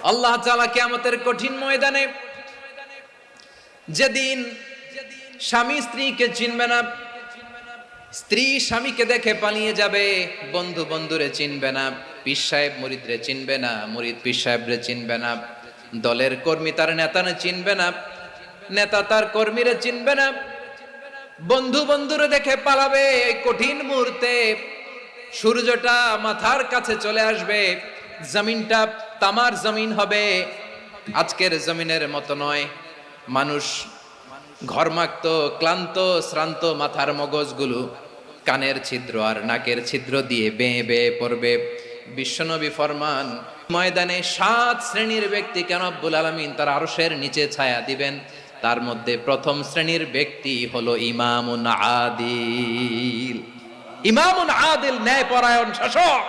আল্লাহ তাআলা কিয়ামতের কঠিন ময়দানে যেদিন স্বামী স্ত্রীকে চিনবে না, স্ত্রী স্বামীকে দেখে পালিয়ে যাবে, বন্ধু বন্ধুরে চিনবে না, পীর সাহেব মুরিদরে চিনবে না, মুরিদ পীর সাহেবরে চিনবে না, দলের কর্মী তার নেতারে চিনবে না, নেতা তার কর্মীরে চিনবে না, বন্ধু বন্ধুরে দেখে পালাবে। এই কঠিন মুহূর্তে সূর্যটা মাথার কাছে চলে আসবে, জমিনটা তামার জমিন হবে, আজকের জমিনের মতো নয়। মানুষ ঘর্মাক্ত, ক্লান্ত, শ্রান্ত মাথার মগজগুলো কানের ছিদ্র আর নাকের ছিদ্র দিয়ে বেয়ে বেয়ে পড়বে। বিশ্বনবী ফরমান, ময়দানে 7 শ্রেণীর ব্যক্তিকে রব্বুল আলামিন তার আরশের নিচে ছায়া দিবেন। তার মধ্যে প্রথম শ্রেণীর ব্যক্তি হলো ইমামুন আদিল। ইমামুন আদিল, ন্যায়পরায়ণ শাসক,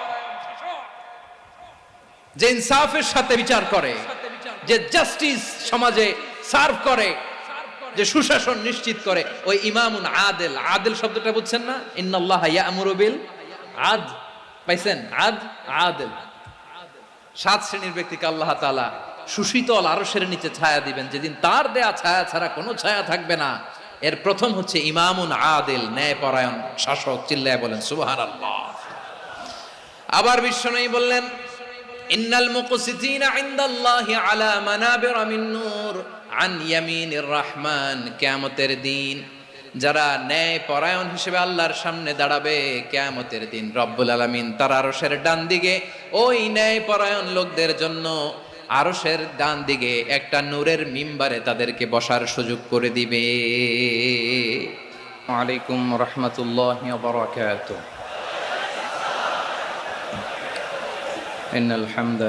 যে ইনসাফের সাথে বিচার করে, যে জাস্টিস সমাজে সার্ভ করে, যে সুশাসন নিশ্চিত করে, ওই ইমামুন আদিল। আদিল শব্দটা বুঝছেন না? ইন্নাল্লাহা ইয়া'মুরু বিল আদ, পাইছেন? আদ, আদিল। 7 শ্রেণীর ব্যক্তিকে আল্লাহ তাআলা সুশীতল আরশের নিচে ছায়া দিবেন, যেদিন তার দেয়া ছায়া ছাড়া কোনো ছায়া থাকবে না। এর প্রথম হচ্ছে ইমামুন আদিল, ন্যায়পরায়ণ শাসক। চিল্লায় বলেন সুবহানাল্লাহ। আবার বিশ্বনবী বললেন, ইন্নাল মুকসিতিনা ইনদাল্লাহি আলা মানাবিরা মিন নূর আন ইয়ামিনির রহমান। কিয়ামতের দিন যারা ন্যায়পরায়ণ হিসেবে আল্লাহর সামনে দাঁড়াবে, কিয়ামতের দিন রব্বুল আলামিন তার আরশের ডান দিকে ওই ন্যায়পরায়ণ লোকদের জন্য আরশের ডান দিকে একটা নূরের মিম্বারে তাদেরকে বসার সুযোগ করে দিবে। ওয়ালাইকুম রাহমাতুল্লাহি ওয়া বারাকাতুহু। إن الحمد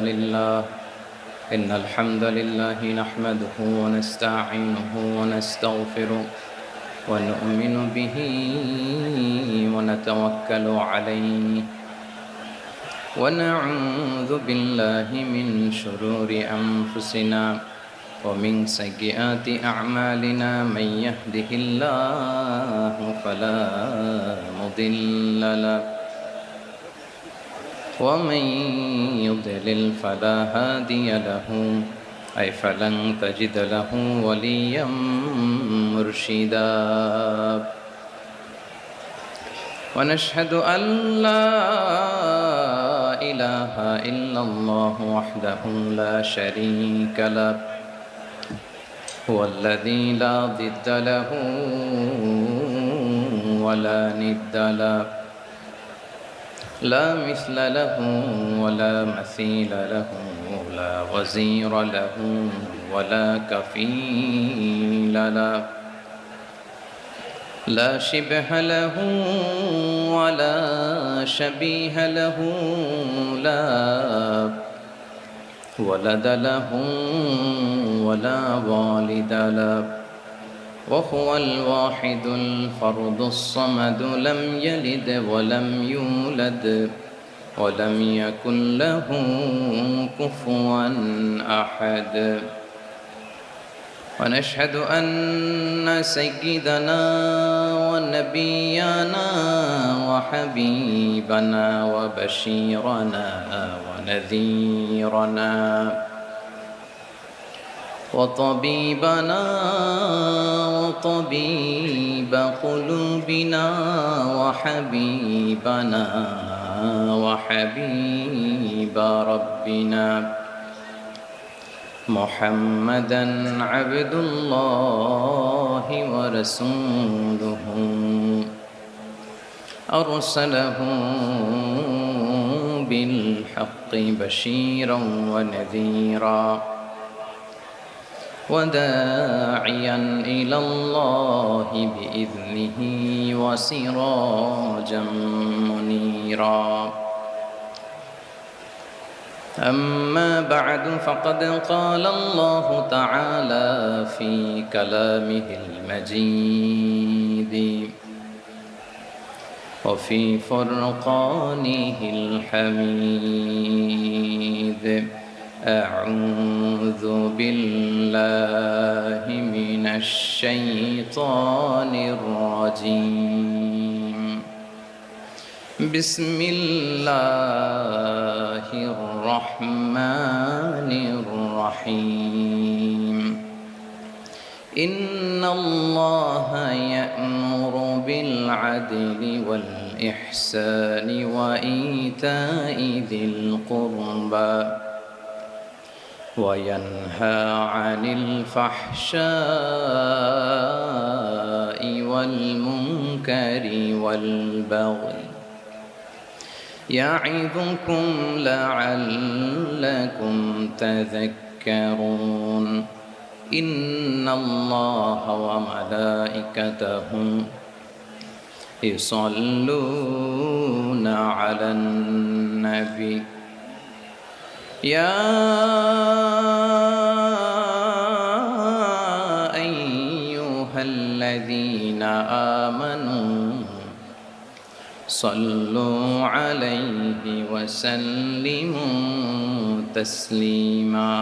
لله نحمده ونستعينه ونستغفره ونؤمن به ونتوكل عليه ونعوذ بالله من شرور أنفسنا ومن سيئات أعمالنا من يهده الله فلا مضل له ومن يضلل فلا هادي له أي فلن تجد له وليا مرشدا ونشهد أن لا إله إلا الله وحده لا شريك له هو الذي لا ضد له ولا ند له لا مثل له ولا مثيل له لا وزير له ولا كفيل له لا شبه له ولا شبيه له لا ولد له ولا والد له وهو الواحد الفرد الصمد لم يلد ولم يولد ولم يكن له كفوا أحد ونشهد أن سيدنا ونبينا وحبيبنا وبشيرنا ونذيرنا وطبيبنا وطبيب قلوبنا وحبيبنا وحبيب ربنا محمدا عبد الله ورسوله أرسله بالحق بشيرا ونذيرا وداعيا إلى الله بإذنه وسراجا منيرا أما بعد فقد قال الله تعالى في كلامه المجيد وفي فرقانه الحميد أعوذ بالله من الشيطان الرجيم بسم الله الرحمن الرحيم إن الله يأمر بالعدل والإحسان وإيتاء ذي القربى وينهى عن الفحشاء والمنكر والبغي يعظكم لعلكم تذكرون إن الله وملائكته يصلون على النبي يا أيها الذين آمنوا صلوا عليه وسلموا تسليما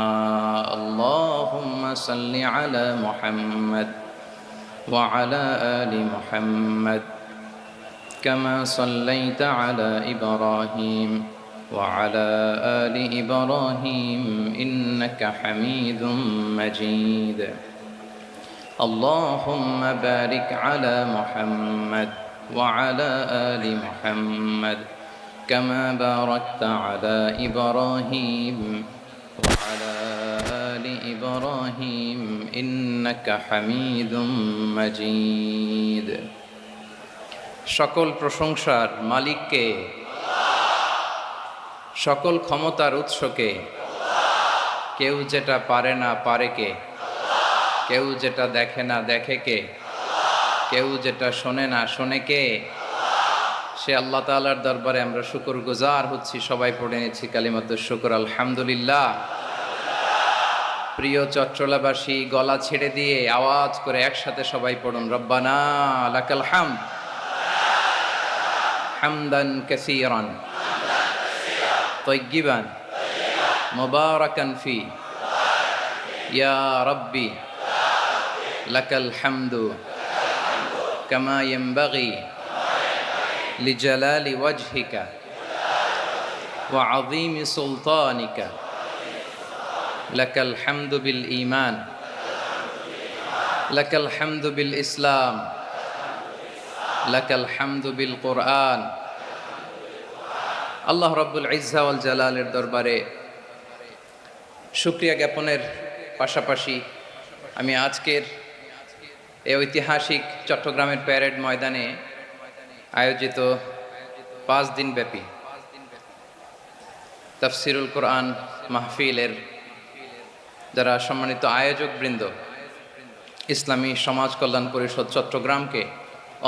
اللهم صل على محمد وعلى آل محمد كما صليت على إبراهيم وعلى آل إبراهيم إنك حميد مجيد اللهم بارك على محمد وعلى آل محمد كما باركت على إبراهيم وعلى آل إبراهيم إنك حميد مجيد সকল প্রশংসার মালিককে সকল ক্ষমতার উৎসকে কেউ যেটা পারে না পারে কে কেউ যেটা দেখে না দেখে কে কেউ যেটা শোনে না শোনে কে সে আল্লাহ তাআলার দরবারে আমরা শুকরগুজার হচ্ছি সবাই পড়ে নিচ্ছি কালিমাতুশ শুকর আলহামদুলিল্লাহ প্রিয় চট্টলাবাসী গলা ছেড়ে দিয়ে আওয়াজ করে একসাথে সবাই পড়ুন রব্বানা লাকাল হামদ হামদান কাসীরান طيبا مباركا فيه يا ربي لك الحمد كما ينبغي لجلال وجهك وعظيم سلطانك لك الحمد بالإيمان لك الحمد بالإسلام لك الحمد بالقرآن আল্লাহ রাব্বুল ইজ্জা ওয়াল জালালের দরবারে শুকরিয়া জ্ঞাপনের পাশাপাশি আমি আজকের এই ঐতিহাসিক চট্টগ্রামের প্যারেড ময়দানে আয়োজিত 5 দিন ব্যাপী তাফসিরুল কোরআন মাহফিলের যারা সম্মানিত আয়োজক বৃন্দ ইসলামী সমাজ কল্যাণ পরিষদ চট্টগ্রামকে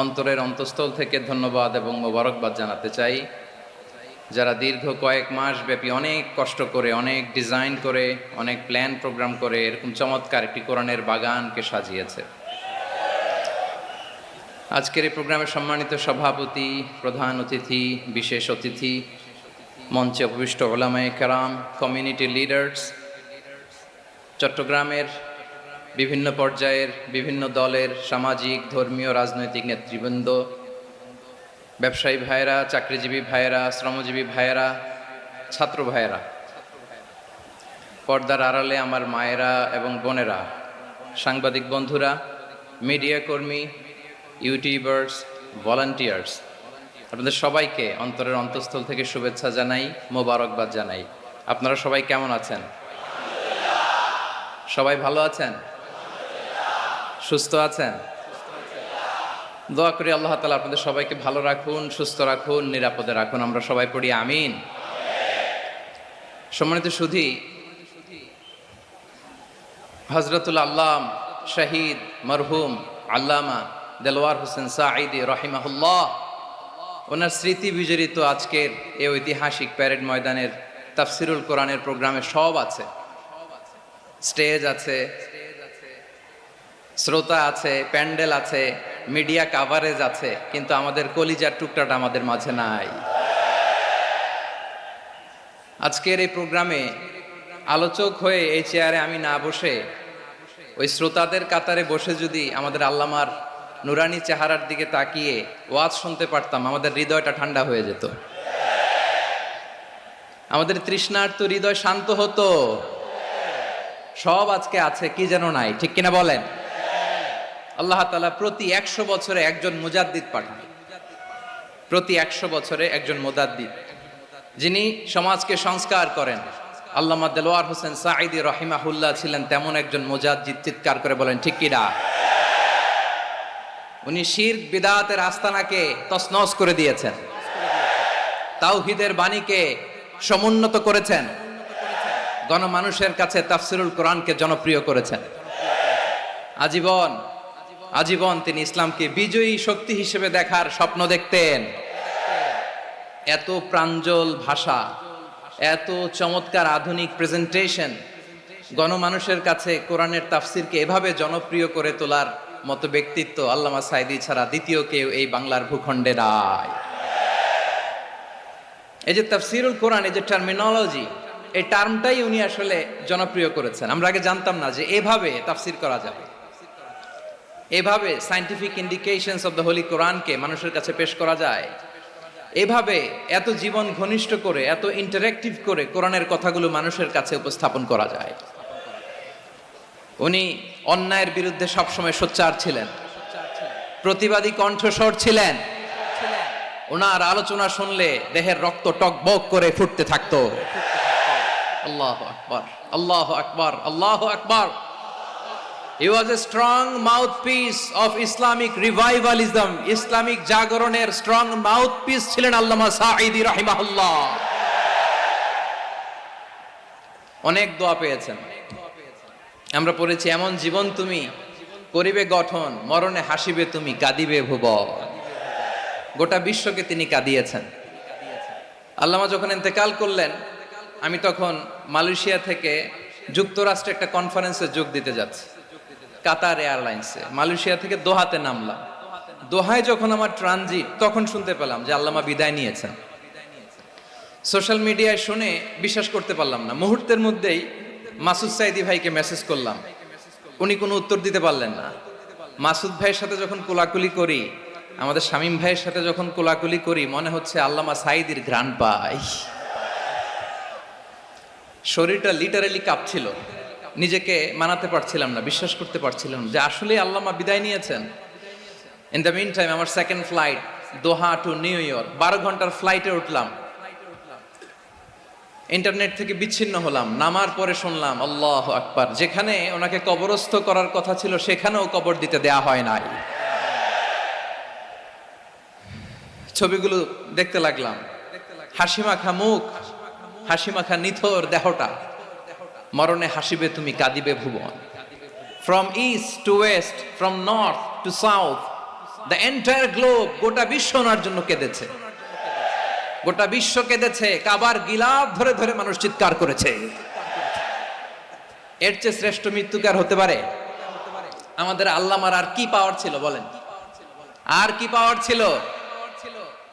অন্তরের অন্তঃস্থল থেকে ধন্যবাদ এবং মোবারকবাদ জানাতে চাই যারা দীর্ঘ কয়েক মাস ব্যাপী অনেক কষ্ট করে অনেক ডিজাইন করে অনেক প্ল্যান প্রোগ্রাম করে এরকম চমৎকার একটি কোরআনের বাগানকে সাজিয়েছে আজকের এই প্রোগ্রামের সম্মানিত সভাপতি প্রধান অতিথি বিশেষ অতিথি মঞ্চে উপবিষ্ট উলামায়ে কেরাম কমিউনিটি লিডার্স চট্টগ্রামের বিভিন্ন পর্যায়ের বিভিন্ন দলের সামাজিক ধর্মীয় রাজনৈতিক নেতৃবৃন্দ ব্যবসায়ী ভাইয়েরা চাকরিজীবী ভাইয়েরা শ্রমজীবী ভাইয়েরা ছাত্র ভাইয়েরা পর্দার আড়ালে আমার মায়েরা এবং বোনেরা সাংবাদিক বন্ধুরা মিডিয়া কর্মী ইউটিউবার্স ভলান্টিয়ার্স আপনাদের সবাইকে অন্তরের অন্তঃস্থল থেকে শুভেচ্ছা জানাই মোবারকবাদ জানাই আপনারা সবাই কেমন আছেন সবাই ভালো আছেন সুস্থ আছেন দোয়া করি আল্লাহ তাআলা আপনাদের সবাইকে ভালো রাখুন সুস্থ রাখুন নিরাপদে রাখুন আমরা সবাই পড়ি আমিন সম্মানিত সুধী হযরতুল আল্লাম শহীদ মরহুম আল্লামা দেলওয়ার হোসেন সাঈদী রাহিমাহুল্লাহ ওনার স্মৃতি বিজড়িত আজকের এই ঐতিহাসিক প্যারেড ময়দানের তাফসিরুল কোরআনের প্রোগ্রামে সব আছে স্টেজ আছে শ্রোতা আছে প্যান্ডেল আছে মিডিয়া কাভারেজ আছে কিন্তু আমাদের কলিজার টুকরাটা আমাদের মাঝে নাই আজকের এই প্রোগ্রামে আলোচক হয়ে এই চেয়ারে আমি না বসে ওই শ্রোতাদের কাতারে বসে যদি আমাদের আল্লামার নুরানি চেহারার দিকে তাকিয়ে ওয়াজ শুনতে পারতাম আমাদের হৃদয়টা ঠান্ডা হয়ে যেত আমাদের তৃষ্ণার্ত হৃদয় শান্ত হতো সব আজকে আছে কি যেন নাই ঠিক কিনা বলেন আল্লাহ তাআলা প্রতি 100 বছরে একজন মুজাদ্দিদ পাঠান, প্রতি 100 বছরে একজন মুজাদ্দিদ, যিনি সমাজকে সংস্কার করেন। আল্লামা দেলোয়ার হোসেন সাঈদী রাহিমাহুল্লাহ ছিলেন তেমন একজন মুজাদ্দিদ। চিৎকার করে বলেন ঠিক কি না? উনি শিরক বিদআতের আস্তানাকে তছনছ করে দিয়েছেন, তাওহীদের বাণীকে সমুন্নত করেছেন, গণমানুষের কাছে তাফসিরুল কোরআনকে জনপ্রিয় করেছেন। আজীবন আজীবন তিনি ইসলামকে বিজয়ী শক্তি হিসেবে দেখার স্বপ্ন দেখতেন। এত প্রাঞ্জল ভাষা, এত চমৎকার আধুনিক প্রেজেন্টেশন, গণমানুষের কাছে কোরআনের তাফসিরকে এভাবে জনপ্রিয় করে তোলার মতো ব্যক্তিত্ব আল্লামা সাঈদী ছাড়া দ্বিতীয় কেউ এই বাংলার ভূখণ্ডে নাই। এই যে তাফসিরুল কোরআন, এই যে টার্মিনোলজি, এই টার্মটাই উনি আসলে জনপ্রিয় করেছেন। আমরা আগে জানতাম না যে এভাবে তাফসির করা যাবে, এভাবে scientific indications of the Holi কোরআনকে মানুষের কাছে পেশ করা যায়, এভাবে এত জীবন ঘনিষ্ঠ করে, এত ইন্টারেক্টিভ করে কোরআনের কথাগুলো মানুষের কাছে উপস্থাপন করা যায়। উনি অন্যায়ের বিরুদ্ধে সবসময় সোচ্চার ছিলেন, প্রতিবাদী কণ্ঠস্বর ছিলেন। ওনার আলোচনা শুনলে দেহের রক্ত টকবক করে ফুটতে থাকতো। আল্লাহু আকবার, আল্লাহু আকবার, আল্লাহু আকবার। He was a strong mouthpiece of Islamic revivalism. Islamic জাগরণের স্ট্রং মাউথপিস ছিলেন আল্লামা সাঈদী রাহিমাহুল্লাহ। অনেক দোয়া পেয়েছেন। আমরা পড়েছি, এমন জীবন তুমি করিবে গঠন, মরণে হাসিবে তুমি, কাঁদিবে ভুবন। গোটা বিশ্বকে তিনি কাঁদিয়েছেন। আল্লামা যখন ইন্তেকাল করলেন, আমি তখন মালয়েশিয়া থেকে যুক্তরাষ্ট্রে একটা কনফারেন্সে যোগ দিতে যাচ্ছি, কাতার এয়ারলাইন্সে। মালয়েশিয়া থেকে দোহাতে নামলাম। দোহায় যখন আমার ট্রানজিট, তখন শুনতে পেলাম যে আল্লামা বিদায় নিয়েছেন। সোশ্যাল মিডিয়ায় শুনে বিশ্বাস করতে পারলাম না। মুহূর্তের মধ্যেই মাসুদ সাঈদী ভাইকে মেসেজ করলাম, উনি কোনো উত্তর দিতে পারলেন না। মাসুদ ভাইয়ের সাথে যখন কোলাকুলি করি, আমাদের শামীম ভাইয়ের সাথে যখন কোলাকুলি করি, মনে হচ্ছে আল্লামা সাঈদীর ঘ্রাণ পাই। শরীরটা লিটারালি কাঁপছিল, নিজেকে মানাতে পারছিলাম না, বিশ্বাস করতে পারছিলাম যে আসলে আল্লামা বিদায় নিয়েছেন। ইন দ্য মিন টাইম আমার সেকেন্ড ফ্লাইট দোহা টু নিউ ইয়র্ক, 12 ঘন্টার ফ্লাইটে উঠলাম। ইন্টারনেট থেকে বিচ্ছিন্ন হলাম। নামার পরে শুনলাম আল্লাহু আকবার, যেখানে ওনাকে কবরস্থ করার কথা ছিল সেখানেও কবর দিতে দেয়া হয় নাই। ছবিগুলো দেখতে লাগলাম, হাসিমাখা মুখ, হাসিমাখা নিথর দেহটা, মরণে হাসিবে তুমি, কাঁদিবে ভুবন। From east to west, from north to south, the entire globe, গোটা বিশ্ব ওনার জন্য কেঁদেছে, গোটা বিশ্ব কেঁদেছে। কাবার গিলাফ ধরে ধরে মানুষ চিৎকার করেছে। এর চেয়ে শ্রেষ্ঠ মৃত্যুকার হতে পারে? আমাদের আল্লামার আর কি পাওয়ার ছিল বলেন? আর কি পাওয়ার ছিল?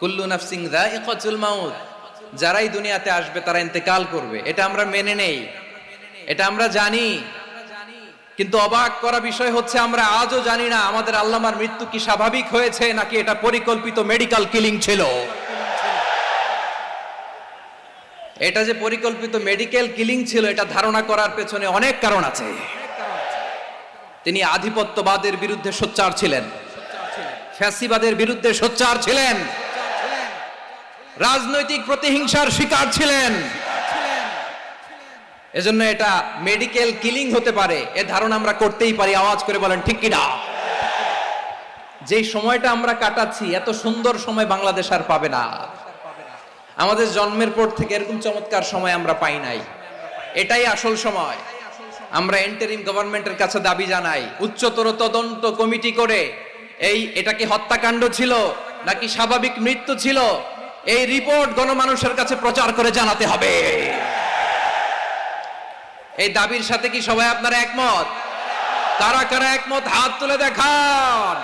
কুল্লু নাফসিন যায়িকাতুল মাউত, যারাই দুনিয়াতে আসবে তারা ইন্তেকাল করবে, এটা আমরা মেনে নেই, এটা আমরা জানি। কিন্তু অবাক করা বিষয় হচ্ছে, আমরা আজও জানি না আমাদের আল্লামার মৃত্যু কি স্বাভাবিক হয়েছে নাকি এটা পরিকল্পিত মেডিকেল কিলিং ছিল। এটা যে পরিকল্পিত মেডিকেল কিলিং ছিল, এটা ধারণা করার পেছনে অনেক কারণ আছে। তিনি আধিপত্যবাদের বিরুদ্ধে সোচ্চার ছিলেন, ফ্যাসিবাদের বিরুদ্ধে সোচ্চার ছিলেন, রাজনৈতিক প্রতিহিংসার শিকার ছিলেন। এজন্য এটা মেডিকেল কিলিং হতে পারে এ ধারণা আমরা করতেই পারি। আওয়াজ করে বলেন ঠিক কিনা? যেই সময়টা আমরা কাটাচ্ছি, এত সুন্দর সময় বাংলাদেশ আর পাবে না। আমাদের জন্মের পর থেকে এরকম চমৎকার সময় আমরা পাই নাই। এটাই আসল সময়। আমরা ইন্টারিম গভর্নমেন্টের কাছে দাবি জানাই, উচ্চতর তদন্ত কমিটি করে এটা কি হত্যাকাণ্ড ছিল নাকি স্বাভাবিক মৃত্যু ছিল, এই রিপোর্ট গণমানুষের কাছে প্রচার করে জানাতে হবে। এই দাবির সাথে কি সবাই আপনারা একমত? কারা কারা একমত হাত তুলে দেখান।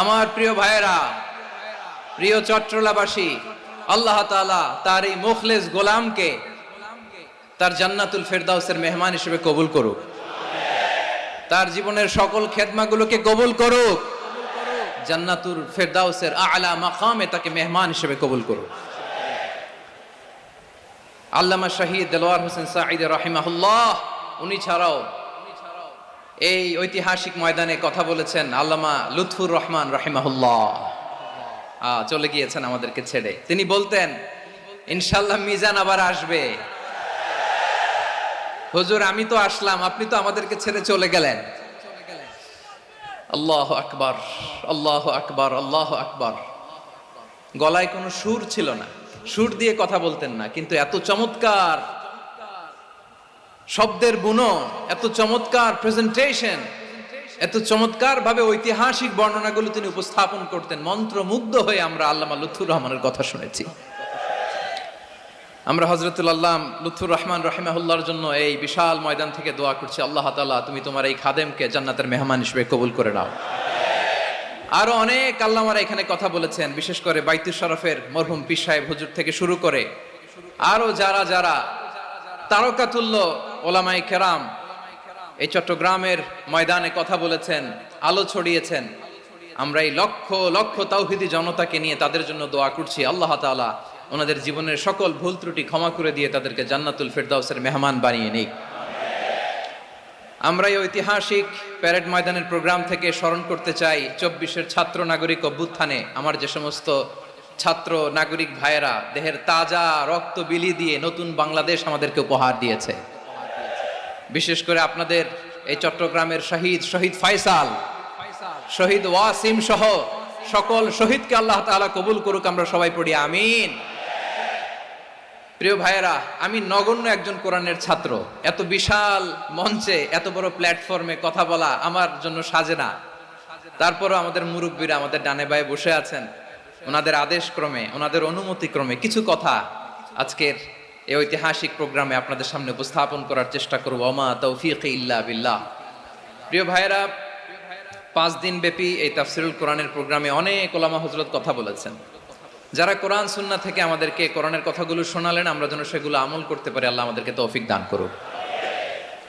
আমার প্রিয় ভাইয়েরা, প্রিয় চট্টলাবাসী, আল্লাহ তাআলা তার এই মুখলেস গোলামকে তার জান্নাতুল ফেরদাউসের মেহমান হিসেবে কবুল করুক, তার জীবনের সকল খেদমাগুলোকে কবুল করুক, জান্নাতুল ফেরদাউসের আলা মাকামে তাকে মেহমান হিসেবে কবুল করুক। আল্লামা শহীদ দেলোয়ার হোসেন সাঈদ রাহিমাহুল্লাহ, উনি ছাড়াও এই ঐতিহাসিক ময়দানে কথা বলেছেন আল্লামা লুৎফুর রহমান রাহিমাহুল্লাহ। চলে গিয়েছেন আমাদেরকে ছেড়ে। তিনি বলতেন, ইনশাআল্লাহ মিজান আবার আসবে। হুজুর আমি তো আসলাম, আপনি তো আমাদেরকে ছেড়ে চলে গেলেন। আল্লাহু আকবার, আল্লাহু আকবার, আল্লাহু আকবার। গলায় কোনো সুর ছিল না, সুর দিয়ে কথা বলতেন না, কিন্তু এত চমৎকার শব্দের বুনন, এত চমৎকার প্রেজেন্টেশন, এত চমৎকার ভাবে ঐতিহাসিক বর্ণনাগুলো তিনি উপস্থাপন করতেন। মন্ত্রমুগ্ধ হয়ে আমরা আল্লামা লুৎফুর রহমানের কথা শুনেছি। আমরা হযরতুল আল্লাম লুৎফুর রহমান রাহিমাহুল্লাহর জন্য এই বিশাল ময়দান থেকে দোয়া করছি, আল্লাহ তাআলা তুমি তোমার এই খাদেমকে জান্নাতের মেহমান হিসেবে কবুল করে নাও। আরো অনেক আল্লামারা এখানে কথা বলেছেন, বিশেষ করে বাইতুল শরফের মরহুম পীর সাহেব হুজুর থেকে শুরু করে আরো যারা যারা তারকাতুল্য ওলামায়ে কেরাম এই চট্টগ্রামের ময়দানে কথা বলেছেন, আলো ছড়িয়েছেন। আমরা এই লক্ষ লক্ষ তাওহীদি জনতাকে নিয়ে তাদের জন্য দোয়া করছি, আল্লাহ তাআলা ওনাদের জীবনের সকল ভুল ত্রুটি ক্ষমা করে দিয়ে তাদেরকে জান্নাতুল ফেরদাউসের মেহমান বানিয়ে নিক। আমরা এই ঐতিহাসিক প্যারেড ময়দানের প্রোগ্রাম থেকে স্মরণ করতে চাই 24-এর ছাত্র নাগরিক অভ্যুত্থানে আমার যে সমস্ত ছাত্র নাগরিক ভাইয়েরা দেহের তাজা রক্ত বিলি দিয়ে নতুন বাংলাদেশ আমাদেরকে উপহার দিয়েছে। বিশেষ করে আপনাদের এই চট্টগ্রামের শহীদ ফাইসাল, শহীদ ওয়াসিম সহ সকল শহীদকে আল্লাহ তাআলা কবুল করুক। আমরা সবাই পড়ি আমিন। প্রিয় ভাইয়েরা, আমি নগণ্য একজন কোরআনের ছাত্র, এত বিশাল মঞ্চে এত বড় প্ল্যাটফর্মে কথা বলা আমার জন্য সাজে না। তারপরও আমাদের মুরব্বীরা আমাদের ডানে বায়ে বসে আছেন, ওনাদের আদেশ ক্রমে, ওনাদের অনুমতি ক্রমে কিছু কথা আজকের এই ঐতিহাসিক প্রোগ্রামে আপনাদের সামনে উপস্থাপন করার চেষ্টা করব। ওমা তৌফিকি ইল্লা বিল্লাহ। প্রিয় ভাইয়েরা, 5 দিন ব্যাপী এই তাফসিরুল কোরআনের প্রোগ্রামে অনেক ওলামা হযরত কথা বলেছেন। যারা কোরআন সুন্নাহ থেকে আমাদেরকে কোরআনের কথাগুলো শোনালেন, আমরা যেন সেগুলো আমল করতে পারি, আল্লাহ আমাদেরকে তৌফিক দান করুক।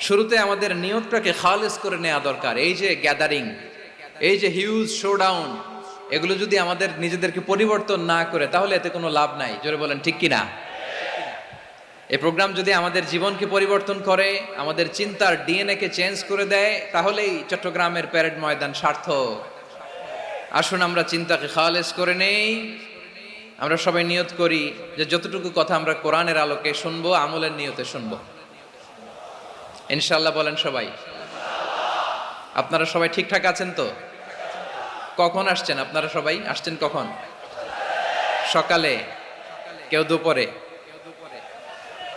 শুরুতে আমাদের নিয়তটাকে খালেস করে নেওয়া দরকার। এই যে গ্যাদারিং, এই যে হিউজ শোডাউন, এগুলো যদি আমাদের নিজেদেরকে পরিবর্তন না করে তাহলে এতে কোনো লাভ নাই। জোরে বলেন ঠিক কিনা? এই প্রোগ্রাম যদি আমাদের জীবনকে পরিবর্তন করে, আমাদের চিন্তার ডিএনএ কে চেঞ্জ করে দেয়, তাহলেই চট্টগ্রামের প্যারেড ময়দান সার্থক। আসুন আমরা চিন্তাকে খালেস করে নেই। আমরা সবাই নিয়ত করি যে যতটুকু কথা আমরা কোরআনের আলোকে শুনবো, আমলের নিয়তে শুনবো ইনশাআল্লাহ। বলেন সবাই। আপনারা সবাই ঠিকঠাক আছেন তো? কখন আসছেন আপনারা? সবাই আসছেন কখন? সকালে, কেউ দুপুরে,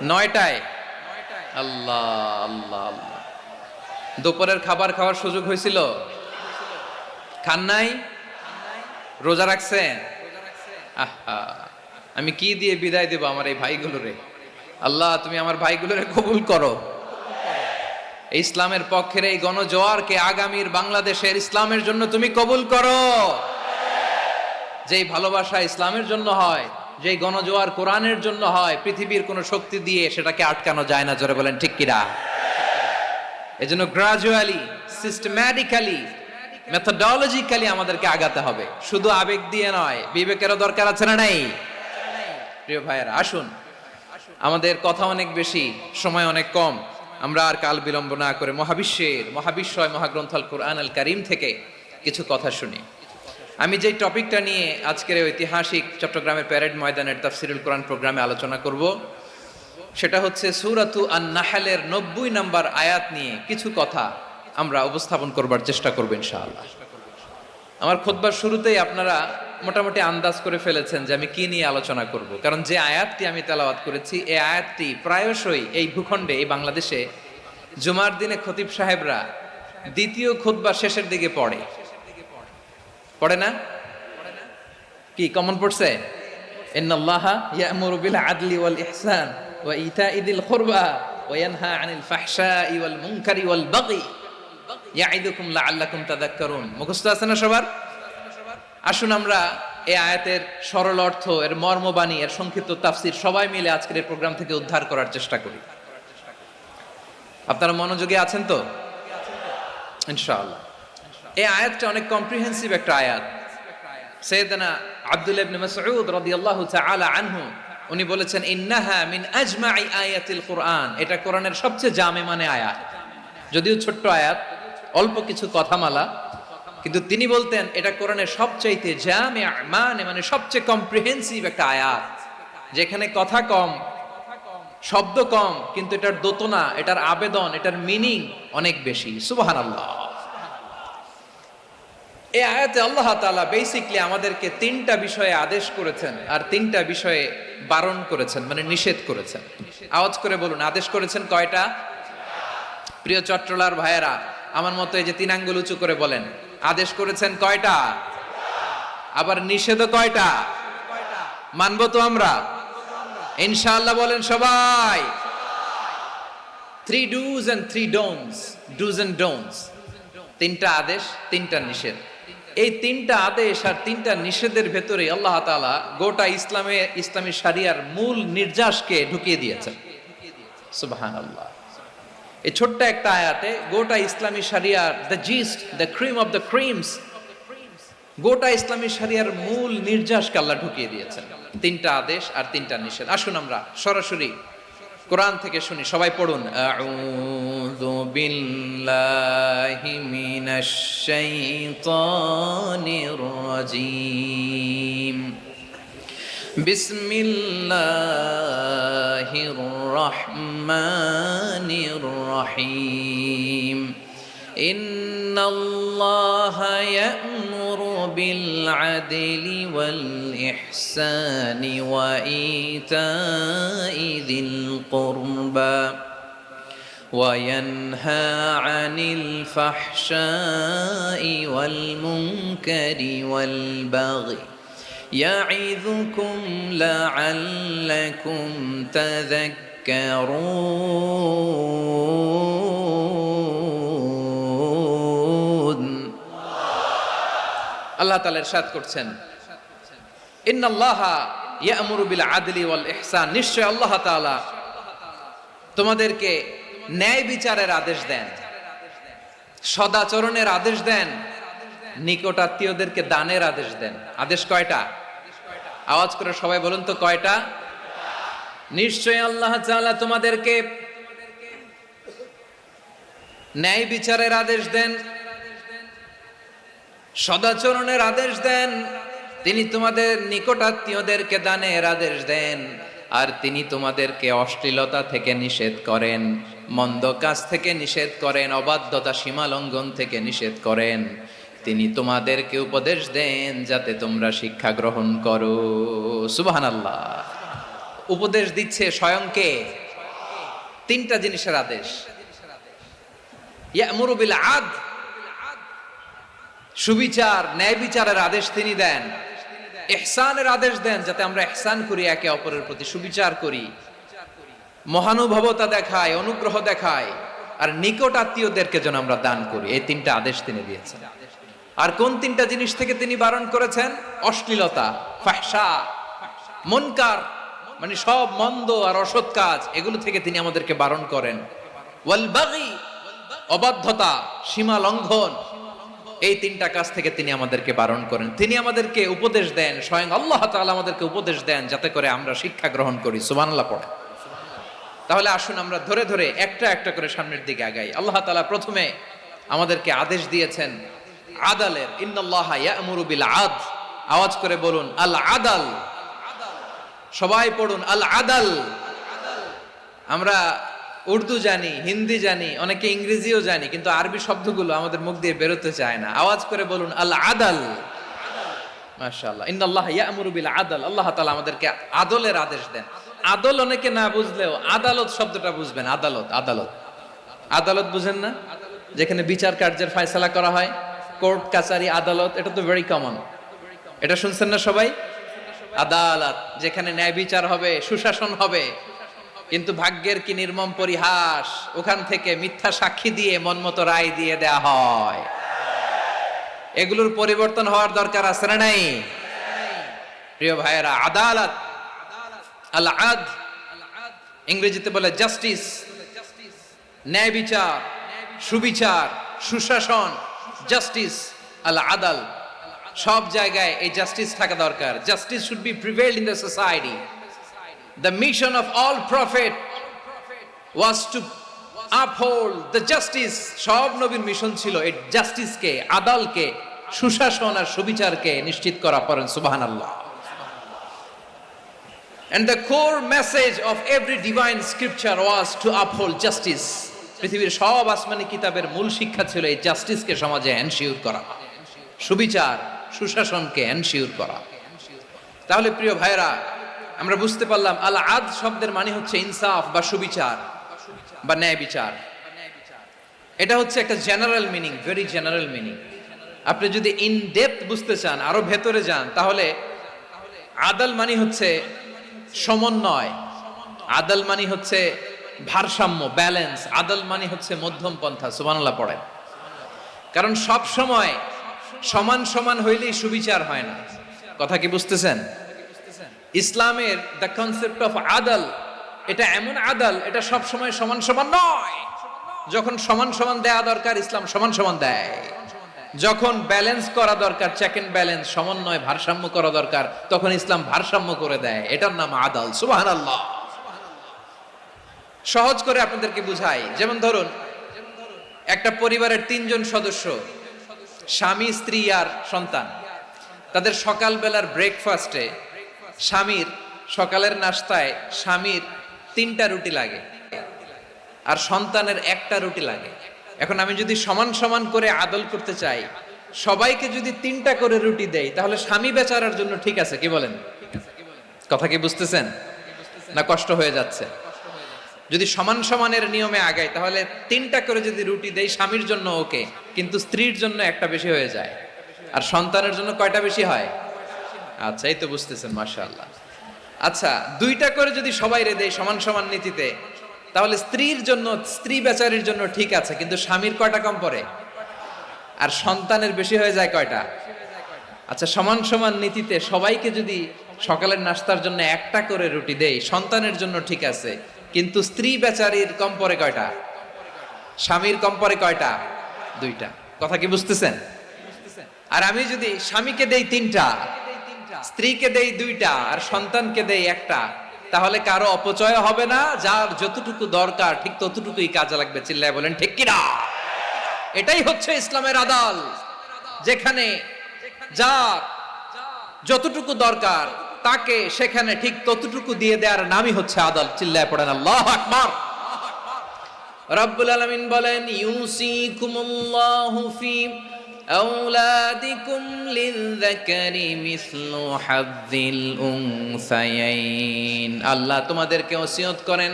9টায়। আল্লাহ আল্লাহ আল্লাহ। দুপুরের খাবার খাওয়ার সুযোগ হয়েছিল? খান নাই? রোজা রাখছেন? আহা, আমি কি দিয়ে বিদায় দেব আমার এই ভাইগুলোরে? আল্লাহ তুমি আমার ভাইগুলোরে কবুল করো। এই ইসলামের পক্ষের এই গণজোয়ারকে আগামীর বাংলাদেশের ইসলামের জন্য তুমি কবুল করো। যেই ভালোবাসা ইসলামের জন্য হয়, যেই গণজোয়ার কোরআনের জন্য হয়, পৃথিবীর কোনো শক্তি দিয়ে সেটাকে আটকানো যায় না। জোরে বলেন ঠিক কিনা? এজন্য গ্রাজুয়ালি, সিস্টেম্যাটিক্যালি, মেথোডোলজিক্যালি আমাদেরকে আগাতে হবে, শুধু আবেগ দিয়ে নয়। বিবেকেরও দরকার আছে না নাই? প্রিয় ভাইয়েরা, আসুন, আমাদের কথা অনেক বেশি, সময় অনেক কম। আমরা আর কাল বিলম্ব না করে মহাবিশ্বয় মহাগ্রন্থ আল কোরআন আল কারীম থেকে কিছু কথা শুনি। আমি যে টপিকটা নিয়ে আজকের ঐতিহাসিক চট্টগ্রামের প্যারেড ময়দানের তাফসিরুল কোরআন প্রোগ্রামে আলোচনা করব, সেটা হচ্ছে সূরাতু আন-নাহলের 90 নম্বর আয়াত নিয়ে কিছু কথা আমরা উপস্থাপন করবার চেষ্টা করব ইনশাআল্লাহ। আমার খুতবার শুরুতেই আপনারা মোটামুটি আন্দাজ করে ফেলেছেন যে আমি কি নিয়ে আলোচনা করব, কারণ যে আয়াতটি আমি তেলাওয়াত করেছি এই আয়াতটি প্রায়শই এই ভূখণ্ডে, এই বাংলাদেশে জুমার দিনে খতিব সাহেবরা দ্বিতীয় খুতবার শেষের দিকে পড়ে না? কি কমন পড়ছে? ইন্নাল্লাহা ইয়া'মুরু বিল আদলি ওয়াল ইহসান ওয়া ইতা'i যিল কুরবা ওয়া ইয়ানহা আনিল ফাহশাই ওয়াল মুনকারি ওয়াল বাগি ইয়া'iদুকুম লাআল্লাকুম তাযাক্কারুন। মুখস্থ আছে না সবার? আসুন আমরা এই আয়াতের সরল অর্থ, এর মর্মবাণী, এর সংক্ষিপ্ত তাফসীর সবাই মিলে আজকের এই প্রোগ্রাম থেকে উদ্ধার করার চেষ্টা করি। আপনারা মনোযোগী আছেন তো? ইনশাআল্লাহ। এই আয়াতটা অনেক কম্প্রিহেন্সিভ একটা আয়াত। সাইয়েদনা আব্দুল্লাহ ইবনে মাসউদ রাদিয়াল্লাহু তাআলা আনহু উনি বলেছেন, ইন্নাহা মিন আজমাই আয়াতিল কুরআন, এটা কোরআনের সবচেয়ে জামে মানে আয়াত। যদিও ছোট্ট আয়াত, অল্প কিছু কথামালা, কিন্তু তিনি বলতেন এটা কোরআনের সবচাইতে জামে মানে সবচেয়ে কম্প্রিহেন্সিভ একটা আয়াত, যেখানে কথা কম, শব্দ কম, কিন্তু এটার দোতনা, এটার আবেদন, এটার মিনিং অনেক বেশি। সুবহানাল্লাহ। এই আয়াতে আল্লাহ তাআলা বেসিক্যালি আমাদেরকে তিনটা বিষয়ে আদেশ করেছেন আর তিনটা বিষয়ে বারণ করেছেন, মানে নিষেধ করেছেন। আওয়াজ করে বলুন, আদেশ করেছেন কয়টা? প্রিয় চট্টলার ভাইয়েরা, আমার মতো এই যে তিন আঙ্গুল উঁচু করে বলেন, আদেশ করেছেন কয়টা? আবার নিষেধও কয়টা? মানবো তো আমরা ইনশাআল্লাহ? বলেন সবাই। 3 do's and 3 don'ts, do's and don'ts, তিনটা আদেশ, তিনটা নিষেধ। এই তিনটা আদেশ আর তিনটা নিষেধের ভেতরে আল্লাহ তাআলা গোটা ইসলামী শরিয়ার মূল নির্যাসকে ঢুকিয়ে দিয়েছেন। সুবহানাল্লাহ। এই ছোট্ট একটা আয়াতে গোটা ইসলামী শরিয়ার, the gist, the cream of the creams, গোটা ইসলামী শরিয়ার মূল নির্যাসকে আল্লাহ ঢুকিয়ে দিয়েছেন। তিনটা আদেশ আর তিনটা নিষেধ। আসুন আমরা সরাসরি কোরআন থেকে শুনি, সবাই পড়ুন। আউযু বিল্লাহি মিনাশ শাইতানির রাজীম। বিসমিল্লাহির রহমানির রহিম। ইন্নাল্লাহা ইয়া'মুরু বিল আদলি ওয়াল ইহসানি ওয়া ইতাই যিল কুরবা ওয়া ইয়ানহা আনিল ফাহশাই ওয়াল মুনকারি ওয়াল বাগি ইয়া'iযুকুম লা'আল্লাকুম তাযাক্কারুন। আল্লাহ তাআলা ইরশাদ করছেন, ইন্নাল্লাহা ইয়া'মুরু বিল আদলি ওয়াল ইহসান, নিশ্চয় আল্লাহ তাআলা তোমাদেরকে ন্যায় বিচারের আদেশ দেন, সদাচরণের আদেশ দেন, নিকটাত্মীয়দেরকে দানের আদেশ দেন। আদেশ কয়টা? আওয়াজ করে সবাই বলুন তো কয়টা? নিশ্চয় আল্লাহ তাআলা তোমাদেরকে ন্যায় বিচারের আদেশ দেন, সদাচরণের আদেশ দেন, তিনি তোমাদের নিকটাত্মীয়দেরকে দানের আদেশ দেন, আর তিনি তোমাদেরকে অশ্লীলতা থেকে নিষেধ করেন, মন্দ কাজ থেকে নিষেধ করেন, অবাধ্যতা সীমা লঙ্ঘন থেকে নিষেধ করেন। তিনি তোমাদেরকে উপদেশ দেন যাতে তোমরা শিক্ষা গ্রহণ করো। সুবহানাল্লাহ। উপদেশ দিচ্ছে স্বয়ং কে? তিনটা জিনিসের আদেশ। ইয়া'মুরু বিল আদল, সুবিচার, ন্যায় বিচারের আদেশ তিনি দেন। ইহসানের আদেশ দেন, যাতে আমরা ইহসান করি, একে অপরের প্রতি সুবিচার করি, মহানুভবতা দেখায়, অনুগ্রহ দেখায়, আর নিকট আত্মীয়দেরকে যেন আমরা দান করি। এই তিনটা আদেশ তিনি দিয়েছেন। আর কোন তিনটা জিনিস থেকে তিনি বারণ করেছেন? অশ্লীলতা, ফাহশা, মুনকার, মানে সব মন্দ আর অসৎ কাজ, এগুলো থেকে তিনি আমাদেরকে বারণ করেন। ওয়াল বাগি, অবাধ্যতা, সীমা লঙ্ঘন, এই তিনটা কাজ থেকে তিনি আমাদেরকে বারণ করেন। তিনি আমাদেরকে উপদেশ দেন, স্বয়ং আল্লাহ তাআলা আমাদেরকে উপদেশ দেন যাতে করে আমরা শিক্ষা গ্রহণ করি। সুবহানাল্লাহ পড়ে। তাহলে আসুন আমরা ধরে ধরে একটা একটা করে সামনের দিকে আগাই। আল্লাহ তাআলা প্রথমে আমাদেরকে আদেশ দিয়েছেন আদালের। ইন্নাল্লাহা ইয়া'মুরু বিল আদল। আওয়াজ করে বলুন আল আদাল। সবাই পড়ুন আল আদাল। আমরা উর্দু জানি, হিন্দি জানি, অনেকে ইংরেজিও জানি, কিন্তু আরবি শব্দগুলো আমাদের মুখ দিয়ে বেরোতে চায় না। আওয়াজ করে বলুন আল আদাল। মাশাআল্লাহ। ইন্নাল্লাহা ইয়া'মুরু বিল আদল। আল্লাহ তাআলা আমাদেরকে আদলের আদেশ দেন। আদল অনেকে না বুঝলেও আদালত শব্দটা বুঝবেন। আদালত, আদালত, আদালত বুঝেন না? যেখানে বিচার কার্যের ফয়সালা করা হয়, কোর্ট কাচারি আদালত, এটা তো ভেরি কমন। এটা শুনছেন না সবাই? আদালত, যেখানে ন্যায় বিচার হবে, সুশাসন হবে। কিন্তু ভাগ্যের কি নির্মম পরিহাস, ওখান থেকে মিথ্যা সাক্ষী দিয়ে মনমতো রায় দিয়ে দেয়া হয়। এগুলোর পরিবর্তন হওয়ার দরকার আছে না নাই? প্রিয় ভাইয়েরা, আদালত, আল আদ, ইংরেজিতে বলে জাস্টিস, ন্যায় বিচার, সুবিচার, সুশাসন, জাস্টিস, আল আদাল, সব জায়গায় এই জাস্টিস থাকা দরকার। Justice should be prevailed in the society. The mission of all prophet was to uphold the justice. সব নবীর মিশন ছিল এই জাস্টিসকে, আদালকে, সুশাসন আর সুবিচারকে নিশ্চিত করা। পড়েন সুবহানাল্লাহ। And the core message of every divine scripture was to uphold justice. পৃথিবীর সব আসমানি কিতাবের মূল শিক্ষা ছিল এই জাস্টিসকে সমাজে এনশিওর করা, সুবিচার, সুশাসনকে এনশিওর করা। তাহলে প্রিয় ভাইরা, আমরা বুঝতে পারলাম আল আদ শব্দের মানে হচ্ছে ইনসাফ বা সুবিচার বা ন্যায় বিচার। এটা হচ্ছে একটা general meaning, very general meaning. আপনি যদি ইন ডেপথ বুঝতে চান, আরো ভেতরে যান, তাহলে আদাল মানে হচ্ছে সমন্বয়, আদাল মানে হচ্ছে ভারসাম্য, ব্যালেন্স। আদাল মানে হচ্ছে মধ্যম পন্থা। সুবহানাল্লাহ পড়েন। কারণ সব সময় সমান সমান হইলেই সুবিচার হয় না। কথা কি বুঝতেছেন? ইসলামের দ্য কনসেপ্ট অফ আদাল, এটা এমন আদাল, এটা সব সময় সমান সমান নয়। যখন সমান সমান দেয়া দরকার, ইসলাম সমান সমান দেয়। যখন ব্যালেন্স করা দরকার, চেক এন্ড ব্যালেন্স, সমন্বয়, ভারসাম্য করা দরকার, তখন ইসলাম ভারসাম্য করে দেয়। এটার নাম আদাল। সুবহানাল্লাহ। সহজ করে আপনাদেরকে বুঝাই। যেমন ধরুন, একটা পরিবারের 3 জন সদস্য, স্বামী, স্ত্রী আর সন্তান। তাদের সকালবেলার ব্রেকফাস্টে, স্বামীর সকালের নাস্তায় স্বামীর 3টা রুটি লাগে আর সন্তানের 1টা রুটি লাগে। এখন আমি যদি সমান সমান করে আদল করতে চাই, সবাইকে যদি 3টা করে রুটি দেই, তাহলে স্বামী বেচারার জন্য ঠিক আছে? কি বলেন? কথা কি বুঝতেছেন না কষ্ট হয়ে যাচ্ছে? যদি সমান সমানের নিয়মে আগাই, তাহলে 3টা করে যদি রুটি দেই, স্বামীর জন্য ওকে, কিন্তু স্ত্রীর জন্য 1টা বেশি হয়ে যায়। আর সন্তানের জন্য কয়টা বেশি হয়? আচ্ছা, এই তো বুঝতেছেন, মাশাআল্লাহ। আচ্ছা, 2টা করে যদি সবাই রে দেই সমান সমান নীতিতে, তাহলে স্ত্রীর জন্য, স্ত্রী বেচারির জন্য ঠিক আছে, কিন্তু স্বামীর কয়টা কম পড়ে? আর সন্তানের বেশি হয়ে যায় কয়টা? আচ্ছা, সমান সমান নীতিতে সবাইকে যদি সকালের নাস্তার জন্য 1টা করে রুটি দেই, সন্তানের জন্য ঠিক আছে, কিন্তু স্ত্রী বেচারির কম পড়ে কয়টা? স্বামীর কম পড়ে কয়টা? 2টা। কথা কি বুঝতেছেন? আর আমি যদি স্বামীকে দেই 3টা, স্ত্রীকে দেই 2টা, আর সন্তানকে দেই 1টা, তাহলে কারো অপচয় হবে না। যার যতটুকু দরকার ঠিক ততটুকুই কাজে লাগবে। চিল্লায় বলেন ঠিক কিনা? এটাই হচ্ছে ইসলামের আদাল, যেখানে যার যতটুকু দরকার তাকে সেখানে ঠিক ততটুকু দিয়ে দেওয়ার নামই হচ্ছে আদাল। চিল্লায় পড়েন আল্লাহু আকবার। রব্বুল আলামিন বলেন, ইউসিকুমুল্লাহু ফি আওলাদিকুম লিযযাকারি মিসলু হাযযিল উনসায়াইন। আল্লাহ তোমাদেরকে ওসিয়ত করেন,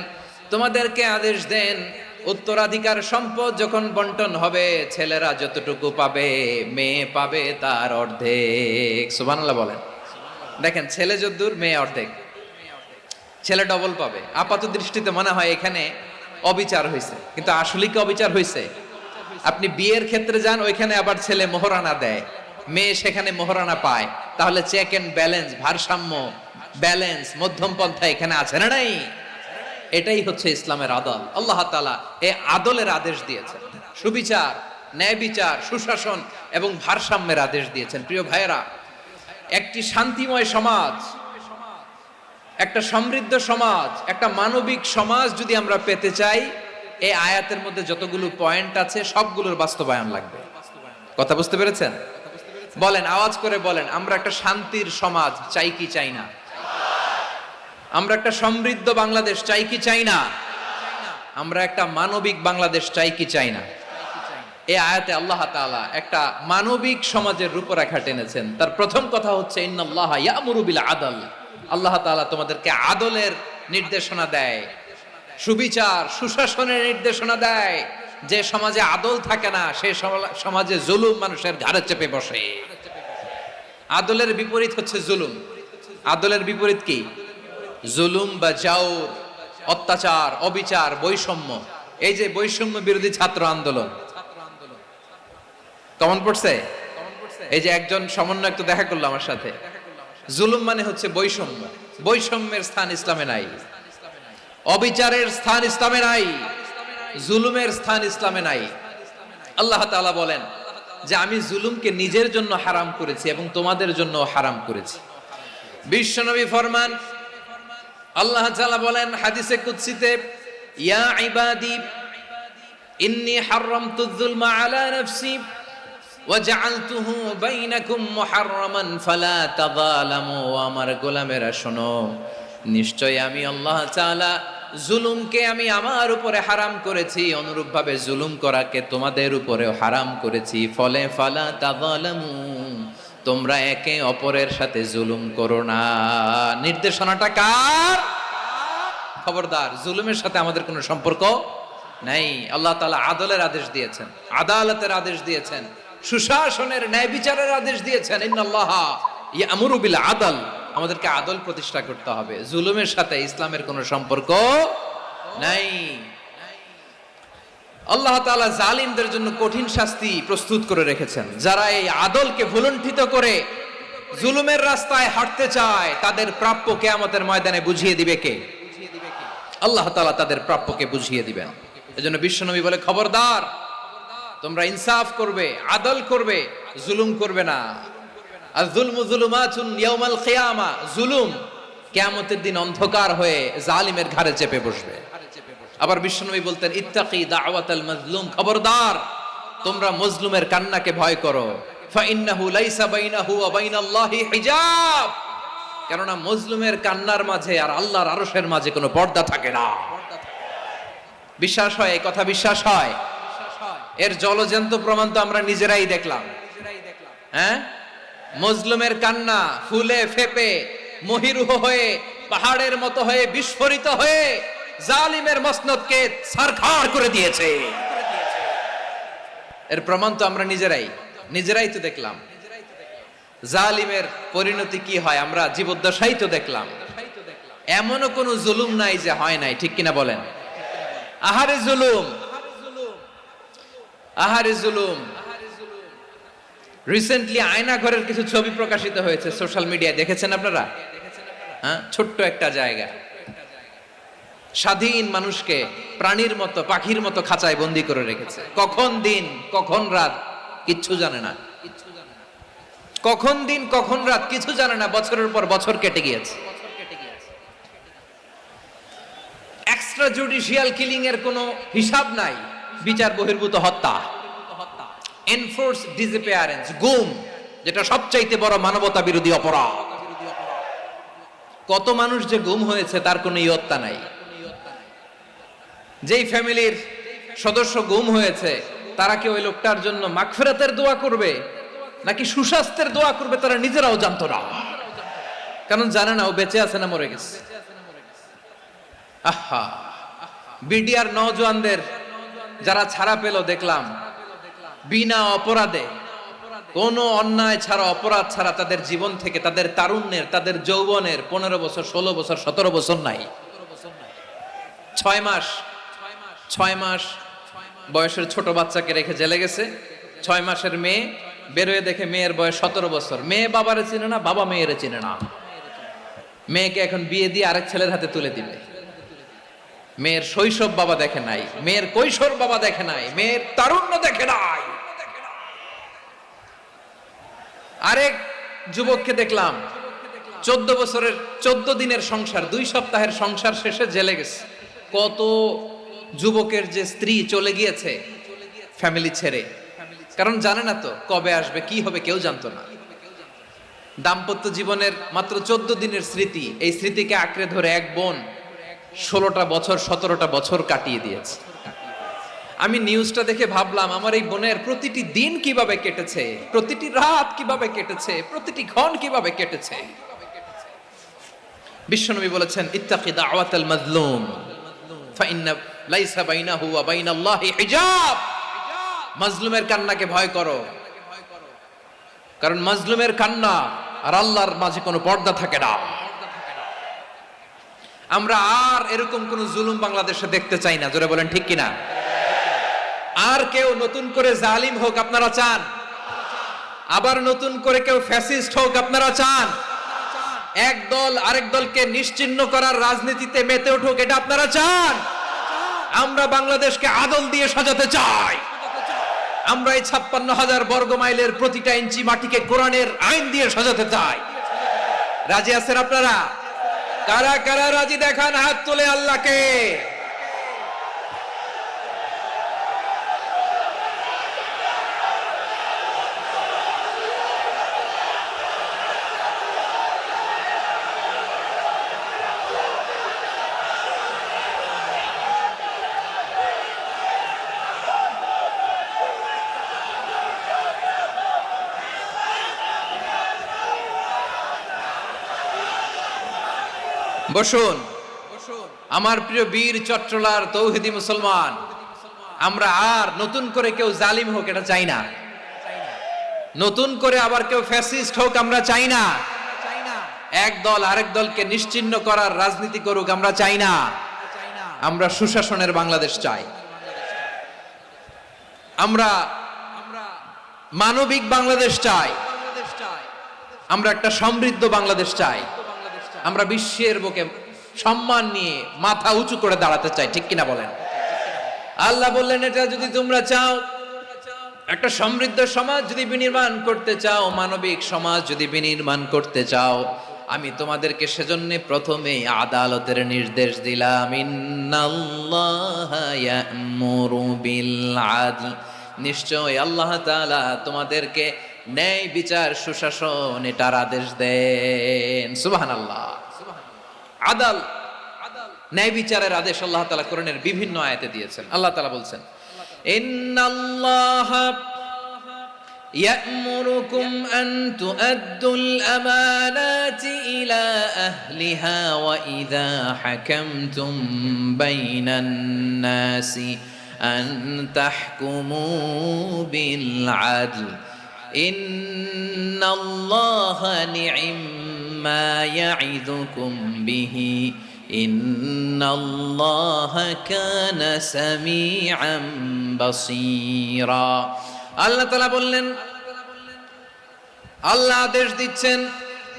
তোমাদেরকে আদেশ দেন, উত্তরাধিকার সম্পদ যখন বন্টন হবে, ছেলেরা যতটুকু পাবে, মেয়ে পাবে তার অর্ধেক। সুবহানাল্লাহ বলেন। দেখেন, ছেলে যদ্দূর, মেয়ে অর্ধেক। ছেলে ডবল পাবে। আপাত দৃষ্টিতে মনে হয় এখানে অবিচার হয়েছে, কিন্তু আসলে কি অবিচার হয়েছে? আপনি বিয়ের ক্ষেত্রে যান, ওইখানে আবার ছেলে মোহরানা দেয়, মেয়ে সেখানে মোহরানা পায়। তাহলে চেক এন্ড ব্যালেন্স, ভারসাম্য, ব্যালেন্স, মধ্যম পন্থা এখানে আছে না নাই? এটাই হচ্ছে ইসলামের আদল। আল্লাহ তাআলা এই আদলের আদেশ দিয়েছেন, সুবিচার, ন্যায় বিচার, সুশাসন এবং ভারসাম্যের আদেশ দিয়েছেন। প্রিয় ভাইয়েরা, একটি শান্তিময় সমাজ, একটা সমৃদ্ধ সমাজ, একটা মানবিক সমাজ যদি আমরা পেতে চাই, এই আয়াতের মধ্যে যতগুলো পয়েন্ট আছে সবগুলোর বাস্তবায়ন লাগবে। কথা বুঝতে পেরেছেন? বলেন, আওয়াজ করে বলেন, আমরা একটা শান্তির সমাজ চাই কি চাই না? আমরা একটা সমৃদ্ধ বাংলাদেশ চাই কি চাই না? আমরা একটা মানবিক বাংলাদেশ চাই কি চাই না? এই আয়াতে আল্লাহ তাআলা একটা মানবিক সমাজের রূপরেখা টেনেছেন। তার প্রথম কথা হচ্ছে, ইন্নাল্লাহা ইয়ামুরু বিল আদল। আল্লাহ তাআলা তোমাদেরকে আদলের নির্দেশনা দেয়, সুবিচার, সুশাসনের নির্দেশনা দেয়। যে সমাজে আদল থাকে না, সেই সমাজে জুলুম মানুষের ঘাড়ে চেপে বসে। আদলের বিপরীত হচ্ছে জুলুম। আদলের বিপরীত কি? জুলুম বা জাওর, অত্যাচার, অবিচার, বৈষম্য। এই যে বৈষম্য বিরোধী ছাত্র আন্দোলন কমন পড়ছে? এই যে একজন সমন্বয়ক তো দেখা করলো আমার সাথে, জুলুম মানে হচ্ছে বৈষম্য। বৈষম্যের স্থান ইসলামে নাই, অবিচারের স্থান ইসলামে নাই, জুলুমের স্থান ইসলামে নাই। আল্লাহ তাআলা বলেন যে আমি জুলুমকে নিজের জন্য হারাম করেছি এবং তোমাদের জন্য হারাম করেছি। বিশ্বনবী ফরমান, আল্লাহ তাআলা বলেন হাদিসে কুদসিতে, ইয়া ইবাদি ইন্নী হারামতুয যুলমা আলা নাফসি ওয়া জাআলতুহু বাইনাকুম মুহাররামান ফালা তাযালামু। আমার গোলামেরা শোনো, নিশ্চয় আমি আল্লাহ তাআলা জুলুমকে আমি আমার উপরে হারাম করেছি, অনুরূপভাবে জুলুম করাকে তোমাদের উপরেও হারাম করেছি। ফলে ফালা তাযালামু, তোমরা একে অপরের সাথে জুলুম করো না। নির্দেশনাটা কার? খবরদার, জুলুমের সাথে আমাদের কোনো সম্পর্ক নাই। আল্লাহ তাআলা আদলের আদেশ দিয়েছেন, আদালতের আদেশ দিয়েছেন, সুশাসনের, ন্যায় বিচারের আদেশ দিয়েছেন। ইন্নাল্লাহা ইয়ামুরু বিল আদল, আমাদেরকে আদল প্রতিষ্ঠা করতে হবে। জুলুমের সাথে ইসলামের কোনো সম্পর্ক নাই। আল্লাহ তাআলা জালিমদের জন্য কঠিন শাস্তি প্রস্তুত করে রেখেছেন। যারা এই আদলকে ভুলুণ্ঠিত করে জুলুমের রাস্তায় হাঁটতে চায়, তাদের প্রাপ্য কিয়ামতের ময়দানে বুঝিয়ে দিবে কে? আল্লাহ তাআলা তাদের প্রাপ্যকে বুঝিয়ে দিবেন। এজন্য বিশ্বনবী বলে, খবরদার, তোমরা ইনসাফ করবে, আদল করবে, জুলুম করবে না। আয-যুলমু যুলুমাতুন ইয়াউমাল কিয়ামা, জুলুম কিয়ামতের দিন অন্ধকার হয়ে জালিমের ঘাড়ে চেপে বসবে। আবার বিশ্বনবী বলতেন, ইত্তাকি দাওয়াতাল মাজলুম, খবরদার, তোমরা মজলুমের কান্নাকে ভয় করো। ফাইন্নাহু লাইসা বাইনাহু ওয়া বাইনাল্লাহি হিজাব, কেননা মজলুমের কান্নার মাঝে আর আল্লাহর আরশের মাঝে কোনো পর্দা থাকে না। বিশ্বাস হয়? এই কথা বিশ্বাস হয়? এর জলজ্যান্ত প্রমাণ তো আমরা নিজেরাই দেখলাম। হ্যাঁ, মজলুমের কান্না ফুলে ফেপে মহিরুহ হয়ে, পাহাড়ের মতো হয়ে, বিস্ফোরিত হয়ে জালিমের মসনদকে ছারখাড় করে দিয়েছে। এর প্রমাণ তো আমরা নিজেরাই তো দেখলাম। জালিমের পরিণতি কি হয় আমরা জীবদ্দশাই তো দেখলাম। এমনও কোনো জুলুম নাই যে হয় নাই, ঠিক কিনা বলেন? আহারে জুলুম, আহারে জুলুম। রিসেন্টলি আয়না ঘরের কিছু ছবি প্রকাশিত হয়েছে সোশ্যাল মিডিয়ায়, দেখেছেন আপনারা? হ্যাঁ, ছোট্ট একটা জায়গা, স্বাধীন মানুষকে প্রাণীর মতো, পাখির মতো খাঁচায় বন্দি করে রেখেছে। কখন দিন কখন রাত কিচ্ছু জানে না, কখন দিন কখন রাত কিছু জানে না। বছরের পর বছর কেটে গিয়েছে। এক্সট্রা জুডিশিয়াল কিলিং এর কোনো হিসাব নাই। বিচার বহির্ভূত হত্যা, এনফোর্স ডিসঅ্যাপিয়ারেন্স, গুম, যেটা সবচাইতে বড় মানবতা বিরোধী অপরাধ। কত মানুষ যে গুম হয়েছে তার কোনো ইয়ত্তা নাই। যেই ফ্যামিলির সদস্য গুম হয়েছে, তারা কি ওই লোকটার জন্য মাগফিরাতের দোয়া করবে নাকি সুস্বাস্থ্যের দোয়া করবে তারা নিজেরাও জানতো না, কারণ জানে না ও বেঁচে আছে না মরে গেছে। আহা, বিডিআর নওজোয়ানদের যারা ছাড়া পেল দেখলাম, বিনা অপরাধে, কোনো অন্যায় ছাড়া, অপরাধ ছাড়া তাদের জীবন থেকে, তাদের তারুণ্যের, তাদের যৌবনের 15 বছর, 16 বছর, 17 বছর নাই, 6 মাস বয়সের ছোট বাচ্চাকে রেখে জেলে গেছে। 6 মাসের মেয়ে বেরোয় দেখে মেয়ের বয়স 17 বছর। মেয়ে বাবারে চিনে না, বাবা মেয়েরে চিনে না। মেয়েকে এখন বিয়ে দিয়ে আরেক ছেলের হাতে তুলে দিবে। মেয়ের শৈশব বাবা দেখে নাই, মেয়ের কৈশোর বাবা দেখে নাই, মেয়ের তারুণ্য দেখে নাই। আরেক যুবককে দেখলাম 14 বছরের 14 দিনের সংসার, 2 সপ্তাহের সংসার শেষে জেলে গেছে। কত যুবকের যে স্ত্রী চলে গিয়েছে ফ্যামিলি ছেড়ে, কারণ জানে না তো কবে আসবে, কি হবে, কেউ জানতো না। দাম্পত্য জীবনের মাত্র 14 দিনের স্মৃতি, এই স্মৃতিকে আঁকড়ে ধরে এক বোন 16টা বছর, 17টা বছর কাটিয়ে দিয়েছে। আমি নিউজটা দেখে ভাবলাম, আমার এই বোনের প্রতিটি দিন কিভাবে কেটেছে, প্রতিটি রাত কিভাবে কেটেছে, প্রতিটি ক্ষণ কিভাবে কেটেছে। বিশ্বনবী বলেছেন, ইত্তাকি দাওয়াতাল মাজলুম ফাইন্না লাইসা বাইনাহু ওয়া বাইনাল্লাহি হিজাব। মাজলুমের কান্নাকে ভয় করো, কারণ মাজলুমের কান্না আর আল্লাহর মাঝে কোনো পর্দা থাকে না। আমরা আর এরকম কোন জুলুম বাংলাদেশে দেখতে চাই না, জোরে বলেন ঠিক কিনা? আর কেউ নতুন করে জালিম হোক আপনারা চান? আবার নতুন করে কেউ ফ্যাসিস্ট হোক আপনারা চান? এক দল আরেক দলকে নিশ্চিহ্ন করার রাজনীতিতে মেতে উঠুক, এটা আপনারা চান? আমরা বাংলাদেশকে আদল দিয়ে সাজাতে চাই। আমরা এই 56,000 বর্গ মাইলের প্রতিটা ইঞ্চি মাটিকে কোরআনের আইন দিয়ে সাজাতে চাই। রাজি আছেন আপনারা? কারা কারা রাজি দেখান হাত তুলে আল্লাহকে। বসুন আমার প্রিয় বীর চট্টলার তৌহিদি মুসলমান, আমরা আর নতুন করে কেউ জালিম হোক এটা চাই না, নতুন করে আবার কেউ ফ্যাসিস্ট হোক আমরা চাই না, এক দল আরেক দলকে নিশ্চিহ্ন করার রাজনীতি করুক আমরা চাই না। আমরা সুশাসনের বাংলাদেশ চাই, আমরা মানবিক বাংলাদেশ চাই, আমরা একটা সমৃদ্ধ বাংলাদেশ চাই, আমরা বিশ্বের বুকে সম্মান নিয়ে মাথা উঁচু করে দাঁড়াতে চাই, ঠিক কিনা বলেন? আল্লাহ বললেন এটা যদি তোমরা চাও, একটা সমৃদ্ধ সমাজ যদি বিনির্মাণ করতে চাও, মানবিক সমাজ যদি বিনির্মাণ করতে চাও, আমি তোমাদেরকে সেজন্য প্রথমেই আদালতের নির্দেশ দিলাম। ইন্নাল্লাহা ইয়া'মুরু বিল আদল, নিশ্চয় আল্লাহ তাআলা তোমাদেরকে ন্যায় বিচার সুশাসন এটার আদেশ দেন। সুবহানাল্লাহ। আদাল, ন্যায় বিচারের আদেশ আল্লাহ তাআলা কোরআনের বিভিন্ন আয়াতে দিয়েছেন। আল্লাহ তাআলা বলছেন ইন্নাল্লাহা ইয়া'মুরুকুম আন তুআদ্দুল আমানাতি ইলা আহলিহা ওয়া ইযা হাকামতুম বাইনান নাসি আন তাহকুমু বিল আদল ইন্নাল্লাহা নি'ম্মা ইয়া'iযুকুম বিহি ইন্নাল্লাহা কানা সামিআন বাসীরা। আল্লাহ তাআলা বললেন, আল্লাহ আদেশ দিচ্ছেন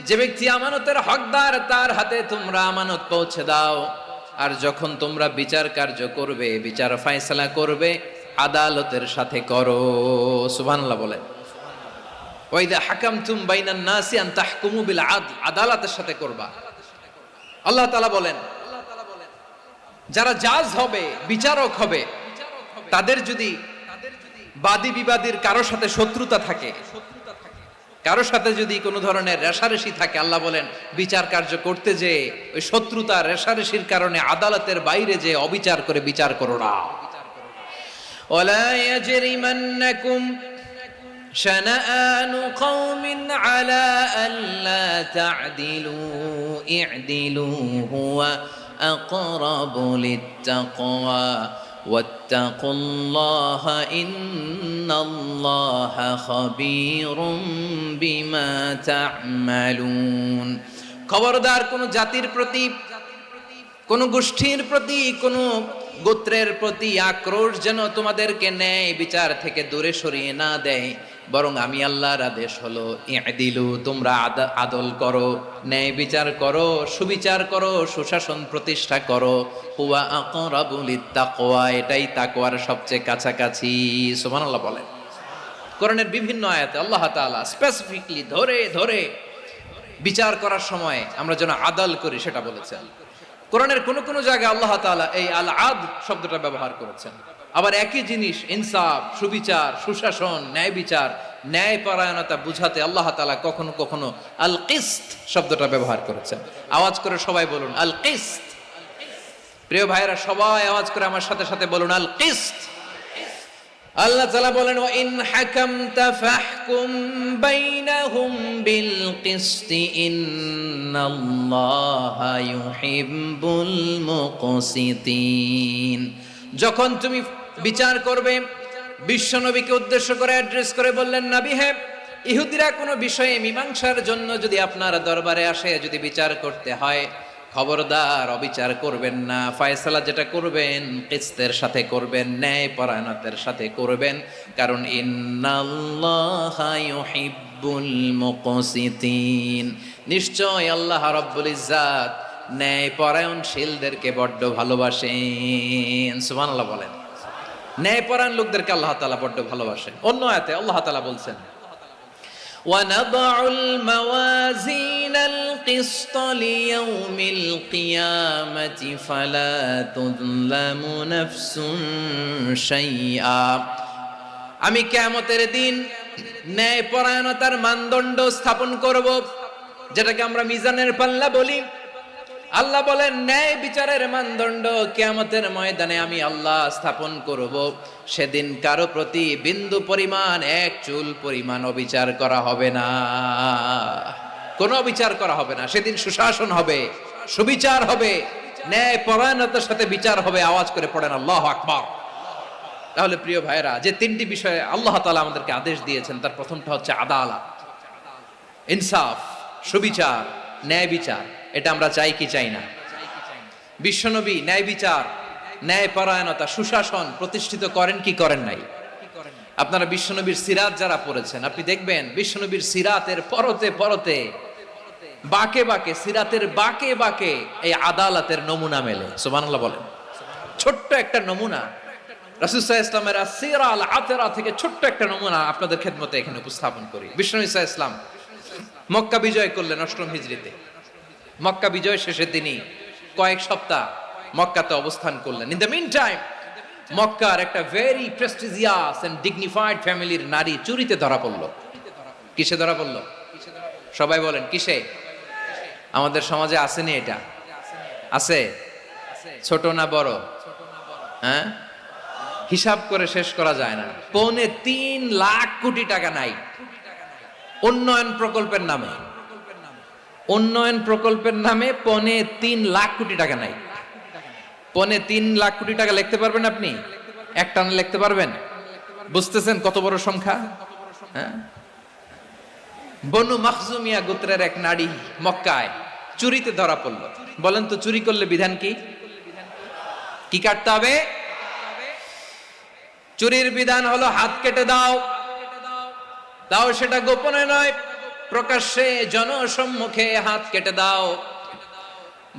যে ব্যক্তি আমানতের হকদার তার হাতে তোমরা আমানত পৌঁছে দাও, আর যখন তোমরা বিচার কার্য করবে, বিচার ফয়সালা করবে, আদালতের সাথে করো। সুবহানাল্লাহ বলেন। ওয়া ইযা হাকামতুম বাইনান নাসি আন তাহকুমু বিল আদল, আদালতের সাথে করবা। আল্লাহ তাআলা বলেন যারা জাজ হবে, বিচারক হবে, তাদের যদি বাদী বিবাদীর কারো সাথে শত্রুতা থাকে, কারো সাথে যদি কোনো ধরনের রেষারেষি থাকে, আল্লাহ বলেন বিচার কার্য করতে যে ওই শত্রুতা রেষারেষির কারণে আদালতের বাইরে যে অবিচার করে বিচার করো না। ওয়ালা ইয়াজরিমান্নাকুম শানাআনু কওমিন আলা আল্লা তা'দিলু ই'দিলু হুয়া আকরাবু লিত্তাকওয়া ওয়াত্তাকুল্লাহা ইন্নাল্লাহা খাবীরুম বিমা তা'মালুন। খবরদার কোন জাতির প্রতি, কোন গোষ্ঠীর প্রতি, কোন গোত্রের প্রতি আক্রোশ যেন তোমাদেরকে ন্যায় বিচার থেকে দূরে সরিয়ে না দেয়, বরং আমি আল্লাহর আদেশ হলো ই'দিলু, তোমরা আদল করো, ন্যায় বিচার করো, সুবিচার করো, সুশাসন প্রতিষ্ঠা করো। হুয়া আকরাবু লিত্তাকওয়া, এটাই তাকওয়ার সবচেয়ে কাছাকাছি। সুবহানাল্লাহ বলেন। কোরআনের বিভিন্ন আয়াতে আল্লাহ তাআলা স্পেসিফিকলি ধরে ধরে বিচার করার সময় আমরা যেন আদল করি সেটা বলেছেন। কোরআনের কোন কোন জায়গায় আল্লাহ তাআলা এই আল আদল শব্দটা ব্যবহার করেছেন। আবার একই জিনিস ইনসাফ, সুবিচার, সুশাসন, ন্যায় বিচার, ন্যায় পরায়ণতা বুঝাতে আল্লাহ তাআলা কখনো কখনো আল কিসত শব্দটা ব্যবহার করেছেন। আওয়াজ করে সবাই বলুন আল কিসত। প্রিয় ভাইরা সবাই আওয়াজ করে আমার সাথে সাথে বলুন আল কিসত। আল্লাহ তাআলা বলেন ওয়া ইন হাকামতা ফাহকুম বাইনাহুম বিল কিসতি ইন্নাল্লাহা ইউহিব্বুল মুকসিতিন। যখন তুমি বিচার করবে, বিশ্বনবীকে উদ্দেশ্য করে অ্যাড্রেস করে বললেন, নবী হে, ইহুদিরা কোনো বিষয়ে মীমাংসার জন্য যদি আপনার দরবারে আসে, যদি বিচার করতে হয়, খবরদার অবিচার করবেন না, ফয়সালা যেটা করবেন কিসতের সাথে করবেন, ন্যায় পরায়ণতার সাথে করবেন, কারণ ইন্নাল্লাহা ইউহিব্বুল মুকসিতিন, নিশ্চয় আল্লাহ রাব্বুল ইজ্জাত ন্যায় পরায়ণশীলদেরকে বড্ড ভালোবাসেন। সুবহানাল্লাহ বলেন। ন্যায় পরায়ণ লোকদেরকে আল্লাহ তাআলা বড্ড ভালোবাসেন। অন্য আয়াতে আল্লাহ তাআলা বলছেন, وَنَضَعُ الْمَوَازِينَ الْقِسْطَ لِيَوْمِ الْقِيَامَةِ فَلَا تُظْلَمُ نَفْسٌ شَيْئًا, আমি কিয়ামতের দিন ন্যায় পরায়ণতার মানদণ্ড স্থাপন করব, যেটাকে আমরা মিজানের পাল্লা বলি। আল্লাহ বলেন ন্যায় বিচারের মানদণ্ড কিয়ামতের ময়দানে আমি আল্লাহ স্থাপন করব। সেদিন কারো প্রতি বিন্দু পরিমাণ, এক চুল পরিমাণ অবিচার করা হবে না, কোনো অবিচার করা হবে না। সেদিন সুশাসন হবে, সুবিচার হবে, ন্যায় পরায়ণতার সাথে বিচার হবে। আওয়াজ করে পড়েন আল্লাহু আকবার। তাহলে প্রিয় ভাইরা, যে তিনটি বিষয়ে আল্লাহ তাআলা আমাদেরকে আদেশ দিয়েছেন, তার প্রথমটা হচ্ছে আদালত, ইনসাফ, সুবিচার, ন্যায় বিচার। এটা আমরা চাই কি চাই না? বিশ্বনবী ন্যায় বিচার, ন্যায় পরায়ণতা, সুশাসন প্রতিষ্ঠিত করেন কি করেন নাই? আপনারা বিশ্বনবীর সিরাত যারা পড়েছেন, আপনি দেখবেন বিশ্বনবীর সিরাতের পরতে পরতে, বাঁকে বাঁকে, সিরাতের বাঁকে বাঁকে এই আদালতের নমুনা মেলে। সুবহানাল্লাহ বলেন। ছোট্ট একটা নমুনা রাসূল সাল্লাল্লাহু আলাইহি ওয়াসাল্লামের আসিরা আল আতরা থেকে ছোট্ট একটা নমুনা আপনাদের খেদমতে এখানে উপস্থাপন করি। বিশ্বনবী সাল্লাল্লাহু আলাইহি ওয়াসাল্লাম মক্কা বিজয় করলেন ৮ম হিজরিতে। মক্কা বিজয় শেষে তিনি কয়েক সপ্তাহ মক্কাতে অবস্থান করলেন। ইন দ্য মিন টাইম মক্কার একটা ভেরি প্রেস্টিজিয়াস এন্ড ডিগনিফাইড ফ্যামিলির নারী চুরিতে ধরা পড়ল। কিসে ধরা পড়ল? সবাই বলেন কিসে? আমাদের সমাজে আসেনি এটা? আছে? ছোট না বড়? হ্যাঁ, হিসাব করে শেষ করা যায় না। ৩.৫ লাখ কোটি টাকা নাই উন্নয়ন প্রকল্পের নামে। উন্নয়ন প্রকল্পের নামে ৩.৫ লাখ কোটি টাকা নাই। ৩.৫ লাখ কোটি টাকা লিখতে পারবেন আপনি? একটানা লিখতে পারবেন? বুঝতেছেন কত বড় সংখ্যা? হ্যাঁ, বনু মাখজুমিয়া গোত্রের এক নারী মক্কায় চুরিতে ধরা পড়ল। বলেন তো চুরি করলে বিধান কি? কি কাটতে হবে? চুরির বিধান হলো হাত কেটে দাও। দাও সেটা গোপনে নয়, প্রকাশ্যে জনসম্মুখে হাত কেটে দাও।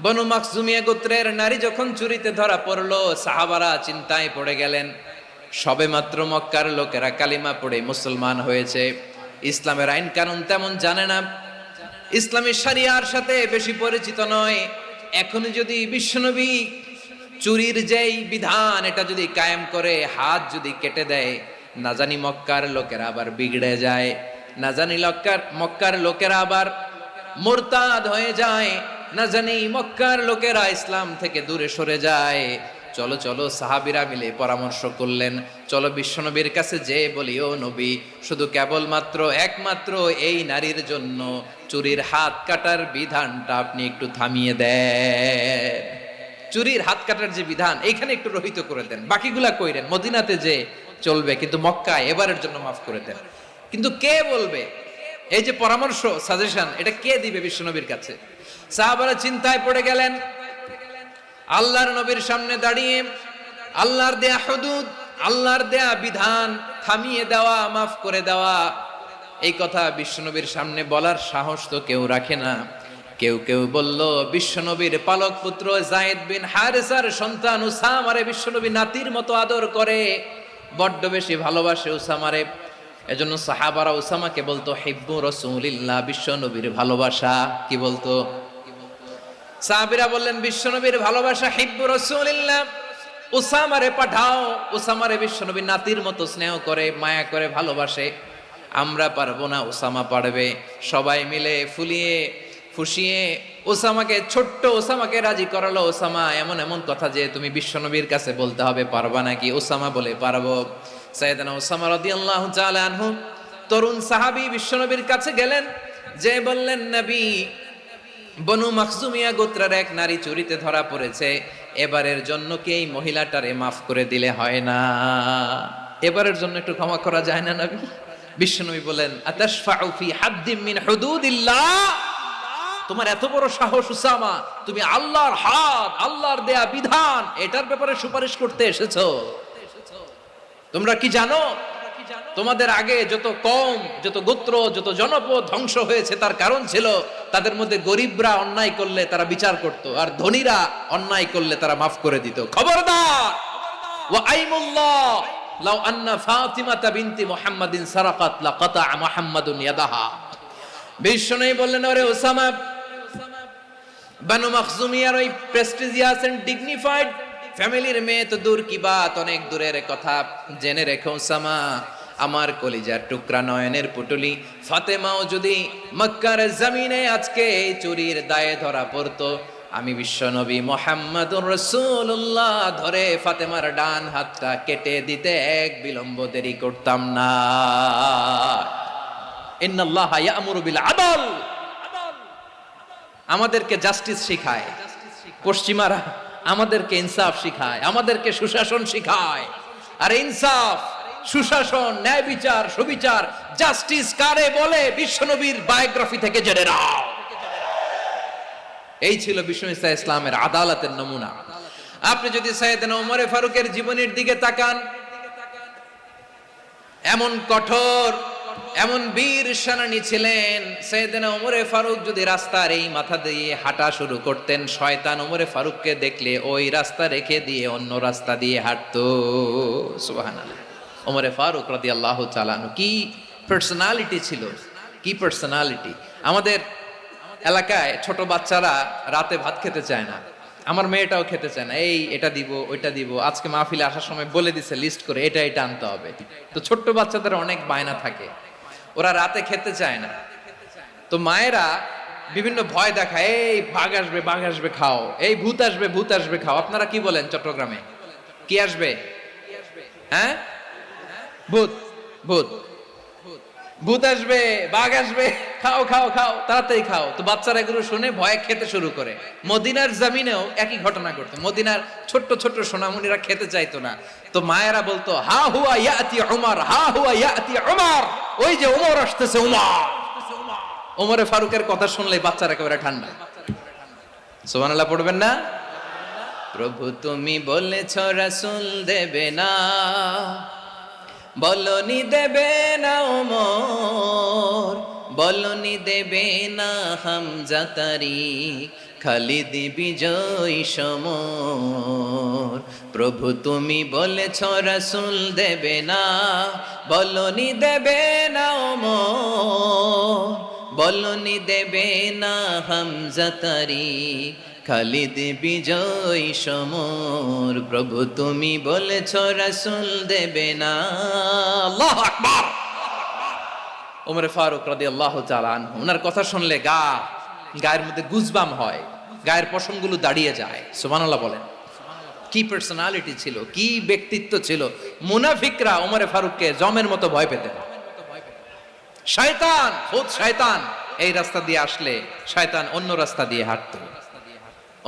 বনু মাখজুমিয়া গোত্রের নারী যখন চুরিতে ধরা পড়লো, সাহাবারা চিন্তায় পড়ে গেলেন। সবেমাত্র মক্কার লোকেরা কালিমা পড়ে মুসলমান হয়েছে, ইসলামের আইন কানুন তেমন জানে না, ইসলামী শরিয়ার সাথে বেশি পরিচিত নয়। এখন যদি বিশ্বনবী চুরির যেই বিধান এটা যদি কায়েম করে হাত যদি কেটে দেয়, না জানি মক্কার লোকেরা আবার বিগড়ে যায়, না জানি মক্কার লোকেরা আবার মুরতাদ হয়ে যায়, না জানি মক্কার লোকেরা ইসলাম থেকে দূরে সরে যায়। চলো চলো, সাহাবীরা মিলে পরামর্শ করলেন, চলো বিশ্বনবীর কাছে যে বলি, ও নবী, শুধু কেবলমাত্র একমাত্র এই নারীর জন্য চুরির হাত কাটার বিধানটা আপনি একটু থামিয়ে দেন। চুরির হাত কাটার যে বিধান এখানে একটু রহিত করে দেন, বাকিগুলা কইরেন মদিনাতে যে চলবে, কিন্তু মক্কায় এবারের জন্য মাফ করে দেন। কিন্তু কে বলবে? এই যে পরামর্শ, সাজেশন, এটা কে দিবে বিশ্বনবীর কাছে? সাহাবারা চিন্তায় পড়ে গেলেন। আল্লাহর নবীর সামনে দাঁড়িয়ে আল্লাহর দেয়া হুদুদ, আল্লাহর দেয়া বিধান থামিয়ে দেওয়া, মাফ করে দেওয়া, এই কথা বিশ্বনবীর সামনে বলার সাহস তো কেউ রাখে না। কেউ কেউ বলল, বিশ্বনবীর পালক পুত্র যায়েদ বিন হারেসার সন্তান উসামারে বিশ্বনবী নাতির মতো আদর করে, বড্ড বেশি ভালোবাসে উসামারে। এজন্য সাহাবারা উসামাকে বলতো হিব্বু রাসূলিল্লাহ, বিশ্বনবীর ভালোবাসা। কি বলতো? সাহাবীরা বললেন, বিশ্বনবীর ভালোবাসা হিব্বু রাসূলিল্লাহ, উসামারে পাঠাও। উসামারে বিশ্বনবী নাতির মতো স্নেহ করে, মায়া করে, ভালোবাসে। আমরা পারবো না, উসামা পারবে। সবাই মিলে ফুলিয়ে ফুসিয়ে ওসামাকে, ছোট্ট ওসামাকে রাজি করালো। ওসামা, এমন এমন কথা যে তুমি বিশ্বনবীর কাছে বলতে হবে, পারবা নাকি? ওসামা বলে, পারবো। সাইয়েদনা ওসামা রাদিয়াল্লাহু তাআলা আনহু তরুণ সাহাবী বিশ্বনবীর কাছে গেলেন, যে বললেন, নবী, বনু মাখজুমিয়া গোত্রের এক নারী চুরিতে ধরা পড়েছে, এবারের জন্য কি এই মহিলাটারে মাফ করে দিলে হয় না? এবারের জন্য একটু ক্ষমা করা যায় না নবী? বিশ্বনবী বলেন, আতাশফাউ ফি হাদ্দিম মিন হুদুদিল্লাহ, তোমার এত বড় সাহস উসামা, তুমি আল্লাহর হাত, আল্লাহর দেয়া বিধান এটার ব্যাপারে সুপারিশ করতে এসেছো? তোমরা কি জানো তোমাদের আগে যত কওম, যত গোত্র, যত জনপদ ধ্বংস হয়েছে তার কারণ ছিল তাদের মধ্যে গরিবরা অন্যায় করলে তারা বিচার করত, আর ধনীরা অন্যায় করলে তারা মাফ করে দিত। খবরদার, ওয়া আইমুল্লাহ লাউ আন্না ফাতিমাতা বিনতি মুহাম্মাদিন সারাকাত লাকাতা মুহাম্মাদুন ইয়াদাহা। বিশ্বনবী বললেন, ওরে ওসামা, বানু মাখজুমিয়ার ওই প্রেস্টিজিয়াস এন্ড ডিগনিফাইড ফ্যামিলির মেয়ে তো দূর কি বাত, অনেক দূরের কথা। জেনে রেখো ওসামা, আমার কলিজার টুকরা নয়নের পুটুলি ফাতেমাও যদি মক্কার জমিনে আজকে এই চুরির দায়ে ধরা পড়তো, আমি বিশ্বনবী মুহাম্মাদুর রাসূলুল্লাহ ধরে ফাতেমার ডান হাতটা কেটে দিতে এক বিলম্ব দেরি করতাম না। ইন্নাল্লাহা ইয়া'মুরু বিল আদল, আমাদেরকে জাস্টিস শিখায় পশ্চিমারা, আমাদেরকে ইনসাফ শিখায়, আমাদেরকে সুশাসন শিখায়। আর ইনসাফ, সুশাসন, ন্যায় বিচার, সুবিচার, জাস্টিস কারে বলে বিশ্বনবীর বায়োগ্রাফি থেকে জেনে নাও। এই ছিল বিশ্বনবী ইসলামের আদালতের নমুনা। আপনি যদি সাইয়েদনা ওমর ফারুকের জীবনের দিকে তাকান, এমন কঠোর, এমন বীর সেনানী ছিলেন। সাইয়েদনা ওমর ফারুক যদি রাস্তার এই মাথা দিয়ে হাঁটা শুরু করতেন, শয়তান ওমর ফারুককে দেখলে ওই রাস্তা রেখে দিয়ে অন্য রাস্তা দিয়ে হাঁটতো। সুবহানাল্লাহ। ওমর ফারুক রাদিয়াল্লাহু তাআলা আনহু কি পার্সোনালিটি ছিল, কি পার্সোনালিটি। আমাদের এলাকায় ছোট বাচ্চারা রাতে ভাত খেতে চায় না, আমার মেয়েটাও খেতে চায় না। এই এটা দিব, ওইটা দিব, আজকে মাহফিলে আসার সময় বলে দিছে লিস্ট করে এটা এটা আনতে হবে। তো ছোট্ট বাচ্চাদের অনেক বায়না থাকে, ওরা রাতে খেতে চায় না। তো মায়েরা বিভিন্ন ভয় দেখায়, এই বাঘ আসবে, বাঘ আসবে খাও, এই ভূত আসবে, ভূত আসবে খাও। আপনারা কি বলেন চট্টগ্রামে? কি আসবে? হ্যাঁ, ভূত, ভূত, ভূত আসবে, বাঘ আসবে, খাও খাও খাও, তাড়াতাড়ি খাও। তো বাচ্চারা এগুলো শুনে ভয়ে খেতে শুরু করে। মদিনার জমিনেও একই ঘটনা করতো। মদিনার ছোট্ট ছোট্ট সোনামণিরা খেতে চাইতো না, তো মায়েরা বলতো, হা হুয়া ইয়াতি উমর, হা হুয়া ইয়াতি উমর, ওই যে ওমর আসতেছে, উমর। ওমরে ফারুকের কথা শুনলে বাচ্চারা একেবারে ঠান্ডা। সুবহানাল্লাহ পড়বেন না? প্রভু তুমি বলেছ রাসূল দেবে না, বলনি দেবে না ওমর, বলনি দেবে না হামজা তারিক, খালিদ বিজয় সমর। প্রভু তুমি বলেছ রাসূল দেবে না, বলনি দেবে না ওমর, বলনি দেবে না হামজা তারিক, খালিদ বিজয় সমর। প্রভু তুমি বলেছ রাসূল দেবে না। আল্লাহু আকবার। ওমর ফারুক রাদিয়াল্লাহু তাআলা আনহু, ওনার কথা শুনলে গায়ের মধ্যে গুজবাম হয়, গায়ের পশমগুলো দাঁড়িয়ে যায়। সুবহানাল্লাহ বলেন। কি পার্সোনালিটি ছিল, কি ব্যক্তিত্ব ছিল। মুনাফিকরা ওমর ফারুককে জমের মতো ভয় পেতেন। শয়তান, খুদ শয়তান এই রাস্তা দিয়ে আসলে শয়তান অন্য রাস্তা দিয়ে হাঁটতো।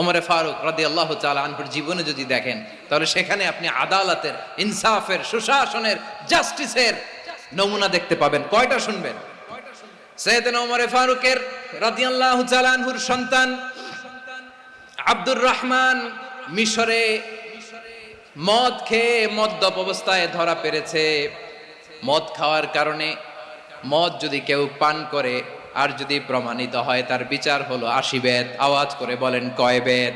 ওমর ফারুক রাদিয়াল্লাহু তাআলা আনহুর জীবনে যদি দেখেন, তাহলে সেখানে আপনি আদালতের, ইনসাফের, সুশাসনের, জাস্টিসের নমুনা দেখতে পাবেন। কয়টা শুনবেন? সাইয়েদনা ওমর ফারুকের রাদিয়াল্লাহু তাআলা আনহুর সন্তান আব্দুর রহমান মিশরে মদ খেয়ে মদ্যপ অবস্থায় ধরা পড়েছে। মদ খাওয়ার কারণে, মদ যদি কেউ পান করে আর যদি প্রমাণিত হয়, তার বিচার হলো 80 বেত। আওয়াজ করে বলেন কয় বেত?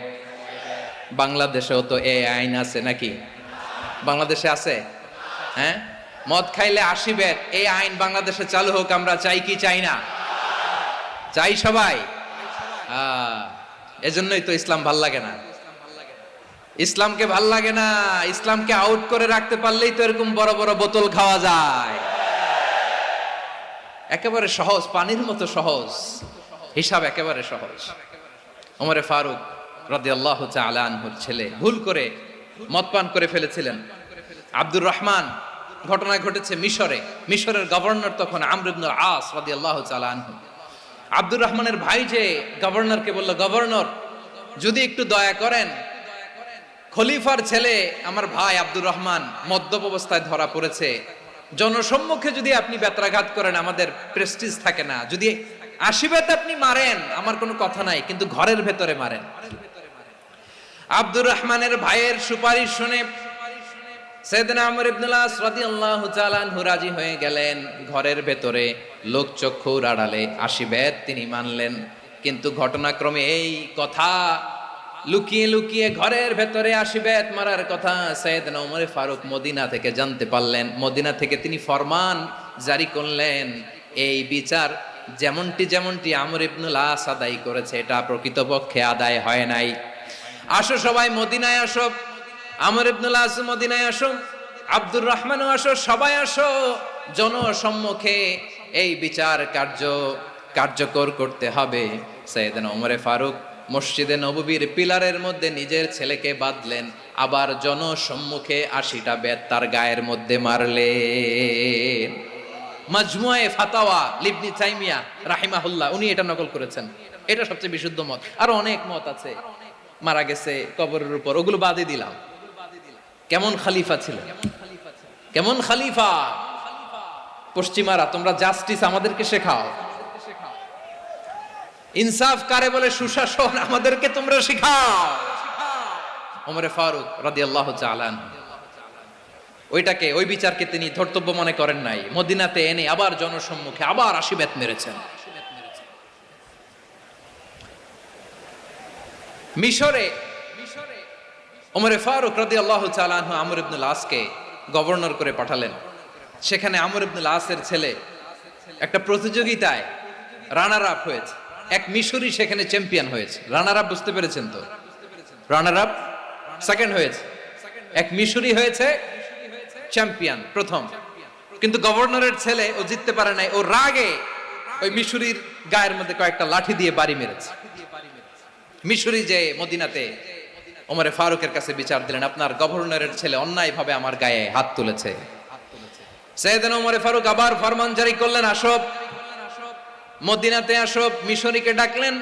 বাংলাদেশেও তো এই আইন আছে নাকি? বাংলাদেশে আছে? হ্যাঁ, মদ খাইলে 80 বেত, এই আইন বাংলাদেশে চালু হোক। আমরা চাই কি চাই না? চাই সবাই। এজন্যই তো ইসলাম ভাল লাগে না। ইসলামকে ভাল লাগে না। ইসলামকে আউট করে রাখতে পারলেই তো এরকম বড় বড় বোতল খাওয়া যায়। একেবারে সহজ, পানির মতো সহজ হিসাব, একেবারে সহজ। ওমর ফারুক রাদিয়াল্লাহু তাআলা আনহুর ছেলে ভুল করে মদ পান করে ফেলেছিলেন। আব্দুর রহমান, ঘটনা ঘটেছে মিশরে। মিশরের গভর্নর তখন আমর ইবনুল আস রাদিয়াল্লাহু তাআলা আনহু। আব্দুর রহমানের ভাই যে গভর্নরকে বলল, গভর্নর যদি একটু দয়া করেন, খলিফার ছেলে আমার ভাই আব্দুর রহমান মদ্যপ অবস্থায় ধরা পড়েছে, জনসম্মুখে যদি আপনি বেত্রাঘাত করেন আমাদের প্রেস্টিজ থাকে না, যদি আশিবেত আপনি মারেন, আমার কোনো কথা নাই, কিন্তু ঘরের ভেতরে মারেন। আব্দুর রহমানের ভাইয়ের সুপারিশ শুনে সাইয়েদনা আমর ইবনুল আস রাদিয়াল্লাহু তাআলা আনহু রাজি হয়ে গেলেন। ঘরের ভেতরে লোকচক্ষুর আড়ালে আশিবেত তিনি মানলেন। কিন্তু ঘটনাক্রমে এই কথা লুকিয়ে লুকিয়ে ঘরের ভেতরে আশিবেত মারার কথা সাইয়েদনা ওমর ফারুক মদিনা থেকে জানতে পারলেন। মদিনা থেকে তিনি ফরমান জারি করলেন, এই বিচার যেমনটি আমর ইবনুল আস আদায় করেছে, এটা প্রকৃতপক্ষে আদায় হয় নাই। আসো সবাই মদিনায় আসো, আমর ইবনুল আস মদিনায় আসো, আব্দুর রহমানও আসো, সবাই আসো, জনসম্মুখে এই বিচার কার্যকর করতে হবে। সাইয়েদনা ওমর ফারুক মসজিদে নববীর পিলারের মধ্যে নিজের ছেলেকে বাঁধলেন, আবার জনসম্মুখে ৮০টা বেত তার গায়ের মধ্যে মারলেন। মাজমুয়ে ফাতাওয়া ইবনে তাইমিয়া রাহিমাহুল্লাহ উনি এটা নকল করেছেন। এটা সবচেয়ে বিশুদ্ধ মত, আরো অনেক মত আছে। মারা গেছে কবরের উপর, ওগুলো বাদই দিলাম। কেমন খলিফা ছিলেন, কেমন খলিফা! পশ্চিমারা তোমরা জাস্টিস আমাদেরকে শেখাও, ইনসাফ কারে বলে সুশাসন আমাদেরকে তোমরা শেখাও। ওমর ফারুক রাদিয়াল্লাহু তাআলা ওই বিচারকে তিনি ধর্তব্য মনে করেন নাই। মদিনাতে এনে আবার জনসম্মুখে আবার ৮০ বেত মেরেছেন। মিশরে ওমর ফারুক রাদিয়াল্লাহু তাআলা আনহু আমর ইবনুল আসকে গভর্নর করে পাঠালেন। সেখানে আমর ইবনুল আসের ছেলে একটা প্রতিযোগিতায় রানার আপ হয়েছে। এক মিশরি সেখানে চ্যাম্পিয়ন হয়েছে। রানার আপ বুঝতে পেরেছেন তো? রানার আপ সেকেন্ড হয়েছে, এক মিশরি হয়েছে চ্যাম্পিয়ন প্রথম। কিন্তু গভর্নরের ছেলে ও জিততে পারে নাই, ও রাগে ওই মিশরির গায়ের মধ্যে কয়েকটা লাঠি দিয়ে বাড়ি মেরেছে। মিশরি যে মদিনাতে ওমর ফারুকের কাছে বিচার দিলেন, আপনার গভর্নরের ছেলে অন্যায়ভাবে আমার গায়ে হাত তুলেছে। সাইয়েদনা ওমর ফারুক আবার ফরমান জারি করলেন, আসো মদিনাতে আসো। মিশরীকে ডাকলেন।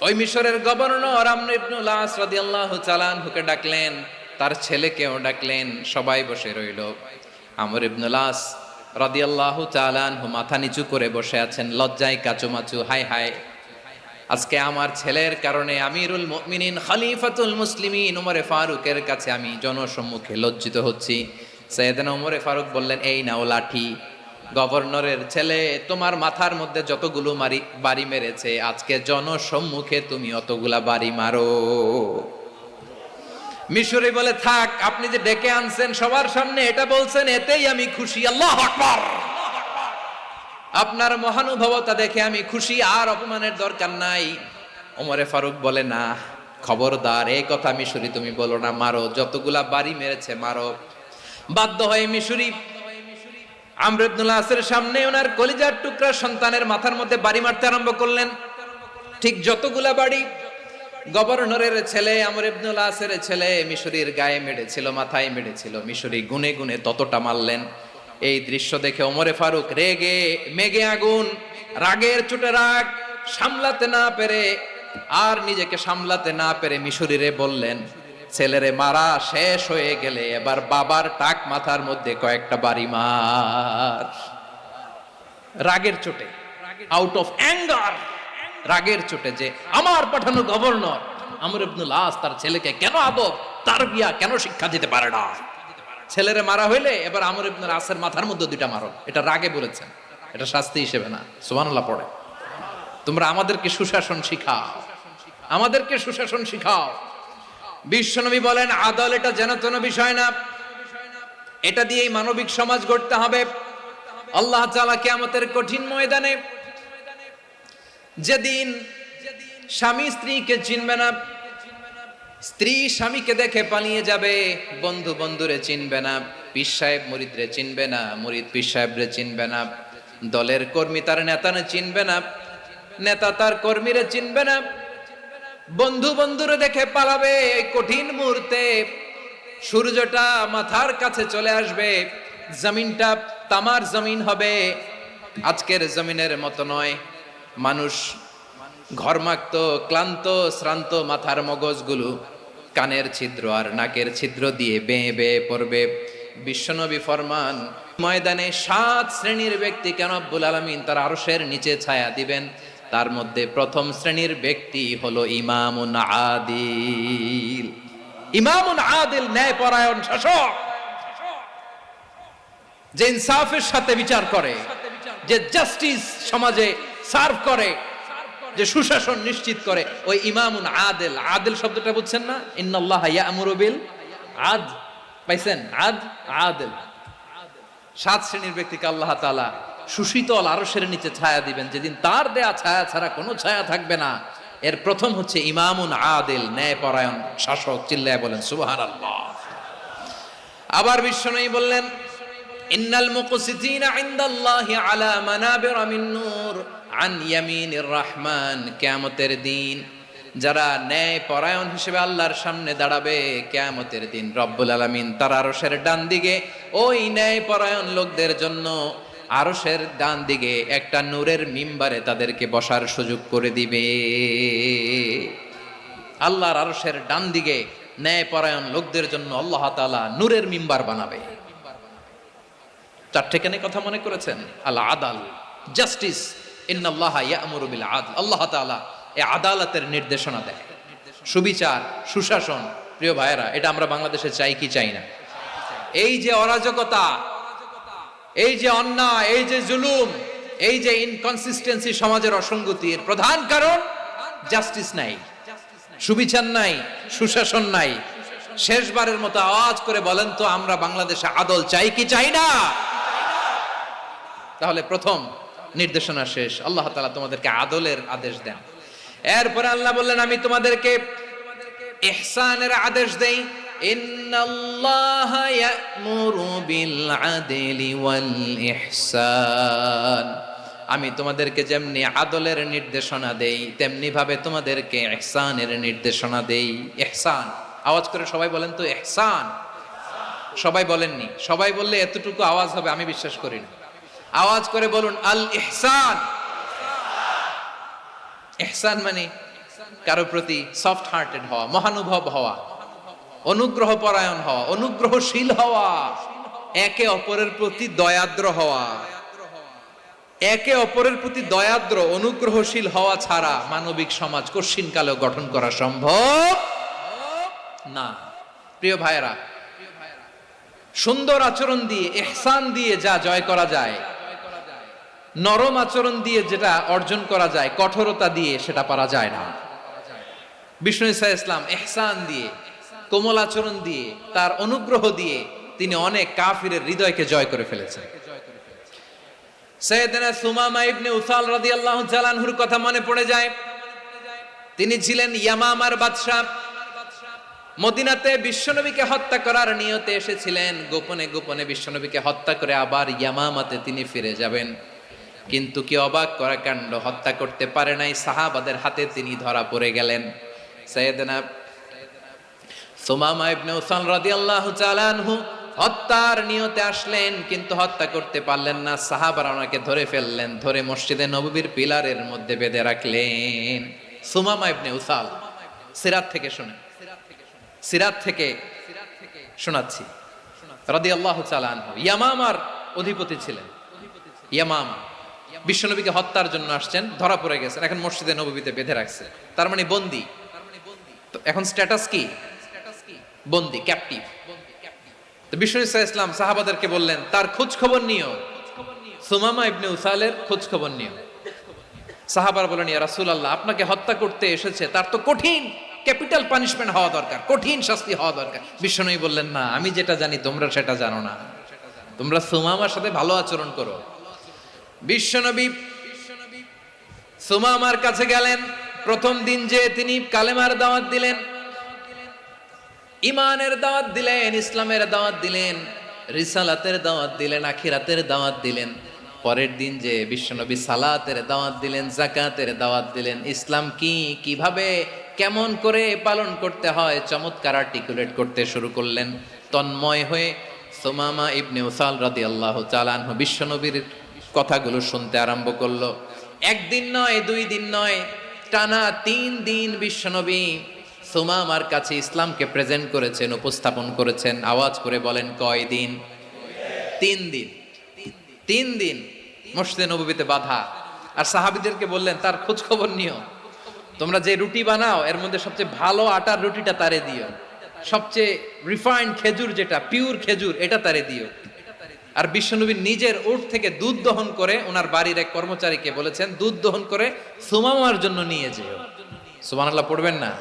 ওই মিশরের গভর্নর আমর ইবনুল আস রাদিয়াল্লাহু তাআলা আনহুকে ডাকলেন, তার ছেলেকেও ডাকলেন, সবাই বসে রইল। আমর ইবনুল আস রাদিয়াল্লাহু তাআলা আনহু মাথা নিচু করে বসে আছেন, লজ্জায় কাচুমাচু। হায় হায়, আজকে আমার ছেলের কারণে আমিরুল মুমিনিন খলিফাতুল মুসলিমিন ওমর ফারুকের কাছে আমি জনসম্মুখে লজ্জিত হচ্ছি। সাইয়েদনা ওমর ফারুক বললেন, এই নাও লাঠি, গভর্নরের ছেলে তোমার মাথার মধ্যে যতগুলো বাড়ি মেরেছে, আজকে জনসম্মুখে তুমি অতগুলা বাড়ি মারো। মিশরি বলে, থাক, আপনি যে ডেকে আনছেন সবার সামনে এটা বলছেন, এতেই আমি খুশি। আল্লাহু আকবার! আপনার মহানুভবতা দেখে আমি খুশি, আর অপমানের দরকার নাই। ওমর ফারুক বলে, না, খবরদার, এই কথা মিশরি তুমি বলো না, মারো, যতগুলা বাড়ি মেরেছে মারো। বাধ্য হয়ে মিশরি আমর ইবনুল আসের সামনে ওনার কলিজার টুকরা সন্তানের মাথার মধ্যে বাড়ি মারতে আরম্ভ করলেন। ঠিক যতগুলা বাড়ি গভর্নরের ছেলে আমর ইবনুল আসের ছেলে মিশরির গায়ে মেরেছিল, মাথায় মেরেছিল, মিশরি গুনে গুনে ততটা মারলেন। এই দৃশ্য দেখে ওমর ফারুক রেগে মেগে আগুন, রাগের চোটে রাগ সামলাতে না পেরে, আর নিজেকে সামলাতে না পেরে মিশরিরে বললেন, ছেলেরে মারা শেষ হয়ে গেলে এবার বাবার টাক মাথার মধ্যে কয়েকটা বাড়ি মার। রাগের চোটে, আউট অফ অ্যাঙ্গার, রাগের চোটে, যে আমার পাঠানো গভর্নর আমর ইবনুল আস তার ছেলেকে কেন আদব তারবিয়া কেন শিক্ষা দিতে পারে না। ছেলেরে মারা হইলে এবার আমর ইবনুল আসের মাথার মধ্যে দুইটা মারো। এটা রাগে বলেছেন, এটা শাস্তি হিসেবে না। সুবহানাল্লাহ পড়ে। তোমরা আমাদেরকে সুশাসন শিখাও, আমাদেরকে সুশাসন শিখাও। বিশ্বনবী বলেন, আদল এটা যেন তেন বিষয় না, এটা দিয়েই মানবিক সমাজ গড়তে হবে। আল্লাহ তাআলা কিয়ামতের কঠিন ময়দানে, যেদিন স্বামী স্ত্রীকে চিনবে না, স্ত্রী স্বামীকে দেখে পালিয়ে যাবে, বন্ধু বন্ধুরে চিনবে না, পীর সাহেব মুরিদরে চিনবে না, মুরিদ পীর সাহেবরে চিনবে না, দলের কর্মী তার নেতারে চিনবে না, নেতা তার কর্মীরে চিনবে না, বন্ধু বন্ধুরে দেখে পালাবে। কঠিন মুহূর্তে সূর্যটা মাথার কাছে চলে আসবে, জমিনটা তামার জমিন হবে। আজকের জমিনের মতো নয়। মানুষ ঘর্মাক্ত, ক্লান্ত, শ্রান্ত মাথার মগজগুলো কানের ছিদ্র আর নাকের ছিদ্র দিয়ে বেয়ে বেয়ে পড়বে। বিশ্বনবী ফরমান, ময়দানে 7 শ্রেণীর ব্যক্তিকে রব্বুল আলামিন তার আরশের নিচে ছায়া দিবেন। তার মধ্যে প্রথম শ্রেণীর ব্যক্তি হলো ইমামুন আদিল। ইমামুন আদিল, ন্যায়পরায়ণ শাসক, যে ইনসাফের সাথে বিচার করে, যে জাস্টিস সমাজে সার্ভ করে, যে সুশাসন নিশ্চিত করে, ওই ইমামুন আদিল। আদিল শব্দটা বুঝছেন না? ইন্নাল্লাহা ইয়া'মুরু বিল আদল। পাইছেন? আদিল। 7 শ্রেণীর ব্যক্তিকে আল্লাহ তাআলা সুশীতল আরশের নিচে ছায়া দিবেন, যেদিন তার দেয়া ছায়া ছাড়া কোনো ছায়া থাকবে না। এর প্রথম হচ্ছে ইমামুন আদিল, ন্যায়পরায়ণ শাসক। চিল্লায় বলেন সুবহানাল্লাহ। আবার বিশ্বনবী বললেন, ইন্নাল মুকসিতিনা ইনদাল্লাহি আলা মানাবিরা মিন নূর আন ইয়ামিনির রহমান। কিয়ামতের দিন যারা ন্যায়পরায়ণ হিসেবে আল্লাহর সামনে দাঁড়াবে, কিয়ামতের দিন রব্বুল আলামিন তার আরশের ডান দিকে ওই ন্যায়পরায়ণ লোকদের জন্য আরশের ডান দিকে একটা নূরের মিম্বারে তাদেরকে বসার সুযোগ করে দিবে। আল্লাহর আরশের ডান দিকে ন্যায়পরায়ণ লোকদের জন্য আল্লাহ তাআলা নূরের মিম্বার বানাবে। চারটেখানে কথা মনে করেছেন? আল আদাল, জাস্টিস। ইন্নাল্লাহা ইয়া'মুরু বিল আদল। আল্লাহ তাআলা এই আদালতের নির্দেশনা দেয়, সুবিচার, সুশাসন। প্রিয় ভাইয়েরা, এটা আমরা বাংলাদেশে চাই কি চাই না? এই যে অরাজকতা, এই যে অন্যায়, এই যে জুলুম, এই যে ইনকনসিস্টেন্সি, সমাজের অসঙ্গতির প্রধান কারণ জাস্টিস নাই, সুবিচার নাই, সুশাসন নাই। শেষবারের মতো আওয়াজ করে বলেন তো, আমরা বাংলাদেশে আদল চাই কি চাই না? তাহলে প্রথম নির্দেশনা শেষ। আল্লাহ তাআলা তোমাদেরকে আদলের আদেশ দেন। এরপরে আল্লাহ বললেন, আমি তোমাদেরকে ইহসানের আদেশ দেই। ইন্নাল্লাহা ইয়া'মুরু বিল আদলি ওয়াল ইহসান। আমি তোমাদেরকে যেমনি আদলের নির্দেশনা দেই, তেমনি ভাবে তোমাদেরকে ইহসানের নির্দেশনা দেই। ইহসান, আওয়াজ করে সবাই বলেন তো ইহসান। সবাই বলেননি? সবাই বললে এতটুকু আওয়াজ হবে আমি বিশ্বাস করি না। আওয়াজ করে বলুন আল ইহসান। ইহসান মানে কারো প্রতি সফট হার্টেড হওয়া, মহানুভব হওয়া, অনুগ্রহ পরায়ণ হওয়া, অনুগ্রহশীল হওয়া, একে অপরের প্রতি দয়াদ্র হওয়া। একে অপরের প্রতি দয়াদ্র, অনুগ্রহশীল হওয়া ছাড়া মানবিক সমাজ কশিনকালেও গঠন করা সম্ভব না। প্রিয় ভাইয়েরা, সুন্দর আচরণ দিয়ে, ইহসান দিয়ে যা জয় করা যায়, নরম আচরণ দিয়ে যেটা অর্জন করা যায়, কঠোরতা দিয়ে সেটা পারা যায় না। বিষ্ণু ঈসা ইসলাম ইহসান দিয়ে, কোমল আচরণ দিয়ে, তার অনুগ্রহ দিয়ে তিনি অনেক কাফিরের হৃদয়কে জয় করে ফেলেছেন। সাইয়েদনা সুমামা ইবনে উসাল রাদিয়াল্লাহু তাআলা আনহুর কথা মনে পড়ে যায়। তিনি ছিলেন ইয়ামামার বাদশা। মদিনাতে বিশ্বনবীকে হত্যা করার নিয়তে এসেছিলেন। গোপনে গোপনে বিশ্বনবীকে হত্যা করে আবার ইয়ামামাতে তিনি ফিরে যাবেন। কিন্তু কি অবাক করা কাণ্ড, হত্যা করতে পারে নাই, সাহাবাদের হাতে তিনি ধরা পড়ে গেলেন। সাইয়েদনা সুমামা ইবনে উসাল রাদিয়াল্লাহু তাআলা আনহু হত্যার নিয়তে আসলেন, কিন্তু হত্যা করতে পারলেন না। সাহাবারা ওনাকে ধরে ফেললেন, ধরে মসজিদে নববীর পিলারের মধ্যে বেঁধে রাখলেন। সুমামা ইবনে উসাল, সিরাত থেকে শুনে, সিরাত থেকে শোনাচ্ছি, রাদিয়াল্লাহু তাআলা আনহু ইয়ামামার অধিপতি ছিলেন। ইয়ামামা বিশ্বনবীকে হত্যার জন্য আসছেন, ধরা পড়ে গেছেন, এখন মসজিদে নববীতে বেঁধে রাখছে, তার মানে বন্দী। তো এখন স্ট্যাটাস কি? বন্দী, ক্যাপটিভ। তো বিষ্ণু ঈসা ইসলাম সাহাবাদেরকে বললেন, তার খোঁজ খবর নিও, সুমামা ইবনে উসালের খোঁজ খবর নিও। সাহাবারা বলেন, ইয়া রাসূলুল্লাহ, আপনাকে হত্যা করতে এসেছে, তার তো কঠিন ক্যাপিটাল পানিশমেন্ট হওয়া দরকার, কঠিন শাস্তি হওয়া দরকার। বিশ্বনবী বললেন, না, আমি যেটা জানি তোমরা সেটা জানো না, তোমরা সুমামার সাথে ভালো আচরণ করো। বিশ্বনবী সুমামার কাছে গেলেন। প্রথম দিন যে তিনি কালেমার দাওয়াত দিলেন, ইমানের দাওয়াত দিলেন, ইসলামের দাওয়াত দিলেন, রিসালাতের দাওয়াত দিলেন, আখিরাতের দাওয়াত দিলেন। পরের দিন যে বিশ্বনবী সালাতের দাওয়াত দিলেন, যাকাতের দাওয়াত দিলেন, ইসলাম কি, কিভাবে, কেমন করে পালন করতে হয় চমৎকার আর্টিকুলেট করতে শুরু করলেন। তন্ময় হয়ে সুমামা ইবনে উসাল রাদিয়াল্লাহু তাআলা আনহু বিশ্বনবীর কথাগুলো শুনতে আরম্ভ করলো। একদিন নয়, 2 দিন নয়, টানা 3 দিন বিশ্বনবী সুমামার কাছে ইসলামকে প্রেজেন্ট করেছেন, উপস্থাপন করেছেন। আওয়াজ করে বলেন, কয় দিন? 3 দিন। 3 দিন মসজিদে নববীতে বাধা। আর সাহাবীদেরকে বললেন তার খোঁজ খবর নিও, তোমরা যে রুটি বানাও এর মধ্যে সবচেয়ে ভালো আটার রুটিটা তারে দিও, সবচেয়ে রিফাইন্ড খেজুর যেটা পিওর খেজুর এটা তারে দিও। আর বিশ্বনবী নিজের উট থেকে দুধ দহন করে ওনার বাড়ির এক কর্মচারীকে বলেছেন দুধ দহন করে সুমামার জন্য নিয়ে যেও। সুবহানাল্লাহ পড়বেন না?